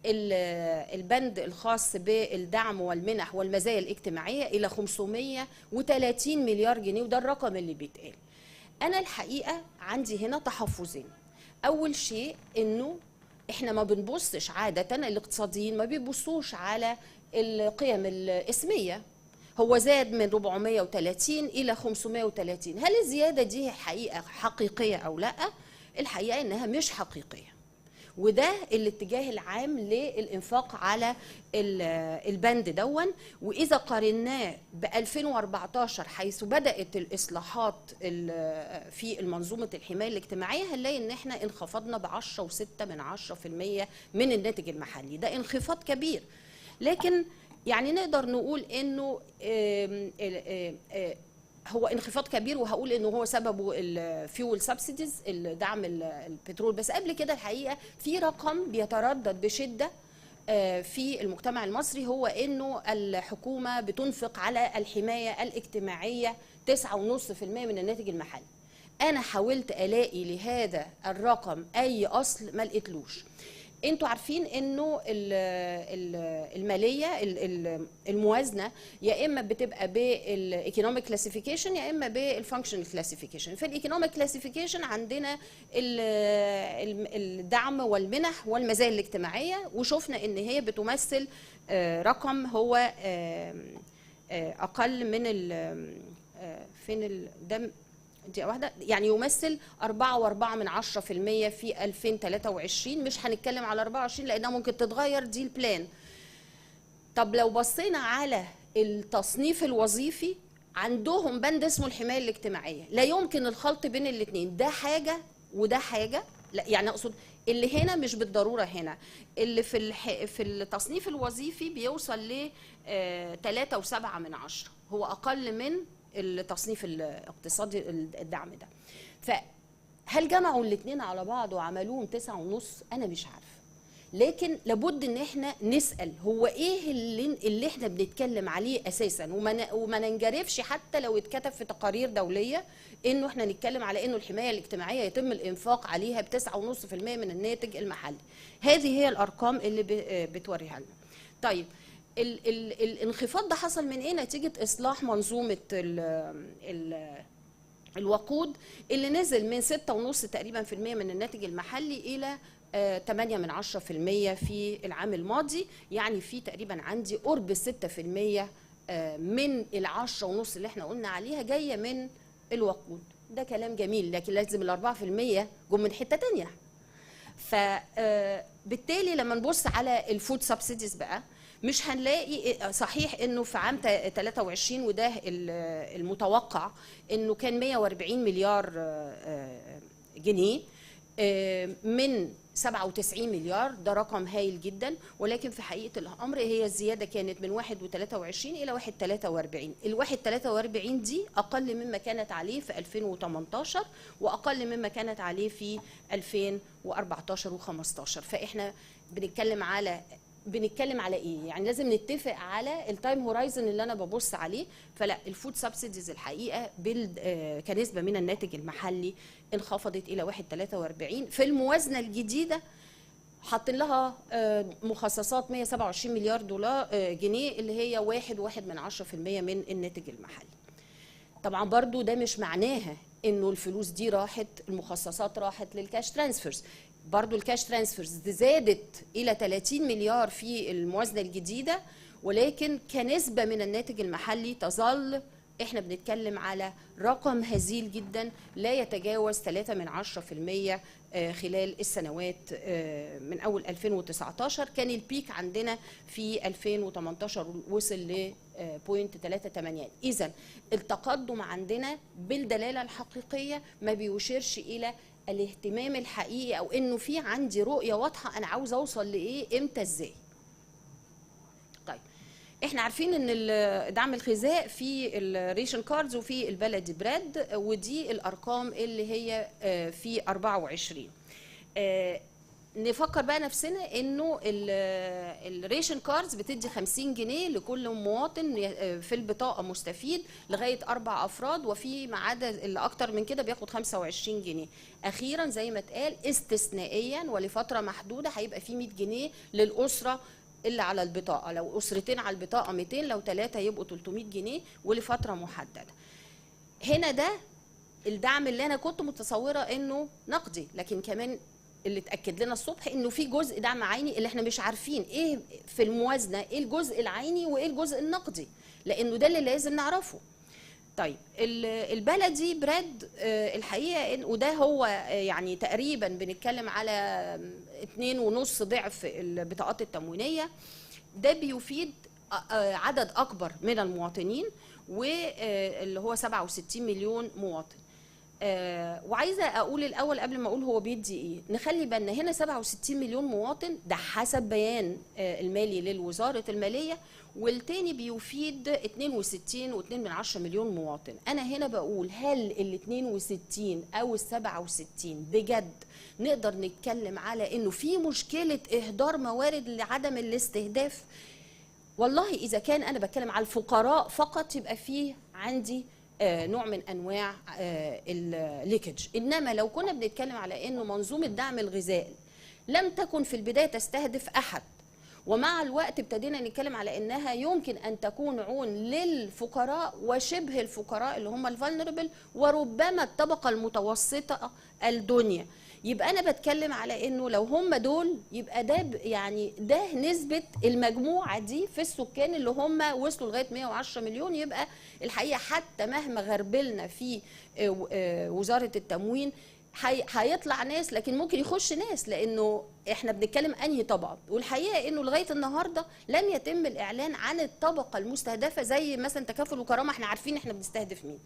البند الخاص بالدعم والمنح والمزايا الاجتماعية إلى 530 مليار جنيه، وده الرقم اللي بيتقال. أنا الحقيقة عندي هنا تحفظين. أول شيء إنه احنا ما بنبصش عادة، الاقتصاديين ما بيبصوش على القيم الاسمية. هو زاد من 430 إلى 530. هل الزيادة دي حقيقية أو لا؟ الحقيقة إنها مش حقيقية، وده الاتجاه العام للإنفاق على البند دون. وإذا قارناه ب 2014 حيث بدأت الإصلاحات في المنظومة الحماية الاجتماعية، هنلاقي إن إحنا انخفضنا ب10.6% من الناتج المحلي. ده انخفاض كبير، لكن يعني نقدر نقول إنه هو انخفاض كبير، وهقول انه هو سببه الفيول سبسيديز، الدعم البترول. بس قبل كده الحقيقه في رقم بيتردد بشده في المجتمع المصري، هو انه الحكومه بتنفق على الحمايه الاجتماعيه 9.5% من الناتج المحلي. انا حاولت الاقي لهذا الرقم اي اصل ما لقيتلوش. انتوا عارفين انه الماليه الموازنه يا اما بتبقى بالايكونوميك كلاسيفيكيشن يا اما بالفانكشنال كلاسيفيكيشن. في الايكونوميك كلاسيفيكيشن عندنا الدعم والمنح والمزايا الاجتماعيه، وشفنا ان هي بتمثل رقم هو اقل من فين ده دي واحدة، يعني يمثل 4.4% في 2023. مش هنتكلم على 24 لأنها ممكن تتغير، دي البلان. طب لو بصينا على التصنيف الوظيفي، عندهم بند اسمه الحماية الاجتماعية. لا يمكن الخلط بين الاثنين، ده حاجة وده حاجة. لا يعني أقصد اللي هنا مش بالضرورة هنا. اللي في التصنيف الوظيفي بيوصل ل 3.7، هو أقل من التصنيف الاقتصادي الدعم ده. فهل جمعوا الاثنين على بعض وعملوهم 9.5؟ انا مش عارفه، لكن لابد ان احنا نسال هو ايه اللي احنا بنتكلم عليه اساسا، وما ننجرفش حتى لو اتكتب في تقارير دوليه انه احنا نتكلم على انه الحمايه الاجتماعيه يتم الانفاق عليها ب9.5% من الناتج المحلي. هذه هي الارقام اللي بتوريها لنا. طيب الانخفاض ده حصل من ايه؟ نتيجه اصلاح منظومه الوقود اللي نزل من 6.5 تقريبا في المية من الناتج المحلي الى 8% في العام الماضي. يعني في تقريبا عندي قرب 6% من 10.5 اللي احنا قلنا عليها جايه من الوقود. ده كلام جميل، لكن لازم 4% جم من حته ثانيه. فبالتالي لما نبص على الفود سبسيديز بقى، مش هنلاقي صحيح انه في عام 23 وده المتوقع انه كان 140 مليار جنيه من 97 مليار. ده رقم هايل جدا، ولكن في حقيقة الأمر هي الزيادة كانت من 1.23 إلى 1.43. 1.43 دي أقل مما كانت عليه في 2018 وأقل مما كانت عليه في 2014 و15. فإحنا بنتكلم على ايه؟ يعني لازم نتفق على التايم هورايزن اللي انا ببص عليه. فلا، الفود سبسيديز الحقيقه كنسبه من الناتج المحلي انخفضت الى 1.43. في الموازنه الجديده حاطين لها مخصصات 127 مليار جنيه اللي هي 1.1% من الناتج المحلي. طبعا برضو ده مش معناها انه الفلوس دي راحت، المخصصات راحت للكاش ترانسفيرز. برضو الكاش ترانسفيرز زادت إلى 30 مليار في الموازنة الجديدة، ولكن كنسبة من الناتج المحلي تظل احنا بنتكلم على رقم هزيل جدا لا يتجاوز 3% خلال السنوات من اول 2019. كان البيك عندنا في 2018 وصل ل 0.38. اذا التقدم عندنا بالدلاله الحقيقيه ما بيشيرش الى الاهتمام الحقيقي، او انه في عندي رؤيه واضحه انا عاوز اوصل لايه امتى ازاي. طيب احنا عارفين ان دعم الغذاء في الريشن كاردز وفي البلدي براد، ودي الارقام اللي هي في 24. نفكر بقى نفسنا انه الريشن كاردز بتدي 50 جنيه لكل مواطن في البطاقه مستفيد لغايه 4 افراد، وفي ما عدا اللي اكتر من كده بياخد 25 جنيه. اخيرا زي ما اتقال استثنائيا ولفتره محدوده هيبقى في 100 جنيه للاسره اللي على البطاقه، لو اسرتين على البطاقه 200، لو 3 يبقوا 300 جنيه ولفتره محدده. هنا ده الدعم اللي انا كنت متصوره انه نقدي، لكن كمان اللي اتاكد لنا الصبح انه في جزء دعم عيني اللي احنا مش عارفين ايه في الموازنه، ايه الجزء العيني وايه الجزء النقدي، لانه ده اللي لازم نعرفه. طيب البلدي براد الحقيقه وده هو يعني تقريبا بنتكلم على 2.5 ضعف البطاقات التموينيه. ده بيفيد عدد اكبر من المواطنين، واللي هو 67 مليون مواطن. وعايزه اقول الاول قبل ما اقول هو بيدي ايه، نخلي بالنا هنا 67 مليون مواطن ده حسب بيان المالي للوزاره الماليه، والتاني بيفيد 62.2 مليون مواطن. انا هنا بقول هل ال 62 او ال 67 بجد نقدر نتكلم على انه في مشكله اهدار موارد لعدم الاستهداف؟ والله اذا كان انا بتكلم على الفقراء فقط يبقى فيه عندي نوع من انواع الليكج. انما لو كنا بنتكلم على انه منظومه دعم الغذاء لم تكن في البدايه تستهدف احد، ومع الوقت ابتدينا نتكلم على انها يمكن ان تكون عون للفقراء وشبه الفقراء اللي هم الفولنربل وربما الطبقه المتوسطه الدنيا، يبقى انا بتكلم على انه لو هم دول يبقى ده يعني ده نسبه المجموعه دي في السكان اللي هم وصلوا لغايه 110 مليون. يبقى الحقيقه حتى مهما غربلنا في وزاره التموين هيطلع ناس، لكن ممكن يخش ناس، لانه احنا بنتكلم انهي طبقه. والحقيقه انه لغايه النهارده لم يتم الاعلان عن الطبقه المستهدفه، زي مثلا تكافل وكرامه احنا عارفين احنا بنستهدف مين.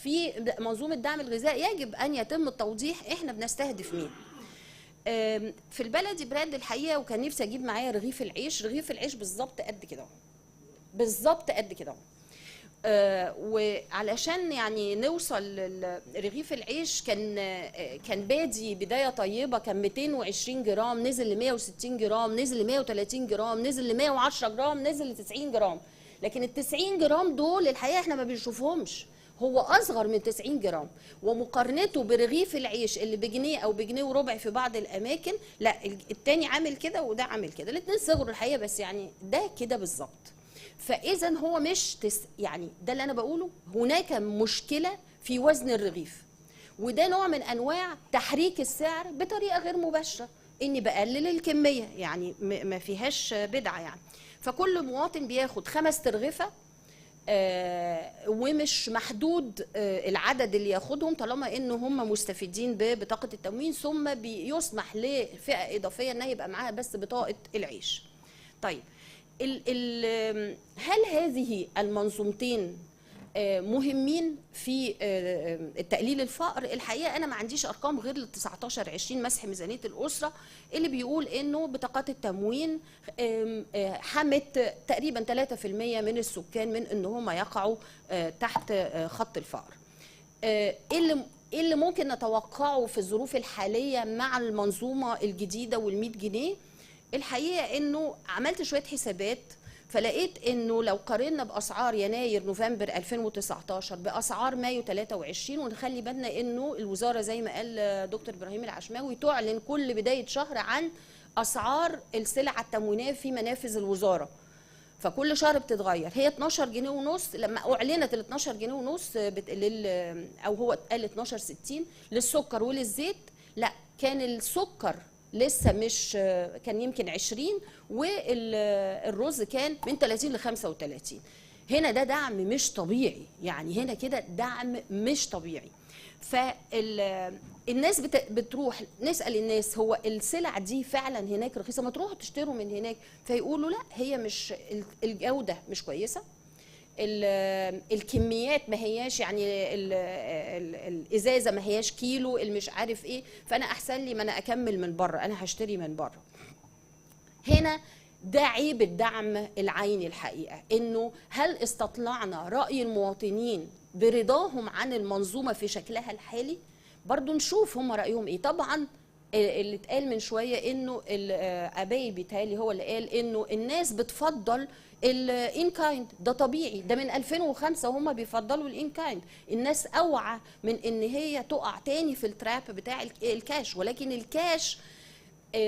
في منظومه دعم الغذاء يجب ان يتم التوضيح احنا بنستهدف مين. في البلدي براد الحقيقه، وكان نفسي اجيب معايا رغيف العيش. رغيف العيش بالظبط قد كده، بالظبط قد كده. وعلشان يعني نوصل لرغيف العيش كان بادي بدايه طيبه، كان 220 جرام نزل ل 160 جرام، نزل ل 130 جرام، نزل ل 110 جرام، نزل ل 90 جرام. لكن ال 90 جرام دول الحقيقه احنا ما بنشوفهمش، هو اصغر من 90 جرام، ومقارنته برغيف العيش اللي بجنيه او بجنيه وربع في بعض الاماكن، لا التاني عامل كده وده عامل كده، الاثنين صغروا الحقيقه، بس يعني ده كده بالظبط. فاذا هو مش يعني ده اللي انا بقوله، هناك مشكله في وزن الرغيف، وده نوع من انواع تحريك السعر بطريقه غير مباشره، اني بقلل الكميه، يعني ما فيهاش بدعه يعني. فكل مواطن بياخد 5 ترغفه ومش محدود العدد اللي ياخدهم طالما ان هم مستفيدين ببطاقه التموين، ثم بيسمح لفئه اضافيه انها يبقى معاها بس بطاقه العيش. طيب هل هذه المنظومتين مهمين في التقليل الفقر؟ الحقيقه انا ما عنديش ارقام غير ل 19-20 مسح ميزانيه الاسره اللي بيقول انه بطاقات التموين حمت تقريبا 3% من السكان من ان هم يقعوا تحت خط الفقر. ايه اللي ممكن نتوقعه في الظروف الحاليه مع المنظومه الجديده وال100 جنيه؟ الحقيقه انه عملت شويه حسابات، فلقيت انه لو قارنا باسعار يناير نوفمبر 2019 باسعار مايو 23، ونخلي بالنا انه الوزاره زي ما قال دكتور ابراهيم العشماوي تعلن كل بدايه شهر عن اسعار السلع التموينيه في منافذ الوزاره، فكل شهر بتتغير. هي 12 جنيه ونص لما اعلنت ال 12 جنيه ونص او هو اتقال 12.60 للسكر وللزيت، لا كان السكر لسه مش كان يمكن 20، والرز كان من 30 ل 35. هنا ده دعم مش طبيعي، يعني هنا كده دعم مش طبيعي. فالناس بتروح نسأل الناس هو السلع دي فعلا هناك رخيصة، ما تروحوا تشتروا من هناك، فيقولوا لا هي مش الجودة مش كويسة، الكميات ما هياش يعني الازازه ما هياش كيلو المش عارف ايه، فانا احسن لي ما انا اكمل من بره، انا هشتري من بره. هنا ده عيب الدعم العيني الحقيقه، انه هل استطلعنا راي المواطنين برضاهم عن المنظومه في شكلها الحالي؟ برضو نشوف هم رايهم ايه. طبعا اللي اتقال من شويه انه ابي بيتهيألي هو اللي قال انه الناس بتفضل الان كايند، ده طبيعي، ده من 2005 هم بيفضلوا الان كايند. الناس اوعى من ان هي تقع تاني في التراب بتاع الكاش، ولكن الكاش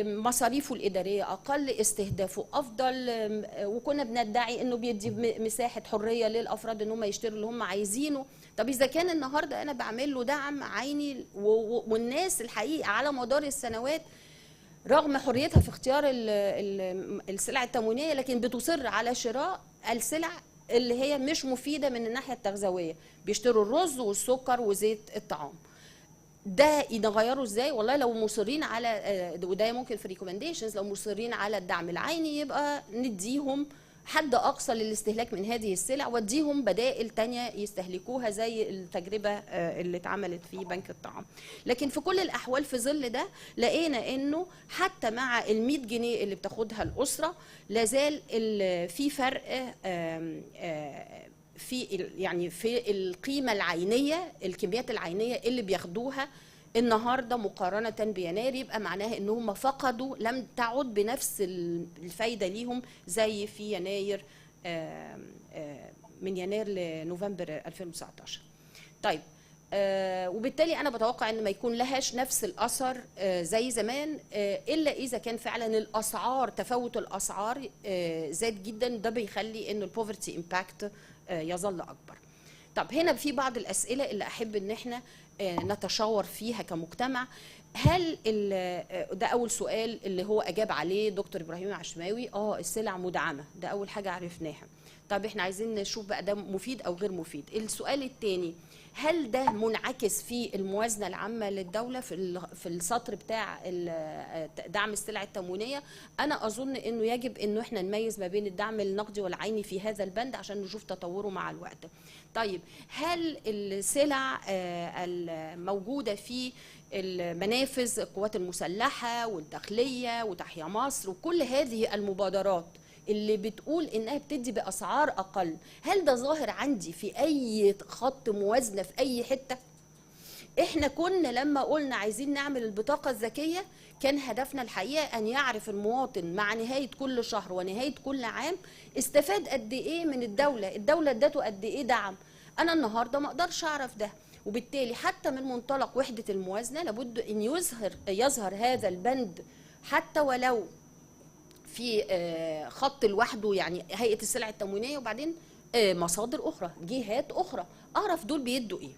مصاريفه الإدارية أقل، استهدافه أفضل، وكنا بندعي أنه بيدي مساحة حرية للأفراد أنهم يشتروا اللي هم عايزينه. طب إذا كان النهاردة أنا بعمل له دعم عيني والناس الحقيقة على مدار السنوات رغم حريتها في اختيار السلع التموينية لكن بتصر على شراء السلع اللي هي مش مفيدة من الناحية التغذوية، بيشتروا الرز والسكر وزيت الطعام. ده يغيروا ازاي؟ والله لو مصرين على وده ممكن في ريكومنديشنز، لو مصرين على الدعم العيني يبقى نديهم حد اقصى للاستهلاك من هذه السلع، واديهم بدائل تانية يستهلكوها زي التجربه اللي اتعملت في بنك الطعام. لكن في كل الاحوال في ظل ده لقينا انه حتى مع ال100 جنيه اللي بتاخدها الاسره لازال في فرق في القيمه العينيه، الكميات العينيه اللي بياخدوها النهارده مقارنه بيناير، يبقى معناها انهم فقدوا، لم تعد بنفس الفايده ليهم زي في يناير، من يناير لنوفمبر 2019. طيب وبالتالي انا بتوقع ان ما يكون لهاش نفس الاثر زي زمان، الا اذا كان فعلا الاسعار، تفاوت الاسعار زاد جدا، ده بيخلي ان البوفرتي امباكت يظل اكبر. طب هنا في بعض الاسئله اللي احب ان احنا نتشاور فيها كمجتمع. هل ده اول سؤال اللي هو اجاب عليه دكتور ابراهيم عشماوي، السلع مدعمه، ده اول حاجه عرفناها. طب احنا عايزين نشوف بقى ده مفيد او غير مفيد. السؤال الثاني، هل ده منعكس في الموازنه العامه للدوله في السطر بتاع دعم السلع التموينيه؟ انا اظن انه يجب انه احنا نميز ما بين الدعم النقدي والعيني في هذا البند عشان نشوف تطوره مع الوقت. طيب هل السلع الموجوده في المنافذ القوات المسلحه والداخليه وتحيا مصر وكل هذه المبادرات اللي بتقول انها بتدي باسعار اقل، هل ده ظاهر عندي في اي خط موازنه في اي حته؟ احنا كنا لما قلنا عايزين نعمل البطاقه الذكيه كان هدفنا الحقيقه ان يعرف المواطن مع نهايه كل شهر ونهايه كل عام استفاد قد ايه من الدوله ادته قد ايه دعم. انا النهارده ما اقدرش اعرف ده، وبالتالي حتى من منطلق وحده الموازنه لابد ان يظهر هذا البند حتى ولو في خط لوحده، يعني هيئه السلع التموينيه وبعدين مصادر اخرى، جهات اخرى، اعرف دول بيدوا ايه.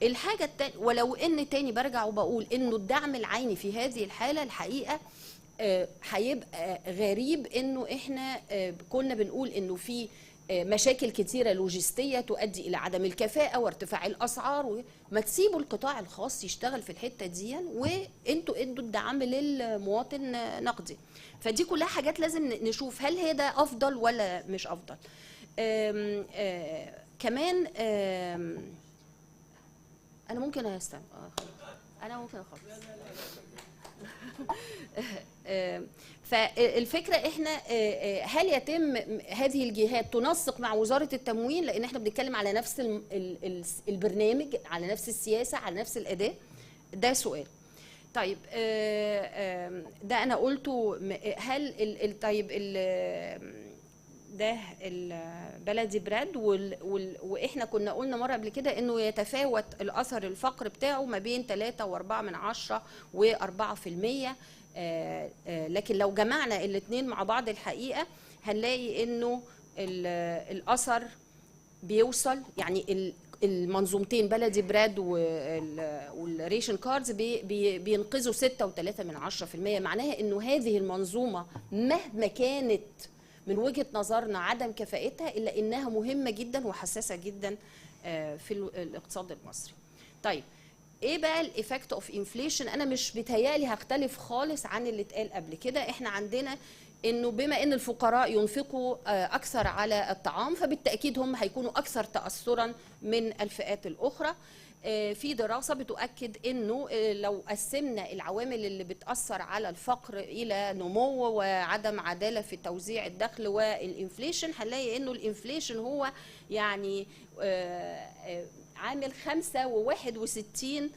الحاجه الثانيه، ولو ان تاني برجع وبقول انه الدعم العيني في هذه الحاله الحقيقه هيبقى غريب، انه احنا كنا بنقول انه في مشاكل كتيره لوجستيه تؤدي الى عدم الكفاءه وارتفاع الاسعار، ما تسيبوا القطاع الخاص يشتغل في الحته دي وانتوا ادوا الدعم للمواطن نقدي. فدي كلها حاجات لازم نشوف هل هي ده افضل ولا مش افضل. كمان انا ممكن استنى، انا ممكن اخلص. فالفكره احنا هل يتم هذه الجهات تنسق مع وزاره التموين، لان احنا بنتكلم على نفس البرنامج، على نفس السياسه، على نفس الاداء؟ ده سؤال. طيب ده انا قلته. هل طيب ده البلدي براد واحنا كنا قلنا مره قبل كده انه يتفاوت الاثر الفقر بتاعه ما بين 3.4% و4%، لكن لو جمعنا الاثنين مع بعض الحقيقه هنلاقي انه الاثر بيوصل، يعني المنظومتين بلدي براد والريشن كاردز بينقذوا 6.3%. معناها انه هذه المنظومه مهما كانت من وجهة نظرنا عدم كفاءتها، إلا إنها مهمة جدا وحساسة جدا في الاقتصاد المصري. طيب ايه بقى الايفكت اوف انفليشن؟ انا مش بيتهيالي هختلف خالص عن اللي اتقال قبل كده. احنا عندنا انه بما ان الفقراء ينفقوا اكثر على الطعام، فبالتاكيد هم هيكونوا اكثر تاثرا من الفئات الاخرى. في دراسه بتؤكد انه لو قسمنا العوامل اللي بتاثر على الفقر الى نمو وعدم عداله في توزيع الدخل والانفليشن، هنلاقي انه الانفليشن هو يعني عامل 65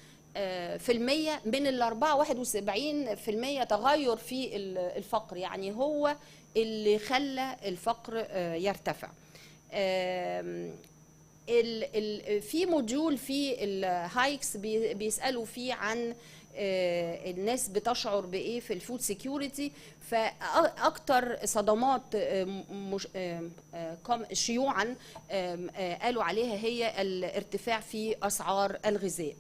في المية من ال 71% تغير في الفقر، يعني هو اللي خلى الفقر يرتفع. في موديول في الهايكس بيسألوا فيه عن الناس بتشعر بايه في الفود سيكيورتي، فاكتر صدمات شيوعا قالوا عليها هي الارتفاع في اسعار الغذاء،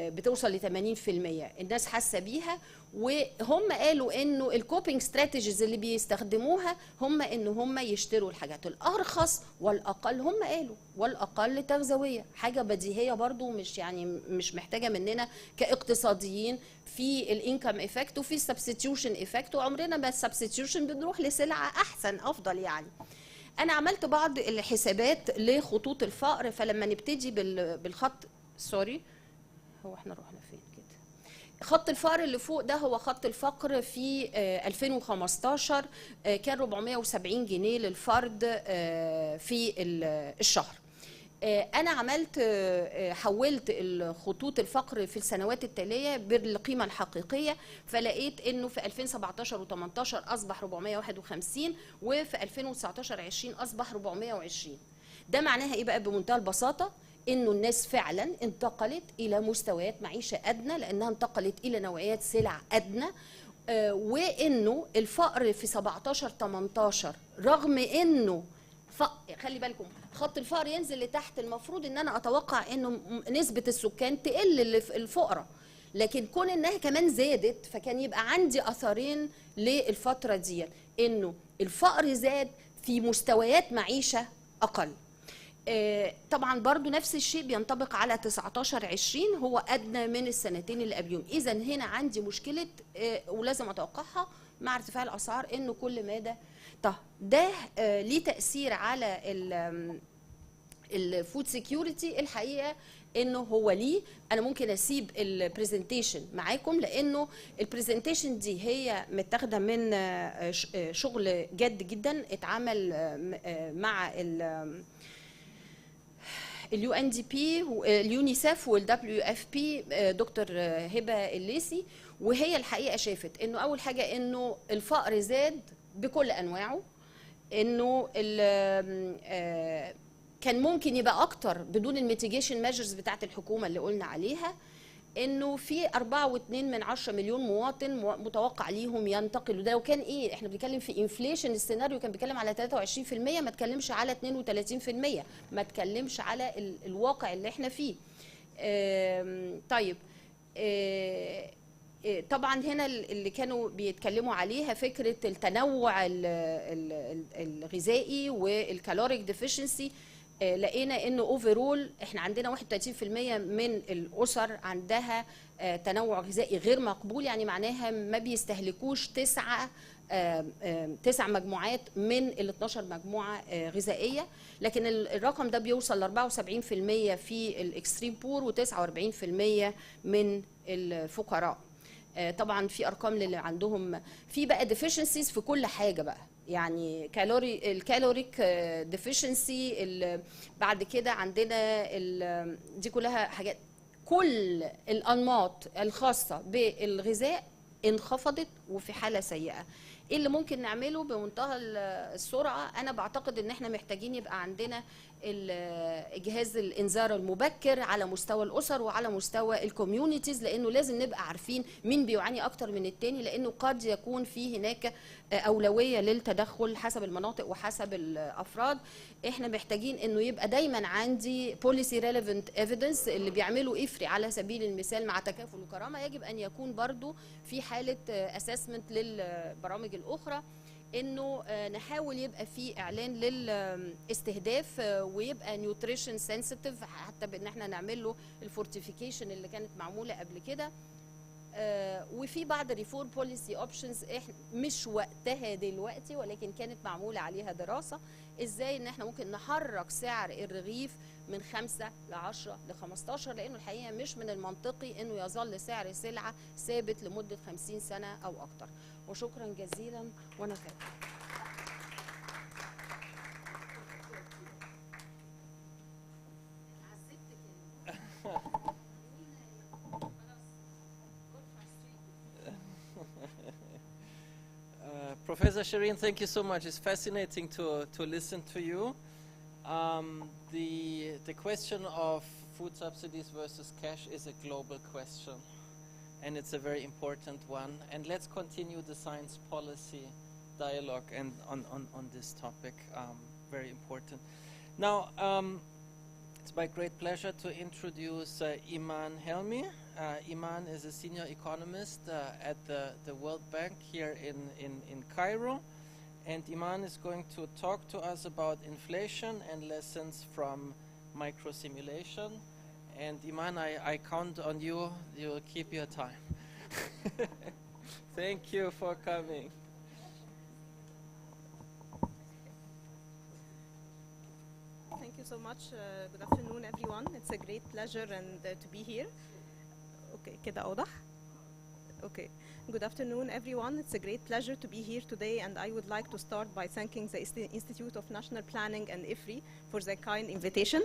بتوصل ل 80%. الناس حاسه بيها، وهم قالوا انه الكوبينج استراتيجيز اللي بيستخدموها هم ان هم يشتروا الحاجات الارخص والاقل، هم قالوا والاقل تغذويه، حاجه بديهيه برضو، مش محتاجه مننا كاقتصاديين في الانكم افكت وفي السبستيوشن افكت، وعمرنا ما السبستيوشن بنروح لسلعه احسن افضل. يعني انا عملت بعض الحسابات لخطوط الفقر، فلما نبتدي بالخط هو احنا رحنا فين كده؟ خط الفقر اللي فوق ده هو خط الفقر في 2015 كان 470 جنيه للفرد في الشهر. انا حولت الخطوط الفقر في السنوات التاليه بالقيمه الحقيقيه، فلقيت انه في 2017 و18 اصبح 451، وفي 2019 20 اصبح 420. ده معناها ايه بقى بمنتهى البساطه؟ انه الناس فعلا انتقلت الى مستويات معيشه ادنى، لانها انتقلت الى نوعيات سلع ادنى، وانه الفقر في 17 18 رغم انه خلي بالكم خط الفقر ينزل لتحت، المفروض ان انا اتوقع انه نسبه السكان تقل الفقراء، لكن كون انها كمان زادت فكان يبقى عندي اثرين للفتره دي، انه الفقر زاد في مستويات معيشه اقل. طبعا برضو نفس الشيء بينطبق على 19 20 هو ادنى من السنتين اللي قبلهم. اذا هنا عندي مشكله ولازم اتوقعها مع ارتفاع الاسعار، انه كل مدى ده ليه تاثير على الفود سيكيورتي. الحقيقه انه هو ليه، انا ممكن اسيب البرزنتيشن معاكم، لانه البرزنتيشن دي هي متاخده من شغل جد جدا اتعمل مع اليو ان دي بي واليونيسف والدبليو اف بي دكتور هبه الليسي، وهي الحقيقه شافت انه اول حاجه انه الفقر زاد بكل انواعه، انه كان ممكن يبقى اكتر بدون الميتيجيشن ميجرز بتاعت الحكومه اللي قلنا عليها، انه في 4.2 مليون مواطن متوقع ليهم ينتقلوا. ده لو كان ايه، احنا بنتكلم في انفليشن، السيناريو كان بيتكلم على 23%، ما اتكلمش على 32%، ما اتكلمش على الواقع اللي احنا فيه. طيب طبعا هنا اللي كانوا بيتكلموا عليها فكره التنوع الغذائي والكالوريك ديفيشنسي. لقينا انه اوفرول احنا عندنا 31% من الاسر عندها تنوع غذائي غير مقبول، يعني معناها ما بيستهلكوش 9 مجموعات من ال 12 مجموعه غذائيه، لكن الرقم ده بيوصل ل 74% في الاكستريم بور و49% من الفقراء. طبعا في ارقام للي عندهم في بقى ديفيشنسيز في كل حاجه بقى، يعني الكالوريك ديفيشنسي، بعد كده عندنا دي كلها حاجات، كل الانماط الخاصه بالغذاء انخفضت وفي حاله سيئه. ايه اللي ممكن نعمله بمنتهى السرعه؟ انا بعتقد ان احنا محتاجين يبقى عندنا جهاز الانذار المبكر على مستوى الاسر وعلى مستوى الكوميونيتيز، لانه لازم نبقى عارفين مين بيعاني اكتر من التاني، لانه قد يكون في هناك اولويه للتدخل حسب المناطق وحسب الافراد. احنا محتاجين انه يبقى دايما عندي بوليسي ريليفنت ايفيدنس. اللي بيعملوا افري على سبيل المثال مع تكافل وكرامه يجب ان يكون برضو في حاله اسسمنت للبرامج الاخرى. انه نحاول يبقى في اعلان للاستهداف ويبقى نيوتريشن سنسيتيف، حتى بان احنا نعمل له الفورتيفيكيشن اللي كانت معموله قبل كده. وفي بعض ريفورم بوليسي اوبشنز مش وقتها دلوقتي، ولكن كانت معموله عليها دراسه ازاي ان احنا ممكن نحرك سعر الرغيف من 5 ل 10 ل 15، لانه الحقيقه مش من المنطقي انه يظل سعر السلعه ثابت لمده 50 سنه او اكتر. وشكرا جزيلا وانا كاتبه. Professor Shireen, thank you so much. It's fascinating to listen to you. The question of food subsidies versus cash is a global question, and it's a very important one. And let's continue the science policy dialogue and on this topic, very important. Now, it's my great pleasure to introduce Iman Helmi. Iman is a senior economist at the World Bank here in Cairo. And Iman is going to talk to us about inflation and lessons from microsimulation. And Iman, I count on you. You'll keep your time. Thank you for coming. Thank you so much. Good afternoon, everyone. It's a great pleasure and to be here. Okay, كده أوضح? Okay. Good afternoon, everyone. It's a great pleasure to be here today, and I would like to start by thanking the Institute of National Planning and IFRI for their kind invitation.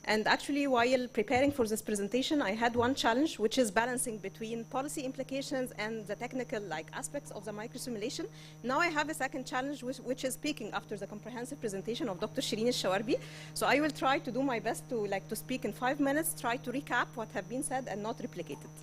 And actually, while preparing for this presentation, I had one challenge, which is balancing between policy implications and the technical aspects of the microsimulation. Now I have a second challenge, which is speaking after the comprehensive presentation of Dr. Shireen Al-Shawarbi. So I will try to do my best to speak in 5 minutes, try to recap what have been said and not replicate it.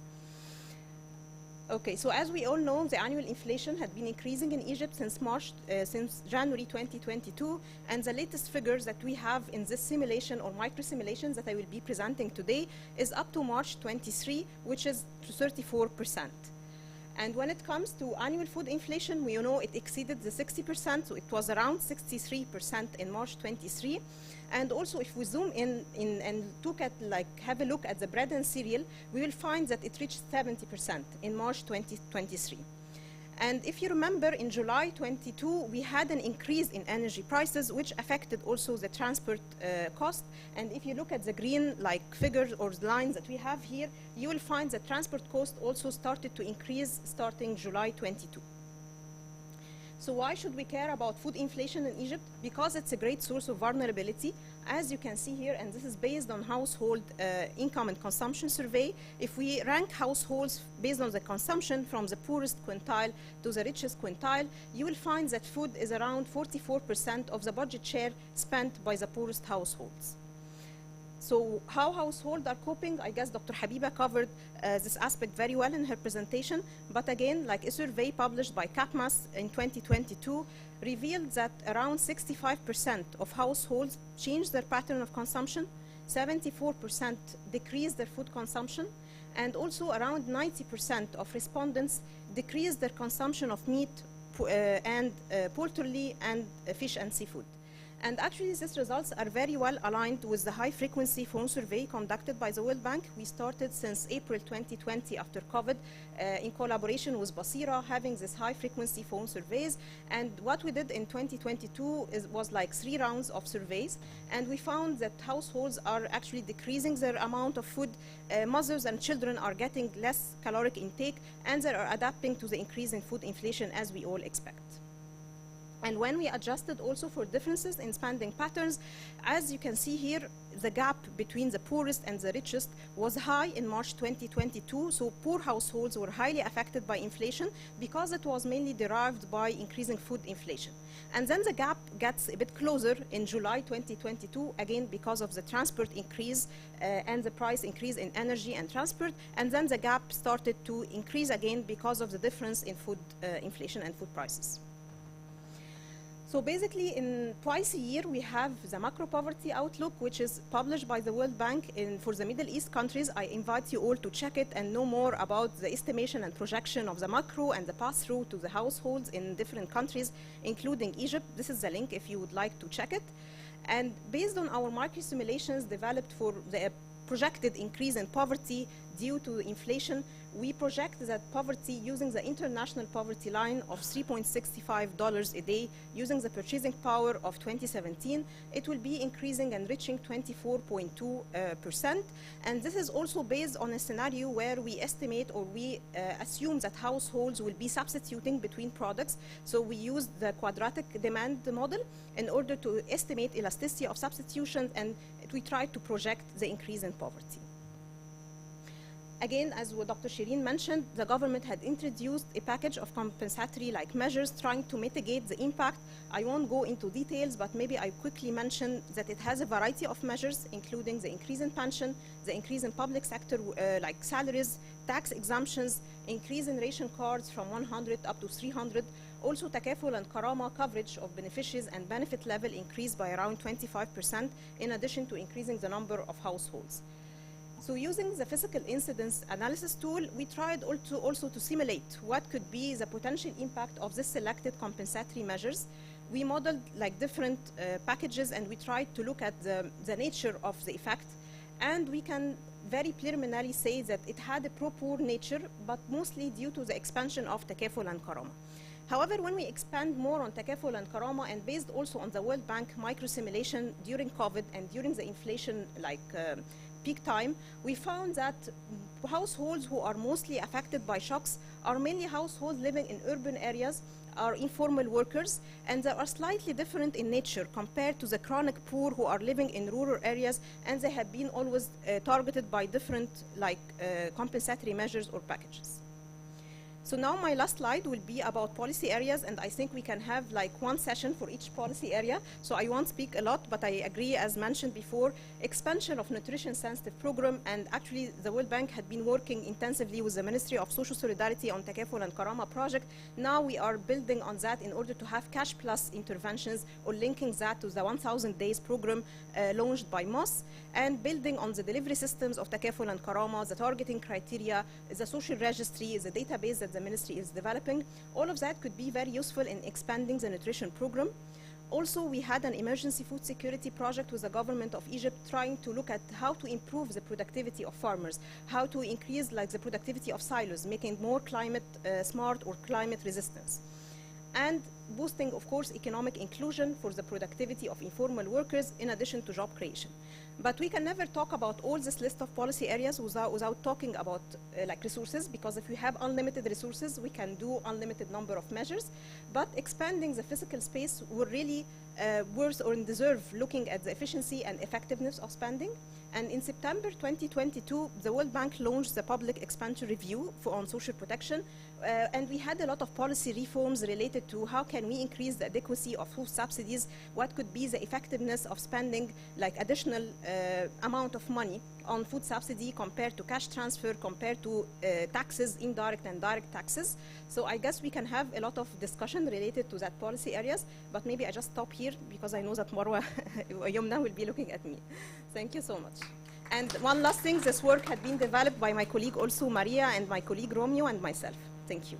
Okay, so as we all know, the annual inflation had been increasing in Egypt since January 2022, and the latest figures that we have in this simulation or micro-simulation that I will be presenting today is up to March 23, which is 34%. And when it comes to annual food inflation, we know it exceeded the 60%, so it was around 63% in March 23. And also, if we zoom in and have a look at the bread and cereal, we will find that it reached 70% in March 2023. And if you remember, in July 22, we had an increase in energy prices, which affected also the transport cost. And if you look at the green figures or lines that we have here, you will find that transport cost also started to increase starting July 22. So why should we care about food inflation in Egypt? Because it's a great source of vulnerability. As you can see here, and this is based on household income and consumption survey, if we rank households based on the consumption from the poorest quintile to the richest quintile, you will find that food is around 44% of the budget share spent by the poorest households. So how households are coping, I guess Dr. Habiba covered this aspect very well in her presentation. But again, a survey published by CAPMAS in 2022 revealed that around 65% of households changed their pattern of consumption, 74% decreased their food consumption, and also around 90% of respondents decreased their consumption of meat and poultry and fish and seafood. And actually, these results are very well aligned with the high-frequency phone survey conducted by the World Bank. We started since April 2020 after COVID in collaboration with Basira, having this high-frequency phone surveys. And what we did in 2022 was 3 rounds of surveys. And we found that households are actually decreasing their amount of food. Mothers and children are getting less caloric intake, and they are adapting to the increase in food inflation as we all expect. And when we adjusted also for differences in spending patterns, as you can see here, the gap between the poorest and the richest was high in March 2022. So poor households were highly affected by inflation because it was mainly derived by increasing food inflation. And then the gap gets a bit closer in July 2022, again because of the transport increase and the price increase in energy and transport. And then the gap started to increase again because of the difference in food inflation and food prices. So basically, in twice a year, we have the macro poverty outlook, which is published by the World Bank for the Middle East countries. I invite you all to check it and know more about the estimation and projection of the macro and the pass-through to the households in different countries, including Egypt. This is the link if you would like to check it. And based on our market simulations developed for the projected increase in poverty due to inflation, we project that poverty using the international poverty line of $3.65 a day using the purchasing power of 2017, it will be increasing and reaching 24.2%. And this is also based on a scenario where we estimate or we assume that households will be substituting between products. So we use the quadratic demand model in order to estimate elasticity of substitution, and we try to project the increase in poverty. Again, as what Dr. Shireen mentioned, the government had introduced a package of compensatory measures trying to mitigate the impact. I won't go into details, but maybe I quickly mention that it has a variety of measures, including the increase in pension, the increase in public sector like salaries, tax exemptions, increase in ration cards from 100 up to 300. Also, Takaful and Karama coverage of beneficiaries and benefit level increased by around 25%, in addition to increasing the number of households. So using the physical incidence analysis tool, we tried also to simulate what could be the potential impact of this selected compensatory measures. We modeled different packages, and we tried to look at the nature of the effect. And we can very preliminarily say that it had a pro-poor nature, but mostly due to the expansion of Takaful and Karama. However, when we expand more on Takaful and Karama, and based also on the World Bank micro-simulation during COVID and during the inflation peak time, we found that households who are mostly affected by shocks are mainly households living in urban areas, are informal workers, and they are slightly different in nature compared to the chronic poor who are living in rural areas, and they have been always targeted by different compensatory measures or packages. So now my last slide will be about policy areas, and I think we can have one session for each policy area. So I won't speak a lot, but I agree, as mentioned before, expansion of nutrition sensitive program, and actually the World Bank had been working intensively with the Ministry of Social Solidarity on Takaful and Karama project. Now we are building on that in order to have cash plus interventions or linking that to the 1,000 days program launched by MOS, and building on the delivery systems of Takaful and Karama, the targeting criteria, the social registry, the database that the ministry is developing. All of that could be very useful in expanding the nutrition program. Also, we had an emergency food security project with the government of Egypt trying to look at how to improve the productivity of farmers, how to increase the productivity of silos, making more climate smart or climate resistance. And boosting, of course, economic inclusion for the productivity of informal workers in addition to job creation. But we can never talk about all this list of policy areas without talking about resources, because if we have unlimited resources, we can do unlimited number of measures. But expanding the physical space will really worth or deserve looking at the efficiency and effectiveness of spending. And in September 2022, the World Bank launched the public expenditure review on social protection. And we had a lot of policy reforms related to how can we increase the adequacy of food subsidies, what could be the effectiveness of spending additional amount of money on food subsidy compared to cash transfer, compared to taxes, indirect and direct taxes. So I guess we can have a lot of discussion related to that policy areas, but maybe I just stop here because I know that Marwa Yomna will be looking at me. Thank you so much. And one last thing, this work had been developed by my colleague also Maria and my colleague Romeo and myself. Thank you.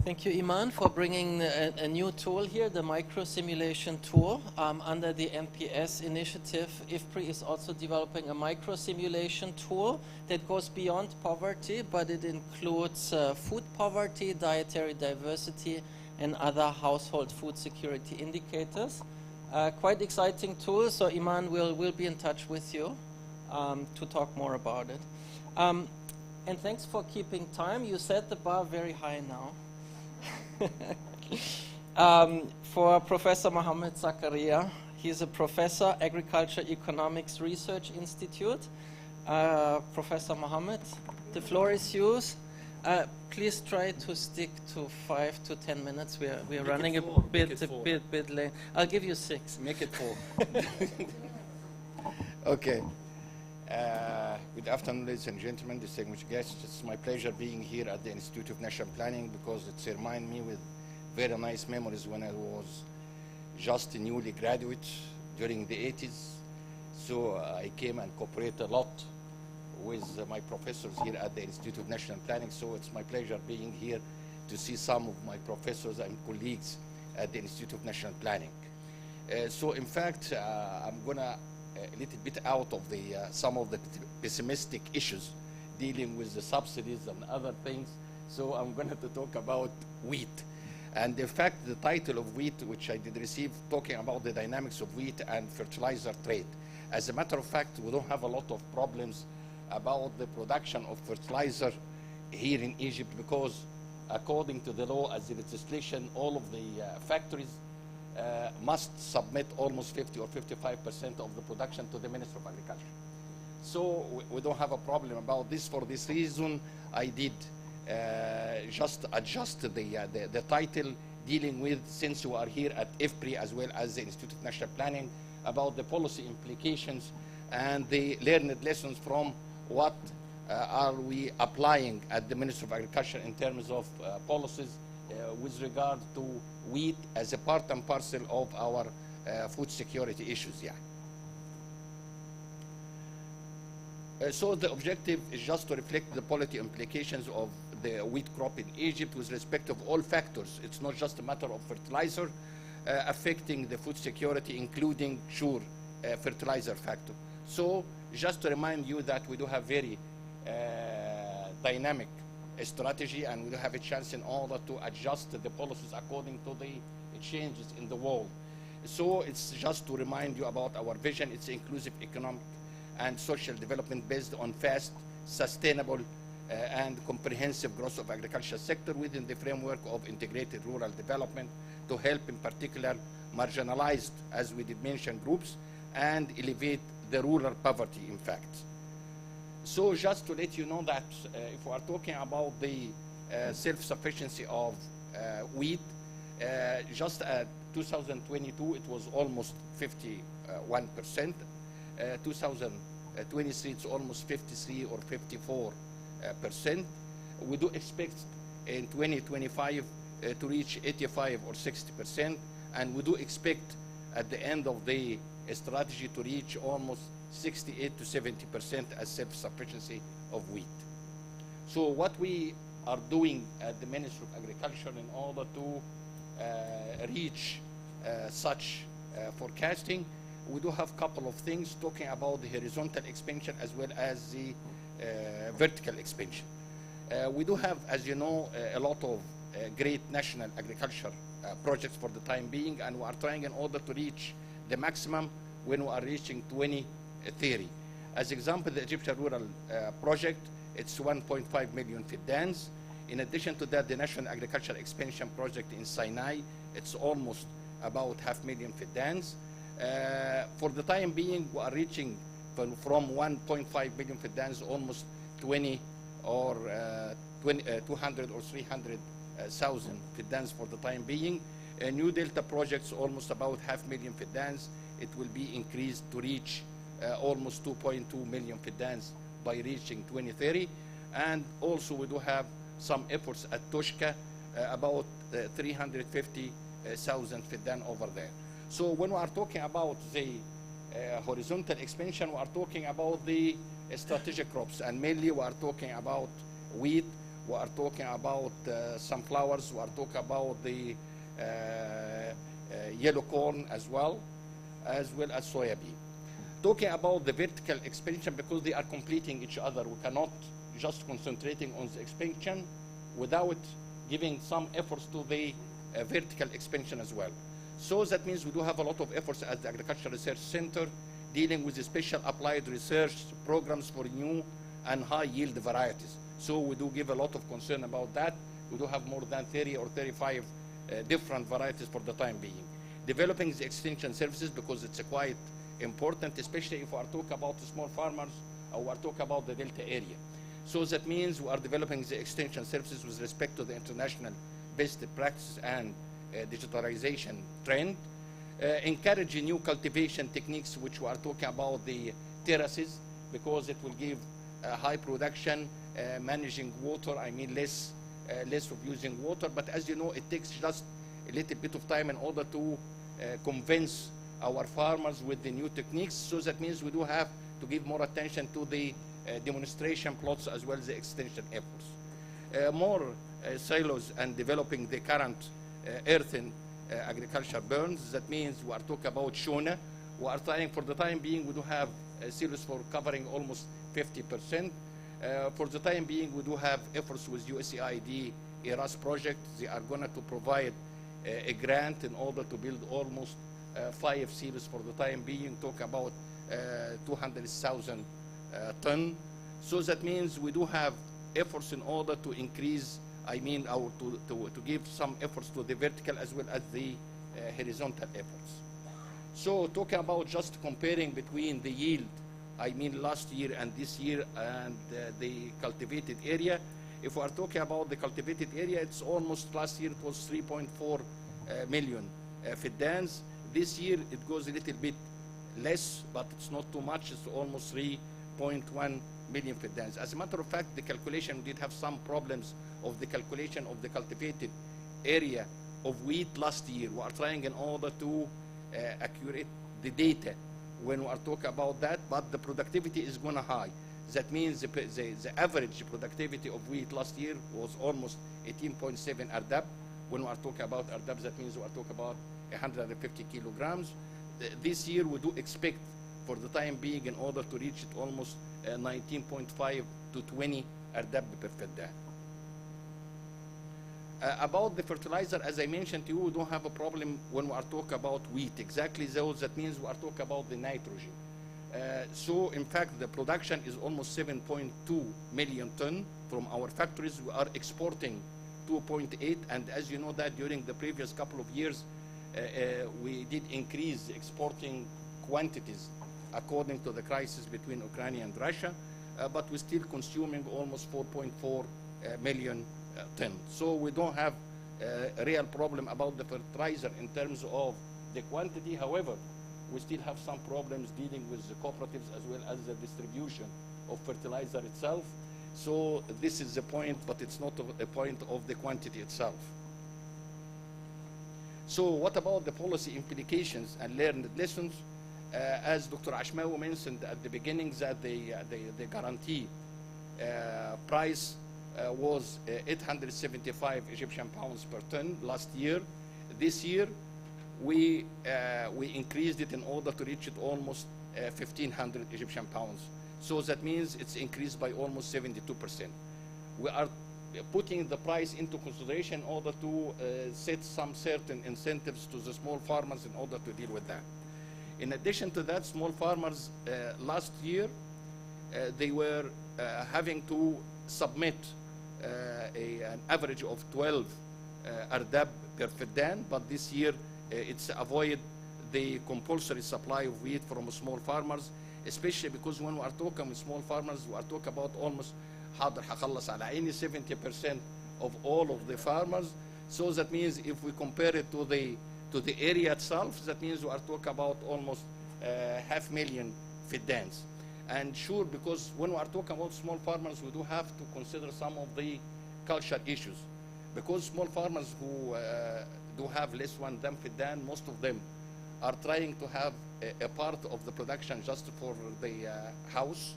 Thank you, Iman, for bringing a new tool here, the micro-simulation tool. Under the NPS initiative, IFPRI is also developing a micro-simulation tool that goes beyond poverty, but it includes food poverty, dietary diversity, and other household food security indicators. Quite exciting tool, so Iman will be in touch with you to talk more about it. And thanks for keeping time. You set the bar very high now. For Professor Mohammed Zakaria, he's a professor, Agriculture Economics Research Institute. Professor Mohammed, the floor is yours. Please try to stick to 5 to 10 minutes. We're running a bit late. I'll give you 6. Make it 4. Okay. Good afternoon, ladies and gentlemen, distinguished guests. It's my pleasure being here at the Institute of National Planning because it's reminds me with very nice memories when I was just a newly graduate during the 80s. So I came and cooperated a lot with my professors here at the Institute of National Planning. So it's my pleasure being here to see some of my professors and colleagues at the Institute of National Planning. So in fact, I'm gonna a little bit out of the some of the pessimistic issues dealing with the subsidies and other things. So I'm going to talk about wheat. And in fact, the title of wheat, which I did receive, talking about the dynamics of wheat and fertilizer trade. As a matter of fact, we don't have a lot of problems about the production of fertilizer here in Egypt because according to the law as the legislation, all of the factories must submit almost 50 or 55% of the production to the Ministry of Agriculture. So we don't have a problem about this. For this reason, I did just adjust the title dealing with, since we are here at IFPRI as well as the Institute of National Planning, about the policy implications and the learned lessons from what are we applying at the Ministry of Agriculture in terms of policies with regard to wheat as a part and parcel of our food security issues. Yeah. So the objective is just to reflect the policy implications of the wheat crop in Egypt with respect of all factors. It's not just a matter of fertilizer affecting the food security, including sure fertilizer factor. So just to remind you that we do have very dynamic strategy, and we do have a chance in order to adjust the policies according to the changes in the world. So it's just to remind you about our vision. It's inclusive economic and social development based on fast, sustainable, and comprehensive growth of agricultural sector within the framework of integrated rural development to help in particular marginalized, as we did mention, groups and elevate the rural poverty, in fact. So just to let you know that if we are talking about the self-sufficiency of wheat, just at 2022 it was almost 51%. 2023 it's almost 53 or 54%. We do expect in 2025 to reach 85 or 60%, and we do expect at the end of the strategy to reach almost 68 to 70% as self-sufficiency of wheat. So what we are doing at the Ministry of Agriculture in order to reach such forecasting, we do have a couple of things talking about the horizontal expansion as well as the vertical expansion. We do have, as you know, a lot of great national agriculture projects for the time being, and we are trying in order to reach the maximum when we are reaching 2030. As example, the Egyptian Rural Project, it's 1.5 million fiddans. In addition to that, the National Agriculture Expansion Project in Sinai, it's almost about 500,000 fiddans. For the time being, we are reaching from 1.5 million fiddans, almost 200 or 300,000 fiddans for the time being. New Delta projects, almost about 500,000 fiddans. It will be increased to reach almost 2.2 million fiddans by reaching 2030. And also we do have some efforts at Toshka, about 350,000 fiddan over there. So when we are talking about the horizontal expansion, we are talking about the strategic crops, and mainly we are talking about wheat, we are talking about sunflowers, we are talking about the yellow corn as well as soybean. Talking about the vertical expansion, because they are completing each other, we cannot just concentrating on the expansion without giving some efforts to the vertical expansion as well. So that means we do have a lot of efforts at the Agricultural Research Center dealing with the special applied research programs for new and high yield varieties. So we do give a lot of concern about that. We do have more than 30 or 35 different varieties for the time being. Developing the extension services, because it's quite important, especially if we are talking about the small farmers or we are talking about the Delta area. So that means we are developing the extension services with respect to the international best practices and digitalization trend. Encouraging new cultivation techniques, which we are talking about the terraces, because it will give high production, managing water, I mean less of using water. But as you know, it takes just a little bit of time in order to convince our farmers with the new techniques. So that means we do have to give more attention to the demonstration plots as well as the extension efforts. More silos and developing the current earthen agriculture burns. That means we are talking about Shona. We are trying, for the time being, we do have silos for covering almost 50%. For the time being, we do have efforts with USAID ERAS project. They are going to provide a grant in order to build almost 5 silos for the time being, talk about 200,000 ton. So that means we do have efforts in order to increase, I mean, to give some efforts to the vertical as well as the horizontal efforts. So talking about just comparing between the yield, I mean last year and this year, and the cultivated area. If we are talking about the cultivated area, it's almost, last year it was 3.4 million fiddans. This year it goes a little bit less, but it's not too much. It's almost 3.1 million fiddans. As a matter of fact, the calculation did have some problems of the calculation of the cultivated area of wheat last year. We are trying in order to accurate the data when we are talking about that, but the productivity is going to high. That means the average productivity of wheat last year was almost 18.7 ardab. When we are talking about ardab, that means we are talking about 150 kilograms. This year we do expect, for the time being, in order to reach it, almost 19.5 to 20 ardab per fiddan. About the fertilizer, as I mentioned to you, we don't have a problem when we are talking about wheat. Exactly those, that means we are talking about the nitrogen. So in fact, the production is almost 7.2 million ton from our factories. We are exporting 2.8, and as you know that during the previous couple of years, we did increase exporting quantities according to the crisis between Ukraine and Russia, but we're still consuming almost 4.4 million ton. So we don't have a real problem about the fertilizer in terms of the quantity. However, we still have some problems dealing with the cooperatives as well as the distribution of fertilizer itself. So this is the point, but it's not a point of the quantity itself. So what about the policy implications and learned lessons? As Dr. Ashmawi mentioned at the beginning, that the guarantee price was 875 Egyptian pounds per ton last year. This year, we increased it in order to reach it almost 1,500 Egyptian pounds. So that means it's increased by almost 72%. We are putting the price into consideration in order to set some certain incentives to the small farmers in order to deal with that. In addition to that, small farmers last year, they were having to submit an average of 12 ardab per fiddan, but this year it's avoid the compulsory supply of wheat from small farmers, especially because when we are talking with small farmers, we are talking about almost 70% of all of the farmers. So that means if we compare it to the area itself, that means we are talking about almost 500,000 fiddans. And sure, because when we are talking about small farmers, we do have to consider some of the culture issues. Because small farmers who do have less than fiddan, most of them are trying to have a part of the production just for the house,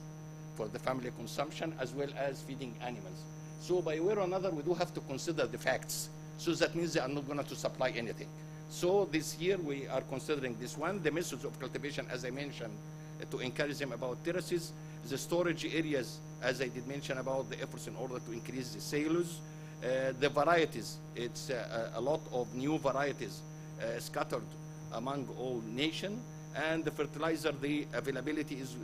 for the family consumption, as well as feeding animals. So by way or another, we do have to consider the facts. So that means they are not going to supply anything. So this year we are considering this one. The methods of cultivation, as I mentioned, to encourage them about terraces, the storage areas, as I did mention about the efforts in order to increase the silos, the varieties. It's a lot of new varieties scattered among all nations, and the fertilizer, the availability is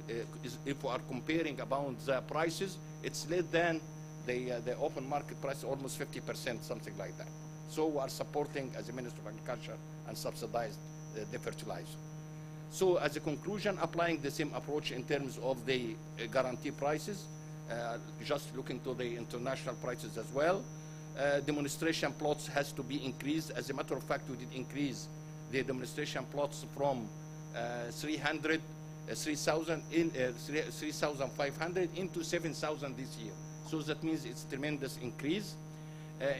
if we are comparing about the prices, it's less than the open market price, almost 50%, something like that. So we are supporting, as a Minister of Agriculture, and subsidized the fertilizer. So as a conclusion, applying the same approach in terms of the guarantee prices, just looking to the international prices as well. Demonstration plots has to be increased. As a matter of fact, we did increase the demonstration plots from 300 3,500 into 7,000 this year. So that means it's tremendous increase.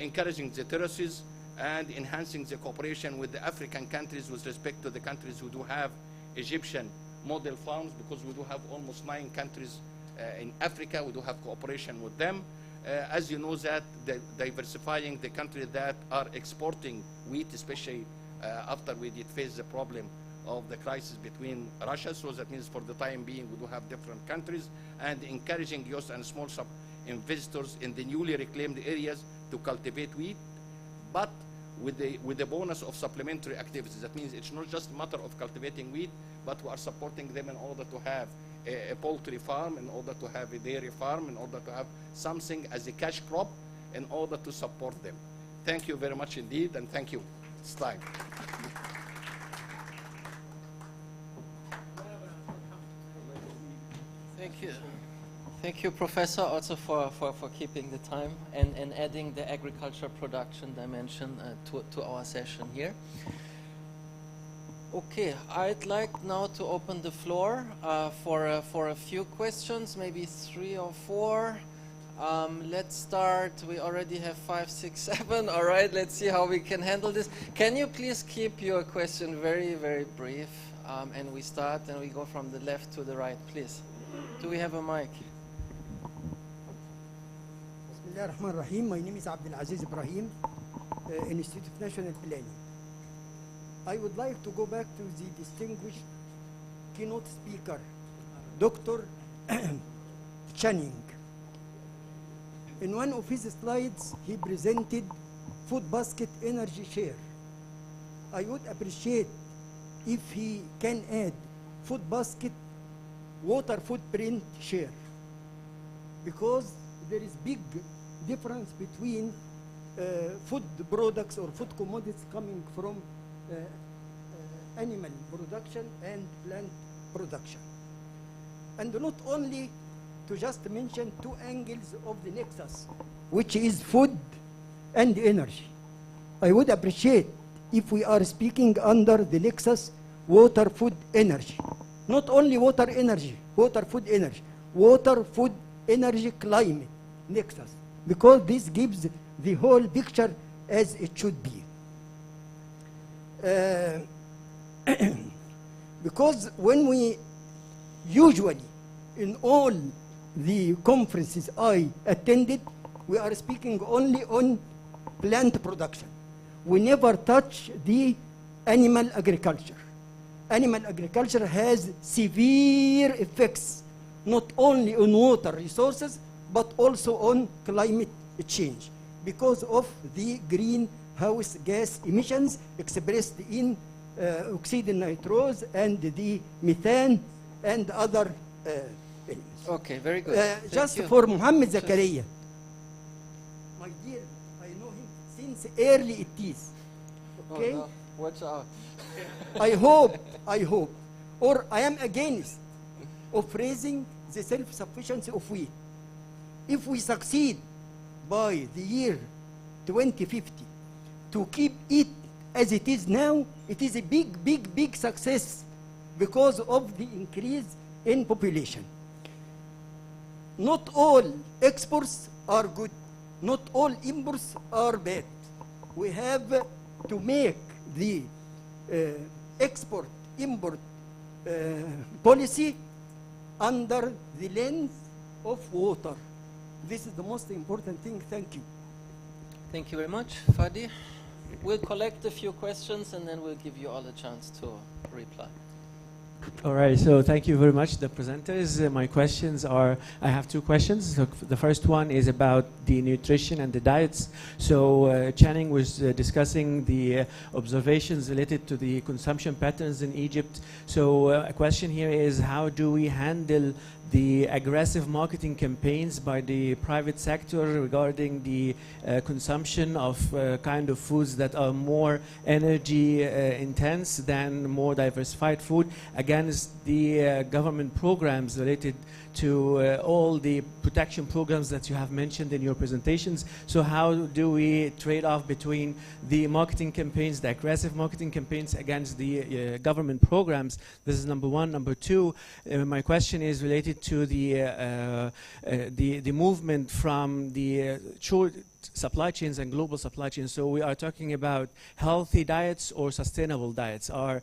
Encouraging the terraces and enhancing the cooperation with the African countries with respect to the countries who do have Egyptian model farms, because we do have almost 9 countries in Africa. We do have cooperation with them. As you know, that diversifying the countries that are exporting wheat, especially after we did face the problem of the crisis between Russia. So that means for the time being, we do have different countries, and encouraging youth and small investors in the newly reclaimed areas to cultivate wheat, but with the bonus of supplementary activities. That means it's not just a matter of cultivating wheat, but we are supporting them in order to have a poultry farm, in order to have a dairy farm, in order to have something as a cash crop, in order to support them. Thank you very much indeed, and thank you. It's time. Thank you. Thank you, Professor, also for keeping the time and adding the agriculture production dimension to our session here. Okay, I'd like now to open the floor for a few questions, maybe 3 or 4. Let's start. We already have 5, 6, 7. All right, let's see how we can handle this. Can you please keep your question very, very brief? And we start and we go from the left to the right, please. Do we have a mic? Bismillahirrahmanirrahim. My name is Abdul Aziz Ibrahim, Institute of National Planning. I would like to go back to the distinguished keynote speaker, Dr. Channing. In one of his slides, he presented food basket energy share. I would appreciate if he can add food basket water footprint share, because there is big difference between food products or food commodities coming from animal production and plant production. And not only to just mention 2 angles of the nexus, which is food and energy. I would appreciate if we are speaking under the nexus water, food, energy. Not only water, energy, water, food, energy, water, food, energy, climate nexus, because this gives the whole picture as it should be. Because when we usually in all the conferences I attended, we are speaking only on plant production. We never touch the animal agriculture. Animal agriculture has severe effects, not only on water resources, but also on climate change, because of the greenhouse gas emissions expressed in oxide nitrous and the methane and other elements. Okay, very good. Just for Muhammad Zakaria, my dear, I know him since early 80s. Okay? Oh, no. Watch out. I hope, or I am against of raising the self-sufficiency of wheat. If we succeed by the year 2050 to keep it as it is now, it is a big success because of the increase in population. Not all exports are good. Not all imports are bad. We have to make the export-import policy under the lens of water. This is the most important thing. Thank you. Thank you very much, Fadi. We'll collect a few questions and then we'll give you all a chance to reply. All right, so thank you very much, the presenters. My questions are, I have 2 questions. So the first one is about the nutrition and the diets. So Channing was discussing the observations related to the consumption patterns in Egypt. So a question here is, how do we handle the aggressive marketing campaigns by the private sector regarding the consumption of kind of foods that are more energy intense than more diversified food against the government programs related to all the protection programs that you have mentioned in your presentations. So how do we trade off between the marketing campaigns, the aggressive marketing campaigns against the government programs? This is number one. Number two, my question is related to the movement from the short supply chains and global supply chains. So we are talking about healthy diets or sustainable diets. Are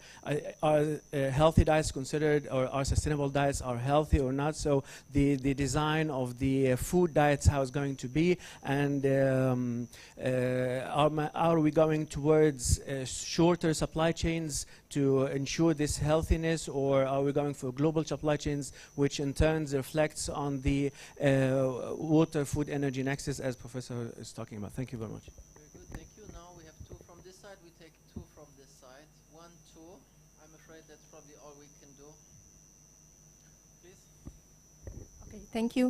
healthy diets considered, or are sustainable diets are healthy or not? So the design of the food diets, how it's going to be, and are we going towards shorter supply chains to ensure this healthiness, or are we going for global supply chains, which in turn reflects on the water, food, energy nexus, as Professor is talking about? Thank you very much. Very good, thank you. Now we have two from this side. We take two from this side. 1, 2. I'm afraid that's probably all we can do. Please. Okay, thank you.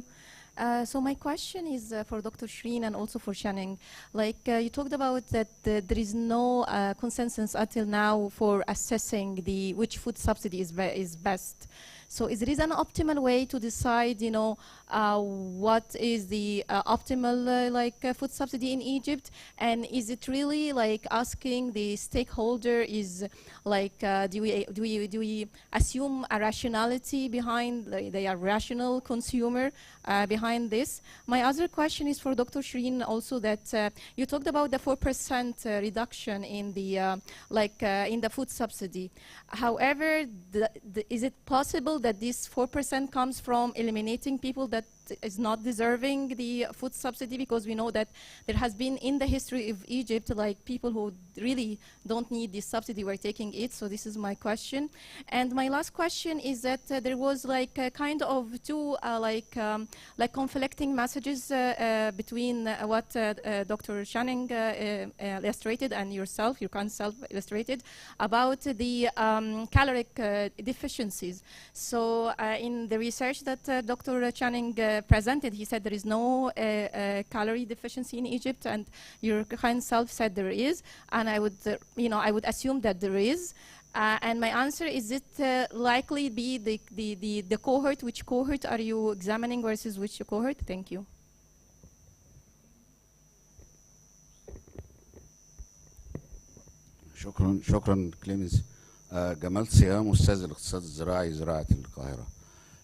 So my question is for Dr. Shireen and also for Channing. Like you talked about that there is no consensus until now for assessing which food subsidy is best. So is there an optimal way to decide, you know, what is the optimal food subsidy in Egypt? And is it really like asking the stakeholder is like, do we assume a rationality behind, they are rational consumer behind this? My other question is for Dr. Shireen also, that you talked about the 4% reduction in the in the food subsidy. However, is it possible that this 4% comes from eliminating people that is not deserving the food subsidy? Because we know that there has been in the history of Egypt, like people who really don't need this subsidy were taking it. So this is my question. And my last question is that there was like a kind of two conflicting messages between what Dr. Channing illustrated and yourself, your current self illustrated, about the caloric deficiencies. So in the research that Dr. Channing presented, he said there is no calorie deficiency in Egypt, and your kind self said there is, and I would, I would assume that there is. And my answer is, it likely be the cohort? Which cohort are you examining versus which cohort? Thank you. شكرا كليمنز. جمال صيام، استاذ الاقتصاد الزراعي زراعه القاهره.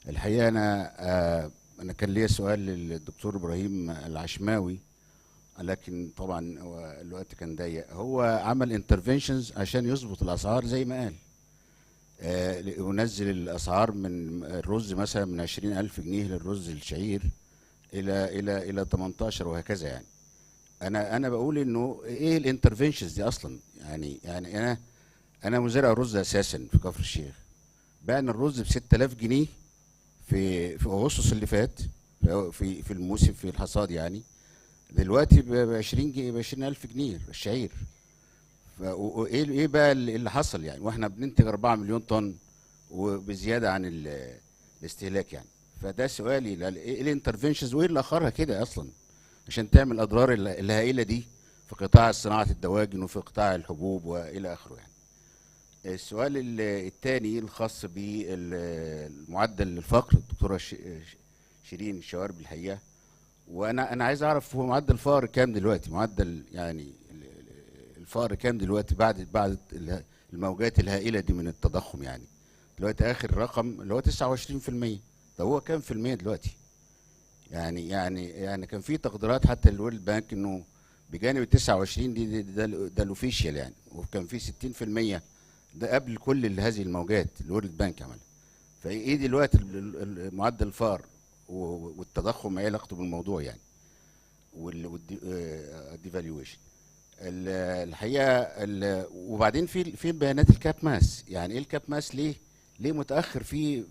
الحقيقه انا كان ليا سؤال للدكتور ابراهيم العشماوي، لكن طبعا الوقت كان ضيق. هو عمل انترفنشنز عشان يظبط الاسعار زي ما قال، ينزل الاسعار من الرز مثلا من 20,000 جنيه للرز الشعير الى 18 وهكذا. يعني انا بقول انه ايه الانترفنشنز دي اصلا؟ يعني انا مزارع رز اساسا في كفر الشيخ، بعنا الرز ب 6,000 جنيه في اغسطس اللي فات في الموسم في الحصاد. يعني دلوقتي ب 20,000 جنيه الشعير. ايه بقى اللي حصل يعني؟ واحنا بننتج 4 مليون طن وبزياده عن الاستهلاك يعني. فده سؤالي، ايه الانترفنشنز وايه اللي اخرها كده اصلا عشان تعمل الاضرار الهائله دي في قطاع صناعه الدواجن وفي قطاع الحبوب والى اخره يعني. السؤال الثاني الخاص بالمعدل الفقر، الدكتوره شيرين الشوارب الحقيقه، وانا عايز اعرف هو معدل الفقر كام دلوقتي؟ معدل يعني الفقر كام دلوقتي بعد الموجات الهائله دي من التضخم؟ يعني دلوقتي اخر رقم اللي هو 29%. طب هو كام في المية دلوقتي؟ يعني كان في تقديرات حتى الورلد بانك انه بجانب ال 29 دي ده الاوفيشال يعني، وكان في 60% ده قبل كل هذه الموجات الورلد بانك عملها. فايه دلوقتي معدل الفقر والتضخم ايه علاقته بالموضوع يعني؟ والديفالويشن الحقيقه وبعدين في بيانات الكاب ماس. يعني ايه الكاب ماس؟ ليه متاخر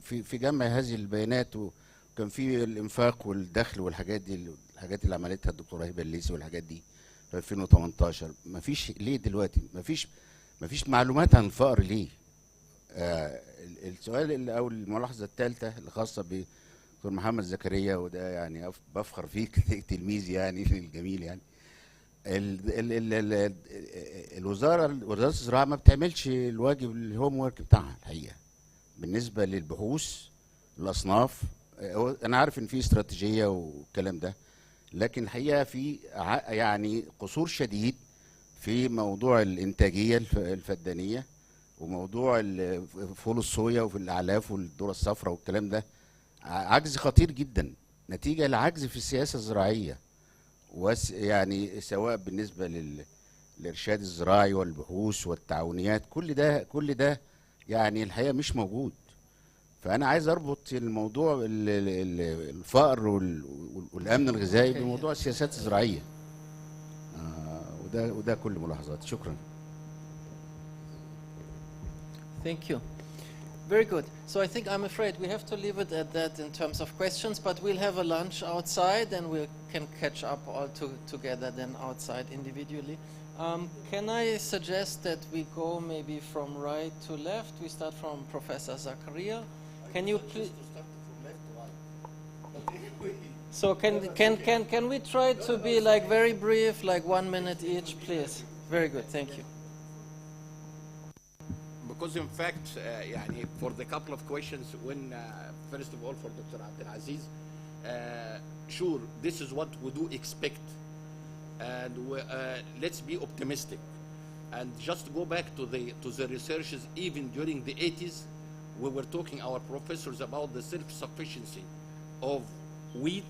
في جمع هذه البيانات؟ وكان في الانفاق والدخل والحاجات دي، الحاجات اللي عملتها الدكتوره هبه الليثي والحاجات دي في 2018. مفيش ليه دلوقتي؟ مفيش معلومات عن الفقر ليه؟ السؤال او الملاحظه الثالثه الخاصه بدكتور محمد زكريا، وده يعني بفخر فيك تلميذ يعني الجميل يعني. وزاره الزراعه ما بتعملش الواجب الهوم ورك بتاعها الحقيقه بالنسبه للبحوث، الاصناف، انا عارف ان في استراتيجيه والكلام ده، لكن الحقيقه في يعني قصور شديد في موضوع الانتاجيه الفدانيه، وموضوع فول الصويا وفي الاعلاف والذره الصفراء والكلام ده. عجز خطير جدا نتيجه لعجز في السياسه الزراعيه، يعني سواء بالنسبه للارشاد الزراعي والبحوث والتعاونيات، كل ده يعني الحقيقه مش موجود. فانا عايز اربط الموضوع الفقر والامن الغذائي بموضوع السياسات الزراعيه. وده كل ملاحظاتي. شكرا. Thank you. Very good. So I think I'm afraid we have to leave it at that in terms of questions, but we'll have a lunch outside and we can catch up all together then outside individually. Can I suggest that we go maybe from right to left? We start from Professor Zakaria. Can you please? So can we try to be like very brief, like 1 minute each, please? Very good. Thank you. Because in fact, يعني for the couple of questions, when first of all for Dr. Abdelaziz, sure, this is what we do expect, and let's be optimistic, and just go back to the researches. Even during the 80s, we were talking our professors about the self-sufficiency of wheat.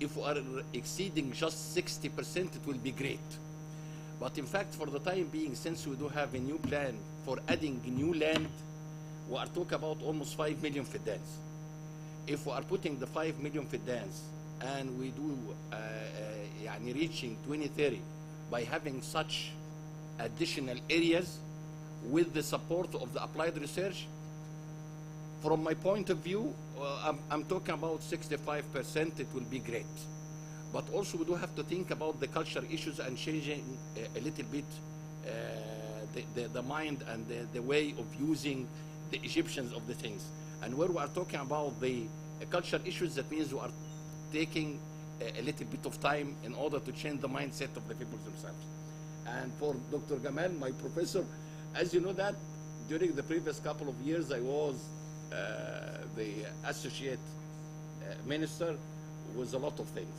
If we are exceeding just 60%, it will be great. But in fact, for the time being, since we do have a new plan for adding new land, we are talking about almost 5 million fidans. If we are putting the 5 million fidans and we do يعني reaching 2030 by having such additional areas with the support of the applied research, from my point of view, I'm talking about 65%, it will be great. But also we do have to think about the culture issues and changing a little bit the mind and the way of using the Egyptians of the things. And where we are talking about the culture issues, that means we are taking a little bit of time in order to change the mindset of the people themselves. And for Dr. Gamal, my professor, as you know that during the previous couple of years I was the associate minister with a lot of things.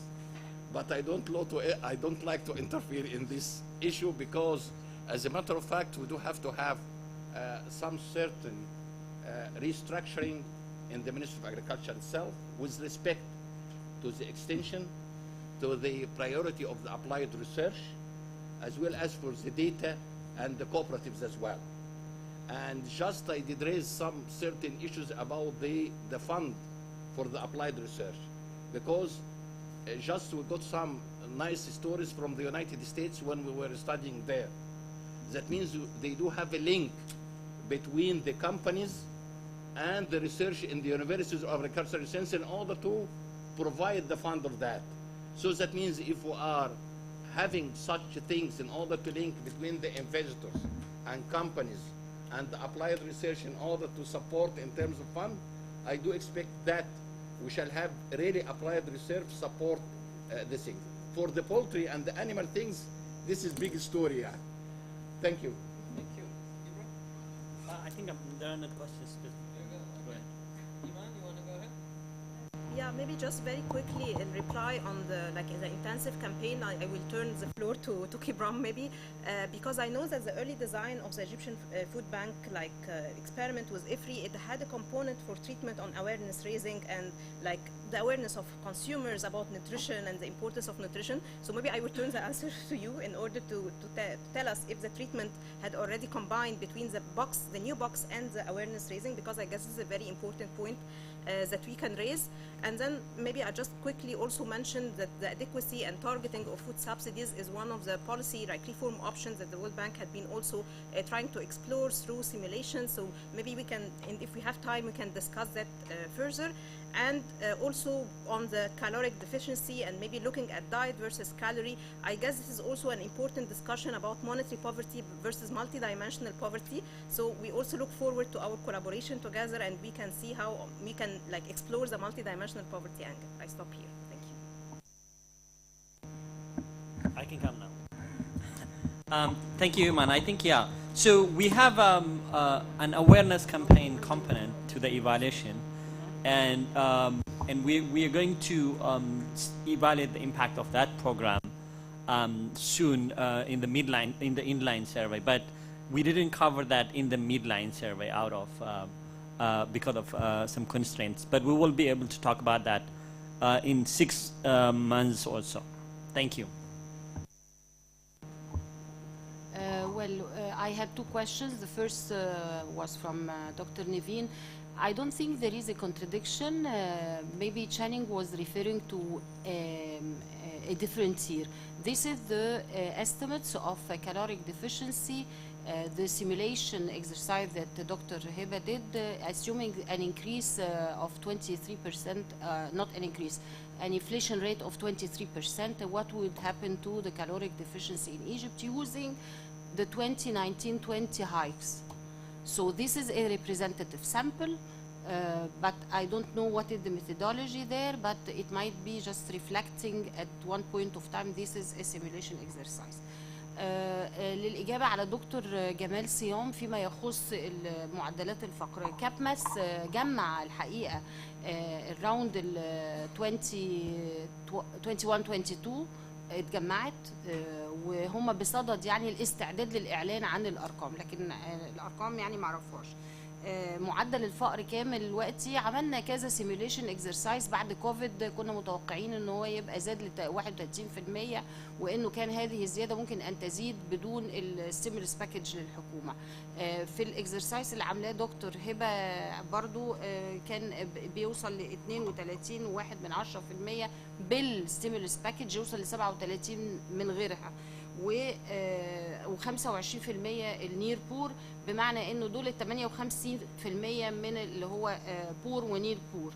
But I don't like to interfere in this issue because, as a matter of fact, we do have to have some certain restructuring in the Ministry of Agriculture itself with respect to the extension, to the priority of the applied research, as well as for the data and the cooperatives as well. And just I did raise some certain issues about the fund for the applied research, because just we got some nice stories from the United States when we were studying there. That means they do have a link between the companies and the research in the universities of agricultural science in order to provide the fund of that. So that means if we are having such things in order to link between the investors and companies and the applied research in order to support in terms of fund, I do expect that we shall have really applied research support the thing. For the poultry and the animal things, this is big story. Yeah. Thank you. Thank you. I think there are no questions. Go ahead. Ivan, you want to go ahead? Yeah, maybe just very quickly in reply on the intensive campaign, I will turn the floor to Kibram maybe, because I know that the early design of the Egyptian food bank experiment with IFRI, it had a component for treatment on awareness raising and like the awareness of consumers about nutrition and the importance of nutrition. So maybe I will turn the answer to you in order to tell us if the treatment had already combined between the new box and the awareness raising, because I guess this is a very important point that we can raise. And then maybe I just quickly also mention that the adequacy and targeting of food subsidies is one of the policy reform options that the World Bank had been also trying to explore through simulation. So maybe we can, if we have time, we can discuss that further. And also on the caloric deficiency and maybe looking at diet versus calorie, I guess this is also an important discussion about monetary poverty versus multidimensional poverty. So we also look forward to our collaboration together, and we can see how we can explore the multidimensional poverty angle. I stop here. Thank you. I can come now. Thank you, Iman. I think, yeah. So we have an awareness campaign component to the evaluation. And and we are going to evaluate the impact of that program soon in the inline survey. But we didn't cover that in the midline survey out of because of some constraints. But we will be able to talk about that in 6 months or so. Thank you. I had 2 questions. The first was from Dr. Naveen. I don't think there is a contradiction. Maybe Channing was referring to a different tier. This is the estimates of caloric deficiency, the simulation exercise that Dr. Heba did, assuming an increase of 23%, not an increase, an inflation rate of 23%, what would happen to the caloric deficiency in Egypt using the 2019-20 hikes. So this is a representative sample, but I don't know what is the methodology there, but it might be just reflecting at one point of time this is a simulation exercise. للإجابة على دكتور جمال صيام فيما يخص المعدلات الفقرية، كابماس جمع الحقيقة الراوند ال 21-22 اتجمعت وهم بصدد يعني الاستعداد للإعلان عن الأرقام، لكن الأرقام يعني معرفهاش. معدل الفقر كامل دلوقتي عملنا كذا سيميوليشن اكسرسايز بعد كوفيد، كنا متوقعين ان هو يبقى زاد ل 31% وانه كان هذه الزياده ممكن ان تزيد بدون الستيمولس باكج للحكومه. في الاكسرسايز اللي عاملاه دكتور هبه برضو كان بيوصل ل 32.1% بالستيمولس باكج، يوصل ل 37 من غيرها، و25% النير بور، بمعنى انه دول 58% من اللي هو بور ونير بور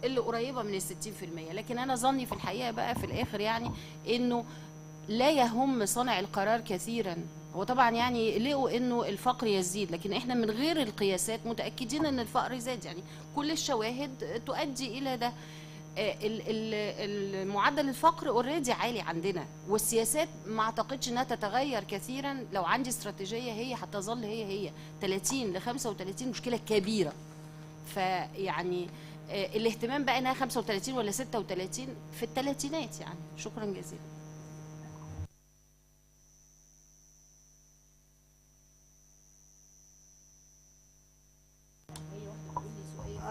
اللي قريبه من ال 60%. لكن انا ظني في الحقيقه بقى في الاخر يعني انه لا يهم صانع القرار كثيرا. هو طبعا يعني لقوا انه الفقر يزيد، لكن احنا من غير القياسات متاكدين ان الفقر زاد، يعني كل الشواهد تؤدي الى ده. المعدل الفقر اوريدي عالي عندنا، والسياسات ما اعتقدش انها تتغير كثيرا. لو عندي استراتيجيه هي هتظل هي 30 ل 35 مشكله كبيره. فيعني الاهتمام بقى انها 35 ولا 36 في الثلاثينات يعني. شكرا جزيلا.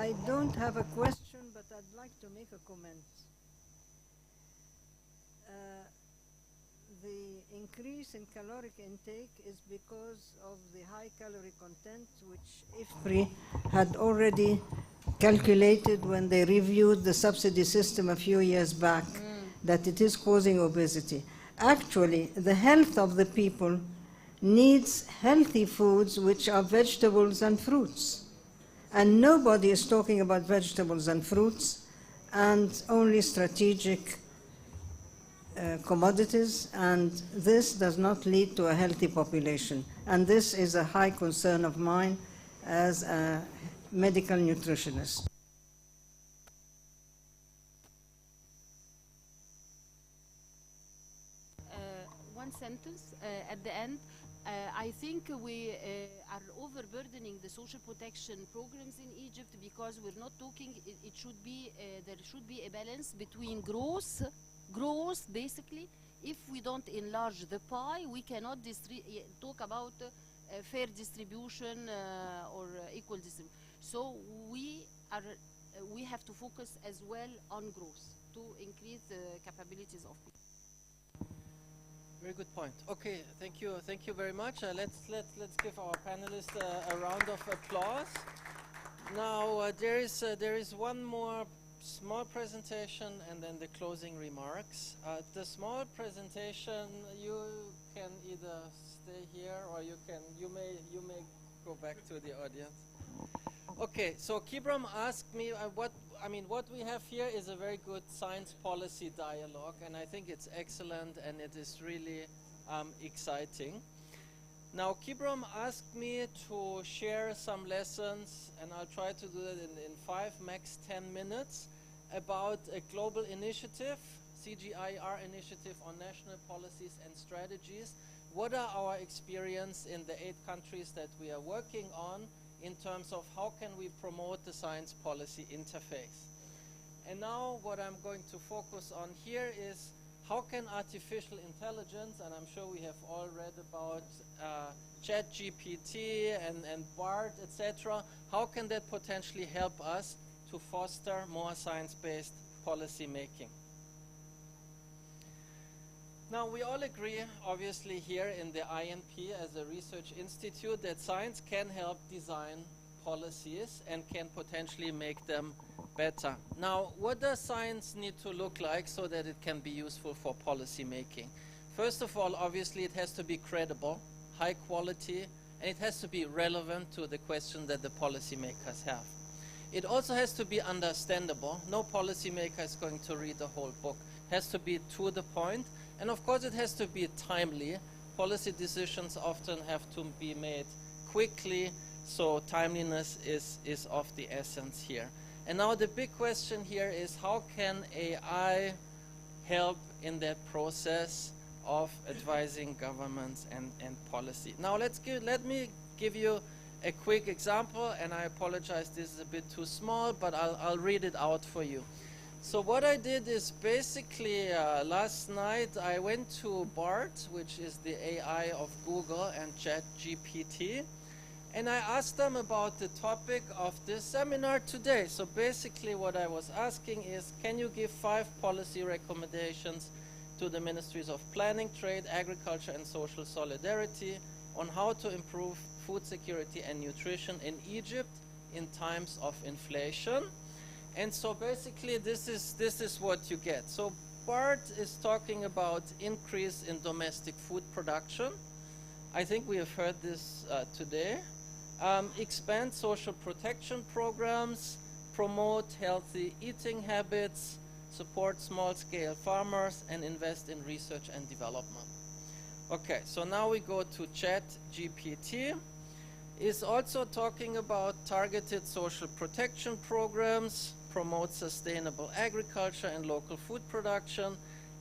I don't have a question, but I'd like to make a comment. The increase in caloric intake is because of the high calorie content, which IFPRI had already calculated when they reviewed the subsidy system a few years back, that it is causing obesity. Actually, the health of the people needs healthy foods, which are vegetables and fruits. And nobody is talking about vegetables and fruits and only strategic commodities, and this does not lead to a healthy population. And this is a high concern of mine as a medical nutritionist. One sentence at the end. I think we are overburdening the social protection programs in Egypt because we're not talking. It should be there should be a balance between growth basically. If we don't enlarge the pie, we cannot talk about fair distribution or equal distribution. So we have to focus as well on growth to increase the capabilities of people. Very good point. Okay, thank you very much. Let's give our panelists a round of applause. Now there is one more small presentation and then the closing remarks. The small presentation, you can either stay here or you may go back to the audience. Okay, so Kibram asked me what we have here is a very good science policy dialogue, and I think it's excellent and it is really exciting. Now Kibram asked me to share some lessons, and I'll try to do that in 5, max 10 minutes, about a global initiative, CGIAR initiative on national policies and strategies. What are our experience in the 8 countries that we are working on in terms of how can we promote the science policy interface? And now what I'm going to focus on here is how can artificial intelligence, and I'm sure we have all read about ChatGPT and BART, etc., how can that potentially help us to foster more science-based policy making? Now, we all agree, obviously, here in the INP as a research institute that science can help design policies and can potentially make them better. Now, what does science need to look like so that it can be useful for policy making? First of all, obviously, it has to be credible, high quality, and it has to be relevant to the question that the policymakers have. It also has to be understandable. No policymaker is going to read the whole book. It has to be to the point, and of course it has to be timely. Policy decisions often have to be made quickly, so timeliness is of the essence here. And now the big question here is, how can AI help in that process of advising governments and policy? Now let me give you a quick example, and I apologize, this is a bit too small, but I'll read it out for you. So what I did is basically last night I went to BART, which is the AI of Google and ChatGPT, and I asked them about the topic of this seminar today. So basically what I was asking is, can you give 5 policy recommendations to the Ministries of Planning, Trade, Agriculture and Social Solidarity on how to improve food security and nutrition in Egypt in times of inflation? And so basically this is what you get. So BART is talking about increase in domestic food production. I think we have heard this today. Expand social protection programs, promote healthy eating habits, support small-scale farmers, and invest in research and development. Okay, so now we go to ChatGPT. It's also talking about targeted social protection programs, promote sustainable agriculture and local food production,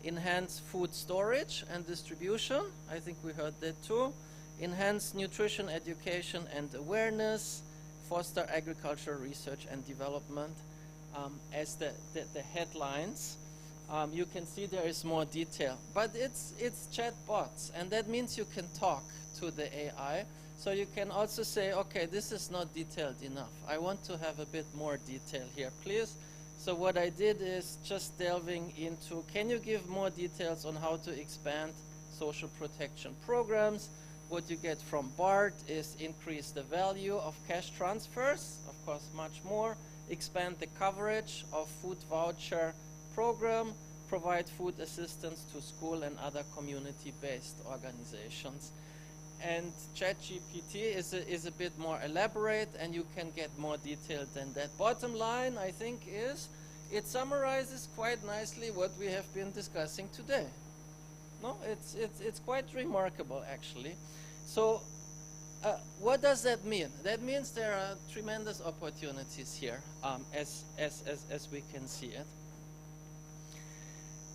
enhance food storage and distribution. I think we heard that too. Enhance nutrition education and awareness, foster agricultural research and development as the headlines. You can see there is more detail, but it's chatbots, and that means you can talk to the AI. So you can also say, okay, this is not detailed enough. I want to have a bit more detail here, please. So what I did is just delving into, can you give more details on how to expand social protection programs? What you get from BART is increase the value of cash transfers, of course much more, expand the coverage of food voucher program, provide food assistance to school and other community-based organizations. And ChatGPT is a bit more elaborate, and you can get more detailed than that. Bottom line, I think, is it summarizes quite nicely what we have been discussing today. No, it's quite remarkable, actually. So what does that mean? That means there are tremendous opportunities here, as we can see it.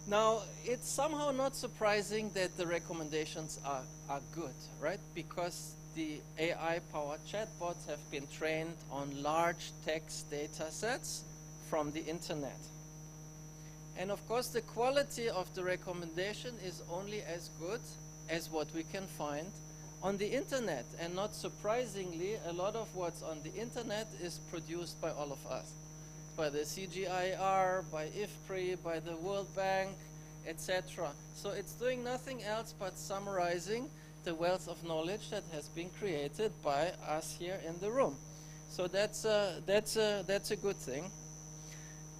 Now, it's somehow not surprising that the recommendations are good, right? Because the AI-powered chatbots have been trained on large text data sets from the internet. And of course, the quality of the recommendation is only as good as what we can find on the internet. And not surprisingly, a lot of what's on the internet is produced by all of us. By the CGIAR, by IFPRI, by the World Bank, etc. So it's doing nothing else but summarizing the wealth of knowledge that has been created by us here in the room. So that's a good thing.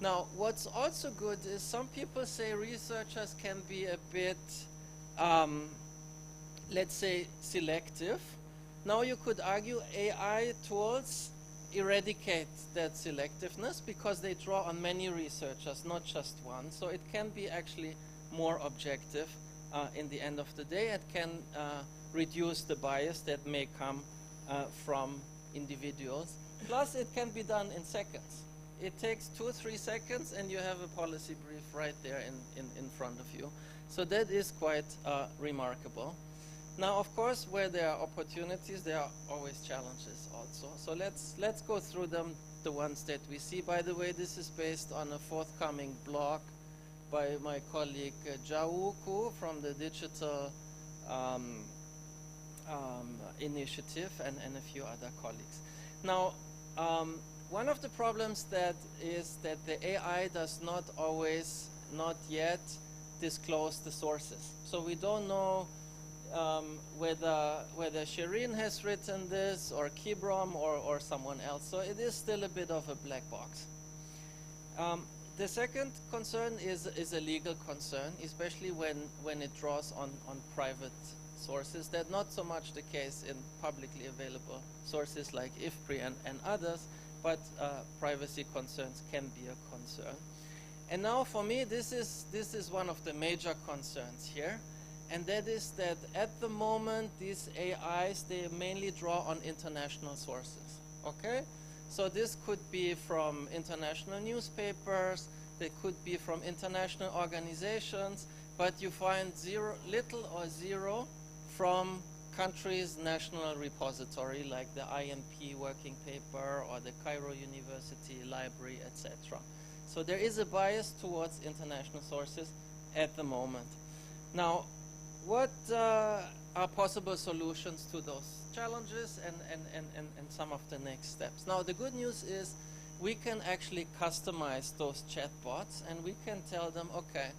Now, what's also good is some people say researchers can be a bit, let's say, selective. Now you could argue AI tools eradicate that selectiveness because they draw on many researchers, not just one. So it can be actually more objective in the end of the day. It can reduce the bias that may come from individuals. Plus, it can be done in seconds. It takes 2-3 seconds and you have a policy brief right there in front of you. So that is quite remarkable. Now, of course, where there are opportunities, there are always challenges also. So let's go through them the ones that we see. By the way, this is based on a forthcoming blog by my colleague Jao Ku from the Digital Initiative and a few other colleagues. Now, one of the problems that is that the AI does not always, not yet, disclose the sources. So we don't know whether Shireen has written this or Kibrom or someone else. So it is still a bit of a black box. The second concern is a legal concern, especially when it draws on private sources. That's not so much the case in publicly available sources like IFPRI and others, but privacy concerns can be a concern. And now for me, this is one of the major concerns here, and that is that at the moment, these AIs, they mainly draw on international sources, okay? So this could be from international newspapers, they could be from international organizations, but you find little or zero from countries' national repository, like the INP working paper or the Cairo University Library, etc. So there is a bias towards international sources at the moment. Now, what are possible solutions to those challenges and some of the next steps? Now, the good news is we can actually customize those chatbots, and we can tell them, okay,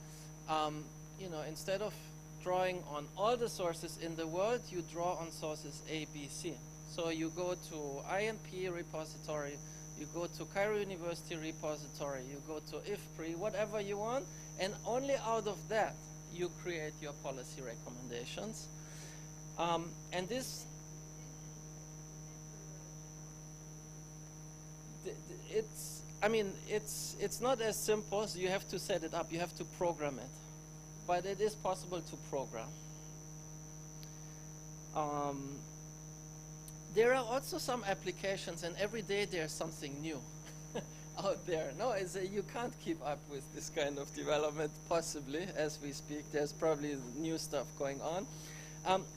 instead of drawing on all the sources in the world, you draw on sources A, B, C. So you go to INP repository, you go to Cairo University repository, you go to IFPRI, whatever you want, and only out of that you create your policy recommendations. And this, it's not as simple, so you have to set it up, you have to program it. But it is possible to program. There are also some applications, and every day there's something new out there. No, you can't keep up with this kind of development, possibly, as we speak. There's probably new stuff going on.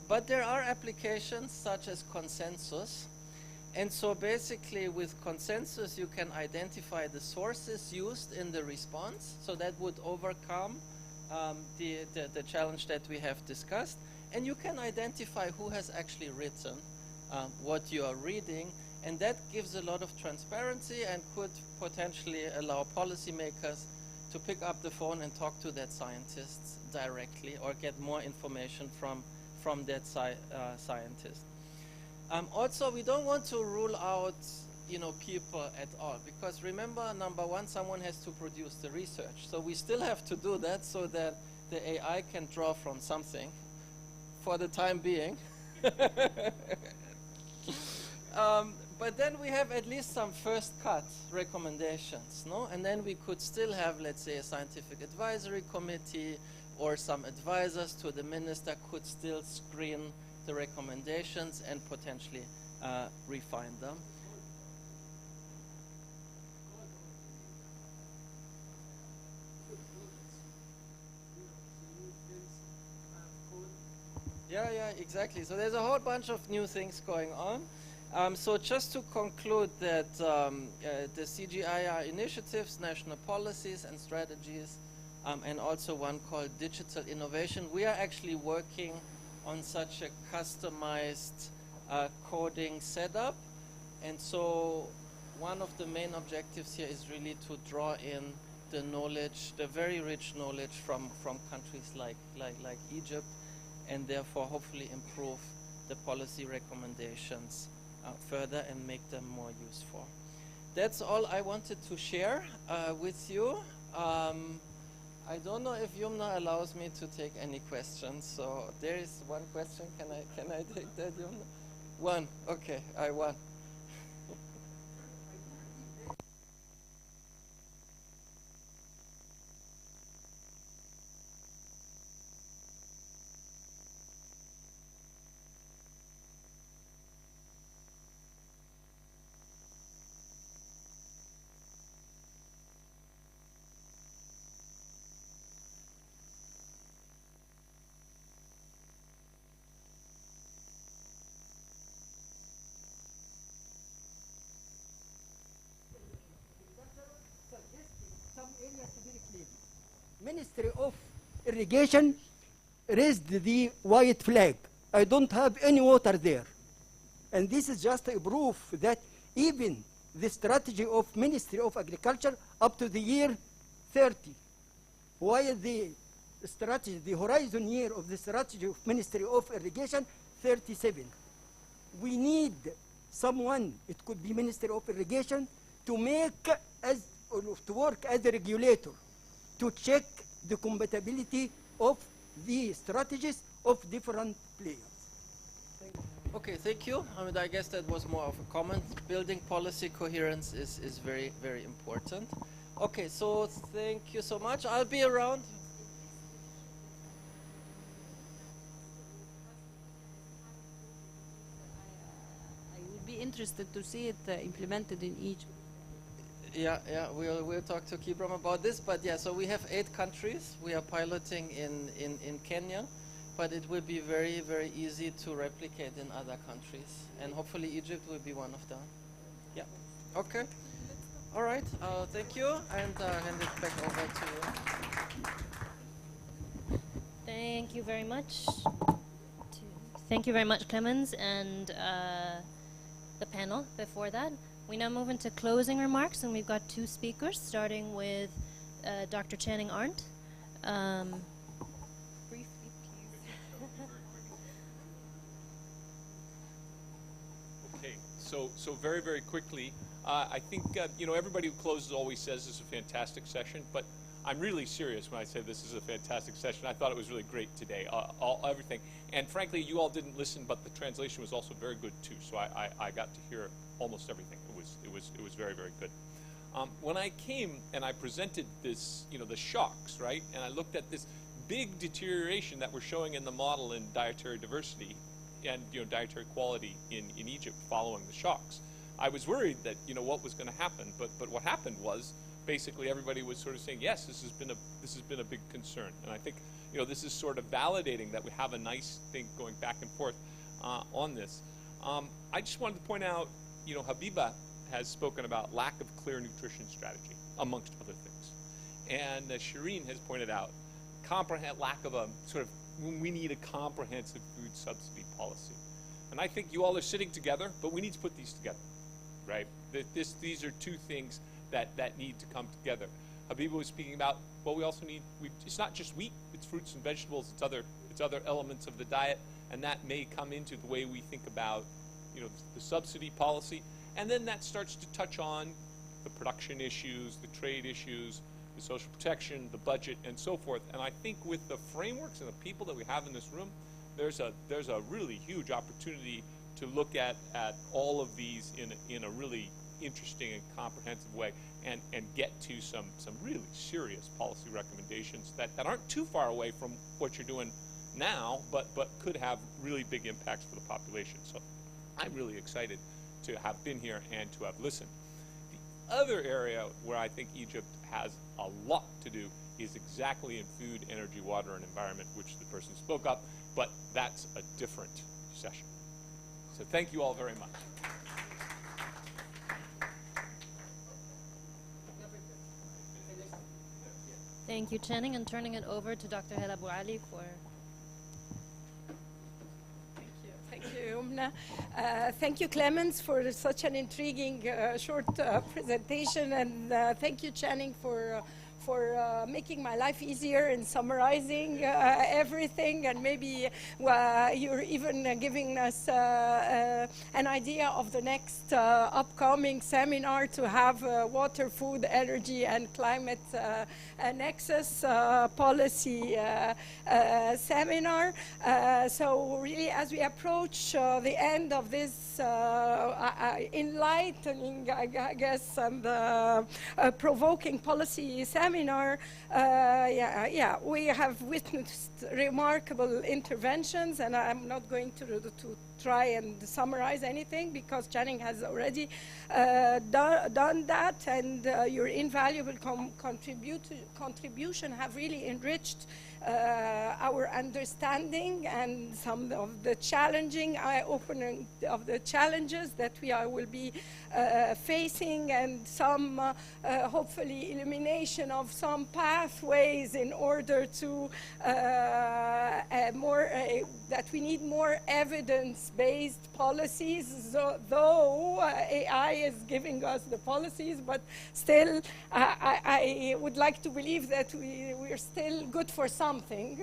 But there are applications such as consensus. And so basically with consensus, you can identify the sources used in the response. So that would overcome the challenge that we have discussed. And you can identify who has actually written what you are reading. And that gives a lot of transparency and could potentially allow policymakers to pick up the phone and talk to that scientist directly or get more information from that scientist. Also, we don't want to rule out people at all, because remember, number one, someone has to produce the research. So we still have to do that so that the AI can draw from something for the time being. But then we have at least some first cut recommendations, no? And then we could still have, let's say, a scientific advisory committee or some advisors to the minister could still screen the recommendations and potentially refine them. Yeah, exactly. So there's a whole bunch of new things going on. So just to conclude that the CGIAR initiatives, national policies and strategies, and also one called digital innovation, we are actually working on such a customized coding setup. And so one of the main objectives here is really to draw in the knowledge, the very rich knowledge from countries like Egypt, and therefore hopefully improve the policy recommendations further and make them more useful. That's all I wanted to share with you. I don't know if Yumna allows me to take any questions. So there is one question. Can I take that, Yumna? One. Okay, I won. Irrigation raised the white flag. I don't have any water there. And this is just a proof that even the strategy of Ministry of Agriculture up to the year 30, while the strategy, the horizon year of the strategy of Ministry of Irrigation, 37. We need someone, it could be Ministry of Irrigation, to make as, or to work as a regulator, to check the compatibility of the strategies of different players. Okay, thank you. I mean, I guess that was more of a comment. Building policy coherence is very, very important. Okay, so thank you so much. I'll be around. I would be interested to see it implemented in Egypt. Yeah, we'll talk to Kibram about this, but yeah, so we have 8 countries. We are piloting in Kenya, but it will be very, very easy to replicate in other countries, and hopefully Egypt will be one of them. Yeah, okay. All right, thank you, and hand it back over to you. Thank you very much. Thank you very much, Clemens, and the panel before that. We now move into closing remarks, and we've got 2 speakers, starting with Dr. Channing Arndt. Briefly, please. Okay, so very, very quickly, I think, everybody who closes always says this is a fantastic session, but I'm really serious when I say this is a fantastic session. I thought it was really great today, everything. And frankly, you all didn't listen, but the translation was also very good too, so I got to hear almost everything. It was very, very good. When I came and I presented this, the shocks, right? And I looked at this big deterioration that we're showing in the model in dietary diversity and dietary quality in Egypt following the shocks. I was worried that what was going to happen, but what happened was basically everybody was sort of saying, yes, this has been a big concern, and I think this is sort of validating that we have a nice thing going back and forth on this. I just wanted to point out, Habiba has spoken about lack of clear nutrition strategy, amongst other things. And Shireen has pointed out lack of a sort of, we need a comprehensive food subsidy policy. And I think you all are sitting together, but we need to put these together, right? These are 2 things that need to come together. Habiba was speaking about, well, we also need, it's not just wheat, it's fruits and vegetables, it's other elements of the diet, and that may come into the way we think about the subsidy policy. And then that starts to touch on the production issues, the trade issues, the social protection, the budget, and so forth. And I think with the frameworks and the people that we have in this room, there's a really huge opportunity to look at all of these in a really interesting and comprehensive way and get to some really serious policy recommendations that aren't too far away from what you're doing now, but could have really big impacts for the population. So I'm really excited to have been here and to have listened. The other area where I think Egypt has a lot to do is exactly in food, energy, water, and environment, which the person spoke up, but that's a different session. So thank you all very much. Thank you, Channing, and turning it over to Dr. Hela Abu Ali for... Thank you, Umna. Thank you, Clemens, for such an intriguing short presentation, and thank you, Channing, for making my life easier in summarizing everything, and maybe you're even giving us an idea of the next upcoming seminar to have water, food, energy, and climate nexus policy seminar. So really, as we approach the end of this enlightening, I guess, and provoking policy seminar, we have witnessed remarkable interventions, and I'm not going to try and summarize anything because Channing has already done that, and your invaluable contribution have really enriched our understanding and some of the challenging eye-opening of the challenges that we will be facing, and some hopefully elimination of some pathways in order to that we need more evidence-based policies, though AI is giving us the policies, but still I would like to believe that we're still good for something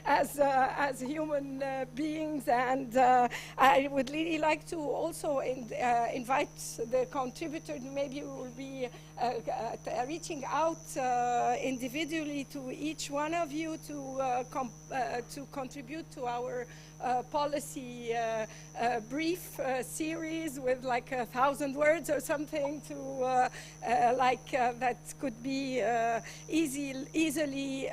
as human beings, and I would really like to also invite the contributors. Maybe we will be reaching out individually to each one of you to contribute to our policy brief series with like 1,000 words or something to that could be easily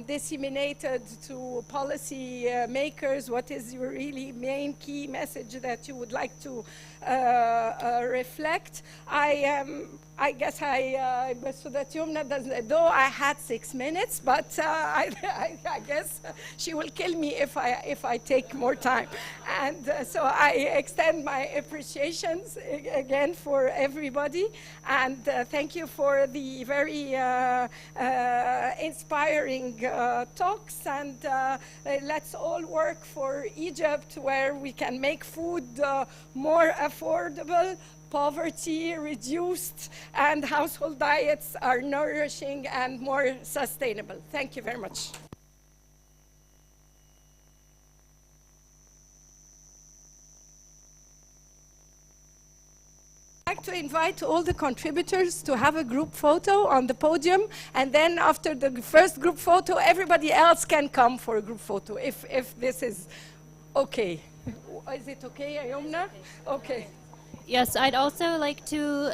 disseminated to policy makers. What is your really main key message that you would like to reflect? I guess so that Yumna doesn't, though I had 6 minutes, but I guess she will kill me if I take more time. And so I extend my appreciations again for everybody, and thank you for the very inspiring talks, and let's all work for Egypt, where we can make food more affordable, poverty reduced, and household diets are nourishing and more sustainable. Thank you very much. I'd like to invite all the contributors to have a group photo on the podium, and then after the first group photo, everybody else can come for a group photo, if this is okay. Is it okay, Ayomna? Okay. Yes, I'd also like to